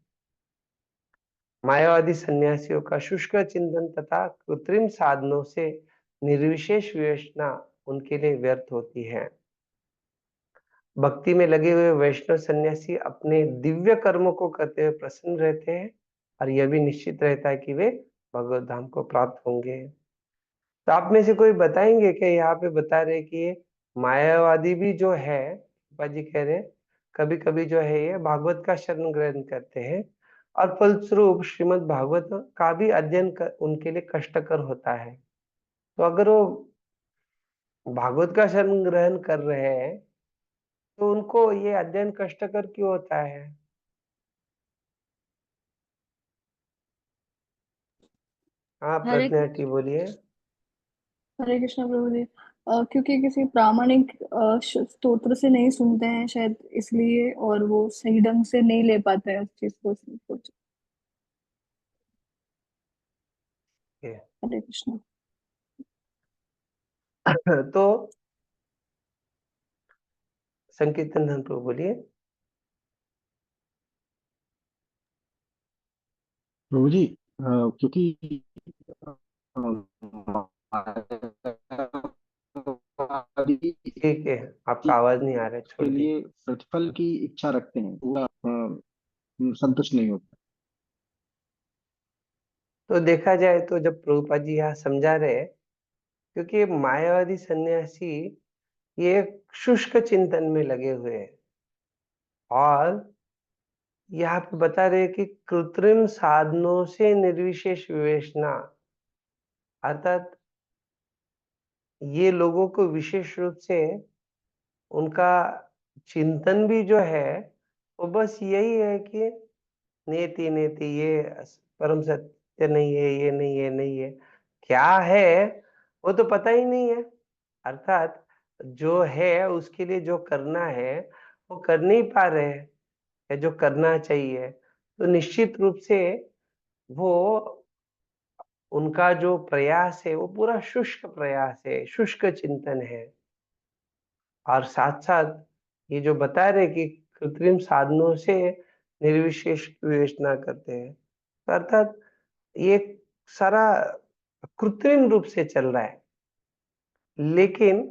मायावादी सन्यासियों का शुष्क चिंतन तथा कृत्रिम साधनों से निर्विशेष विवेचना उनके लिए व्यर्थ होती है। भक्ति में लगे हुए वैष्णव सन्यासी अपने दिव्य कर्मों को करते हुए प्रसन्न रहते हैं, और यह भी निश्चित रहता है कि वे भगवत धाम को प्राप्त होंगे। तो आप में से कोई बताएंगे कि यहाँ पे बता रहे कि ये मायावादी भी जो है, बाजी कह रहे हैं कभी कभी जो है ये भागवत का शरण ग्रहण करते हैं, और फलस्वरूप श्रीमद् भागवत का भी अध्ययन उनके लिए कष्टकर होता है। तो अगर वो भागवत का शरण ग्रहण कर रहे हैं तो उनको ये अध्ययन कष्टकर क्यों होता है? हाँ हरे प्रज्ञाटी बोलिए। हरे कृष्ण प्रभु जी। क्योंकि किसी प्रामाणिक स्तोत्र से नहीं सुनते हैं शायद, इसलिए, और वो सही ढंग से नहीं ले पाते हैं उस चीज को कुछ। हरे कृष्ण। तो संकीर्तन धन प्रभु बोलिए। प्रभु जी क्योंकि ठीक है, आपका आवाज नहीं आ रहा है, छोड़ के दी। लिए प्रतिफल की इच्छा रखते हैं, पूरा संतुष्ट नहीं होता। तो देखा जाए तो जब प्रभुपाद जी यहाँ समझा रहे हैं, क्योंकि ये मायावादी सन्यासी ये शुष्क चिंतन में लगे हुए हैं, और यहाँ पे बता रहे हैं कि कृत्रिम साधनों से निर्विशेष विवेचना, अर्थात ये लोगों को विशेष रूप से उनका चिंतन भी जो है वो बस यही है कि नेति नेति, ये परम सत्य नहीं है, ये नहीं है, नहीं है, क्या है वो तो पता ही नहीं है। अर्थात जो है उसके लिए जो करना है वो कर नहीं पा रहे हैं, या जो करना चाहिए, तो निश्चित रूप से वो उनका जो प्रयास है वो पूरा शुष्क प्रयास है, शुष्क चिंतन है। और साथ साथ ये जो बता रहे कि कृत्रिम साधनों से निर्विशेष विवेचना करते हैं, तो अर्थात ये सारा कृत्रिम रूप से चल रहा है। लेकिन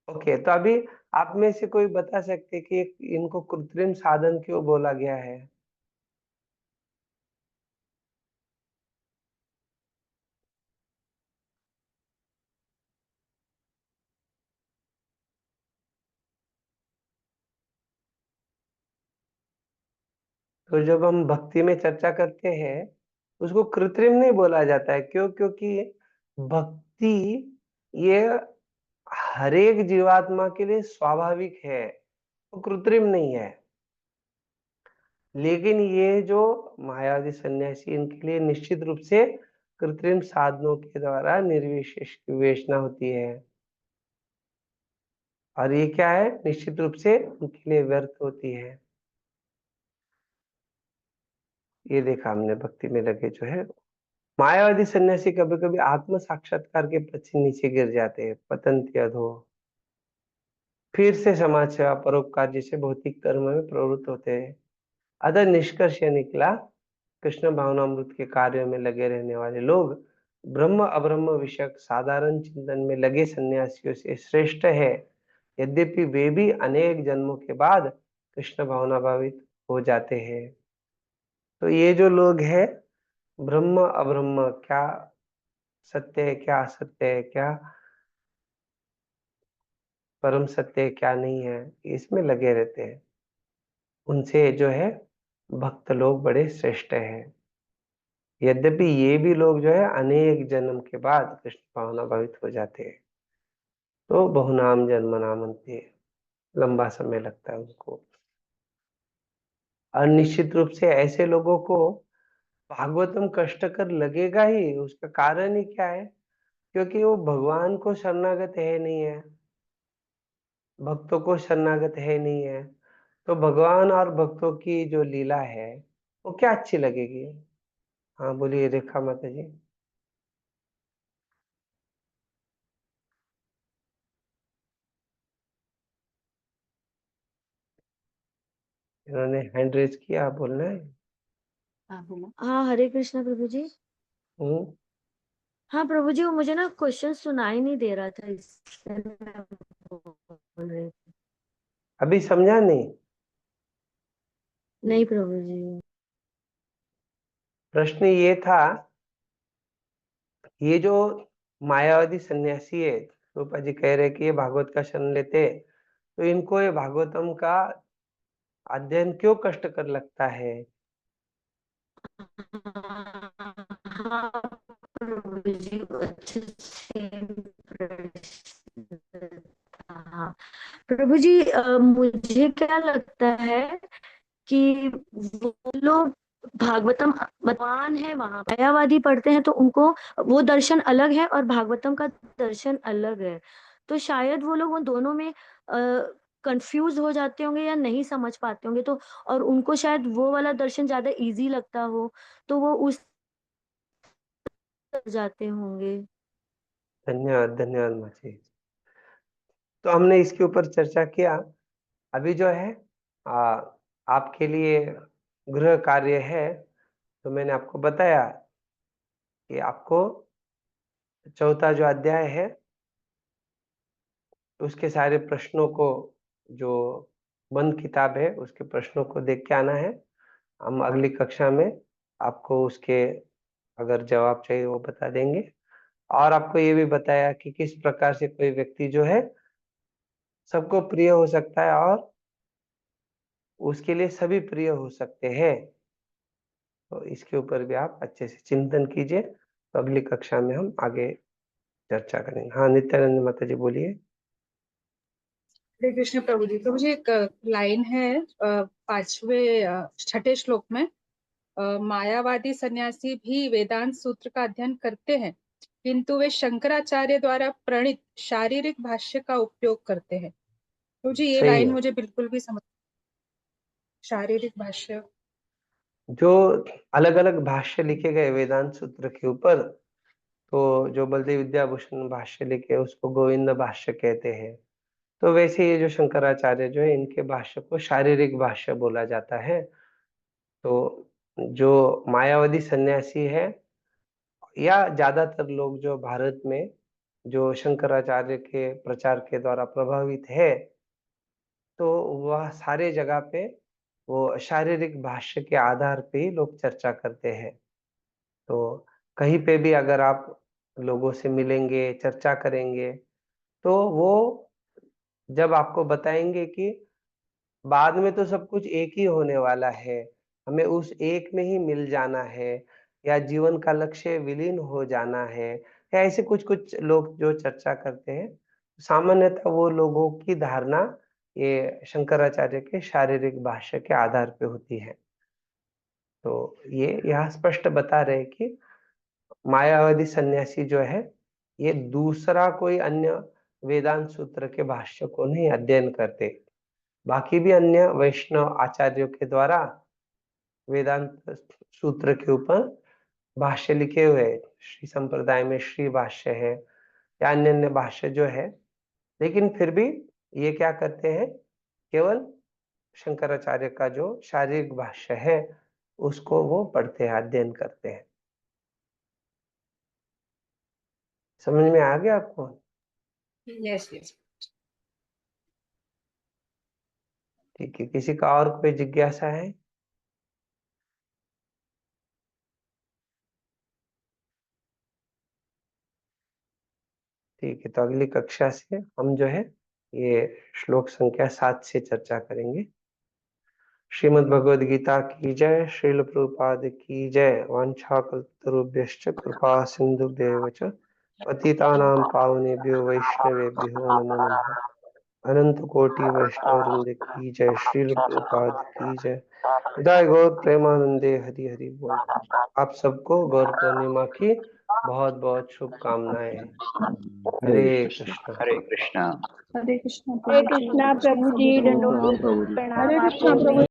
ओके, तो अभी आप में से कोई बता सकते कि इनको कृत्रिम साधन क्यों बोला गया है? तो जब हम भक्ति में चर्चा करते हैं उसको कृत्रिम नहीं बोला जाता है, क्यों? क्योंकि भक्ति ये हर एक जीवात्मा के लिए स्वाभाविक है, वो कृत्रिम नहीं है। लेकिन ये जो मायावादी सन्यासी, इनके लिए निश्चित रूप से कृत्रिम साधनों के द्वारा निर्विशेष विवेचना होती है, और ये क्या है, निश्चित रूप से उनके लिए व्यर्थ होती है। ये देखा हमने भक्ति में लगे जो है मायावादी सन्यासी कभी कभी आत्म साक्षात्कार के पीछे नीचे गिर जाते हैं, पतंती अधो, फिर से समाज सेवा परोपकार जैसे भौतिक कर्म में प्रवृत्त होते हैं। अतः निष्कर्ष यह निकला, कृष्ण भावनामृत के कार्यों में लगे रहने वाले लोग ब्रह्म अब्रह्म विषयक साधारण चिंतन में लगे सन्यासियों से श्रेष्ठ है, यद्यपि वे भी अनेक जन्मों के बाद कृष्ण भावना भावित हो जाते हैं। तो ये जो लोग हैं, ब्रह्म अब्रह्म, क्या सत्य है क्या असत्य है, क्या परम सत्य है क्या नहीं है, इसमें लगे रहते हैं, उनसे जो है भक्त लोग बड़े श्रेष्ठ हैं। यद्यपि ये भी लोग जो है अनेक जन्म के बाद कृष्ण भावना भावित हो जाते हैं, तो बहुनाम जन्म नामन्ते, लंबा समय लगता है उनको। और निश्चित रूप से ऐसे लोगों को भागवतम कष्टकर लगेगा ही। उसका कारण ही क्या है, क्योंकि वो भगवान को शरणागत है नहीं है, भक्तों को शरणागत है नहीं है, तो भगवान और भक्तों की जो लीला है वो क्या अच्छी लगेगी। हाँ बोलिए रेखा माता जी। इन्होंने हैंड रेज किया, बोलना है। हाँ हरे कृष्णा प्रभु जी। हम्म, हाँ प्रभु जी, वो मुझे ना क्वेश्चन सुनाई नहीं दे रहा था, इसलिए मैं बोल रही थी। अभी समझा नहीं? नहीं प्रभु जी। प्रश्न ये था, ये जो मायावादी सन्यासी है, रूपा जी कह रहे कि ये भागवत का शरण लेते, तो इनको ये भागवतम का अध्ययन क्यों कष्टकर लगता है? हाँ प्रभु जी, अच्छे से प्रश्न था। प्रभु जी मुझे क्या लगता है कि वो लोग भागवतम, भगवान है वहां, मायावादी पढ़ते हैं तो उनको वो दर्शन अलग है और भागवतम का दर्शन अलग है, तो शायद वो लोग उन दोनों में कंफ्यूज हो जाते होंगे या नहीं समझ पाते होंगे, तो और उनको शायद वो वाला दर्शन ज्यादा इजी लगता हो, तो वो उस तरफ जाते होंगे। धन्यवाद धन्यवाद माची। तो हमने इसके ऊपर चर्चा किया। अभी जो है आ, आपके लिए गृह कार्य है, तो मैंने आपको बताया कि आपको चौथा जो अध्याय है उसके सारे प्रश्नों को, जो बंद किताब है उसके प्रश्नों को देख के आना है। हम अगली कक्षा में आपको उसके अगर जवाब चाहिए वो बता देंगे, और आपको ये भी बताया कि किस प्रकार से कोई व्यक्ति जो है सबको प्रिय हो सकता है और उसके लिए सभी प्रिय हो सकते हैं। तो इसके ऊपर भी आप अच्छे से चिंतन कीजिए। तो अगली कक्षा में हम आगे चर्चा करेंगे। हाँ नित्यानंद माता जी बोलिए। हरे कृष्ण प्रभु जी। प्रभु जी एक लाइन है छठे श्लोक में, मायावादी सन्यासी भी वेदांत सूत्र का अध्ययन करते हैं, किंतु वे शंकराचार्य द्वारा प्रणीत शारीरिक भाष्य का उपयोग करते हैं। प्रभु जी ये सही लाइन है। मुझे बिल्कुल भी समझ, शारीरिक भाष्य, जो अलग अलग भाष्य लिखे गए वेदांत सूत्र के ऊपर, तो जो बलदेव विद्याभूषण भाष्य लिखे उसको गोविंद भाष्य कहते हैं। तो वैसे ये जो शंकराचार्य जो है इनके भाष्य को शारीरिक भाष्य बोला जाता है। तो जो मायावादी सन्यासी है या ज्यादातर लोग जो भारत में जो शंकराचार्य के प्रचार के द्वारा प्रभावित है, तो वह सारे जगह पे वो शारीरिक भाष्य के आधार पे ही लोग चर्चा करते हैं। तो कहीं पे भी अगर आप लोगों से मिलेंगे, चर्चा करेंगे, तो वो जब आपको बताएंगे कि बाद में तो सब कुछ एक ही होने वाला है, हमें उस एक में ही मिल जाना है, या जीवन का लक्ष्य विलीन हो जाना है, या ऐसे कुछ कुछ लोग जो चर्चा करते हैं, सामान्यतः वो लोगों की धारणा ये शंकराचार्य के शारीरिक भाष्य के आधार पे होती है। तो ये यहाँ स्पष्ट बता रहे कि मायावादी सन्यासी जो है ये दूसरा कोई अन्य वेदांत सूत्र के भाष्य को नहीं अध्ययन करते, बाकी भी अन्य वैष्णव आचार्यों के द्वारा वेदांत सूत्र के ऊपर भाष्य लिखे हुए हैं। श्री संप्रदाय में श्री भाष्य है या अन्य अन्य भाष्य जो है, लेकिन फिर भी ये क्या करते हैं, केवल शंकराचार्य का जो शारीरिक भाष्य है उसको वो पढ़ते हैं, अध्ययन करते हैं। समझ में आ गया आपको? Yes yes. ठीक है, किसी का और कोई जिज्ञासा है? ठीक है, तो अगली कक्षा से हम जो है ये श्लोक संख्या 7 से चर्चा करेंगे। श्रीमद् भगवद गीता की जय, श्रील प्रभुपाद की जय। वाञ्छाकल्पतरुभ्यश्च कृपा सिन्धुभ्येव च पतितानां पावनेभ्यो वैष्णवेभ्यो नमो नमः। अनंत कोटि वैष्णव वृंद की जय, श्रील प्रभुपाद की जय। हृदय गौर प्रेमानंदे हरि हरि बोल। आप सबको गौर पूर्णिमा की बहुत बहुत शुभकामनाएं। हरे कृष्ण। हरे कृष्णा। हरे कृष्णा हरे प्रभु जी। कृष्णा प्रभु जी, प्रभु दंडोत जी। प्रणाम हरे कृष्णा आपको भी। प्रभु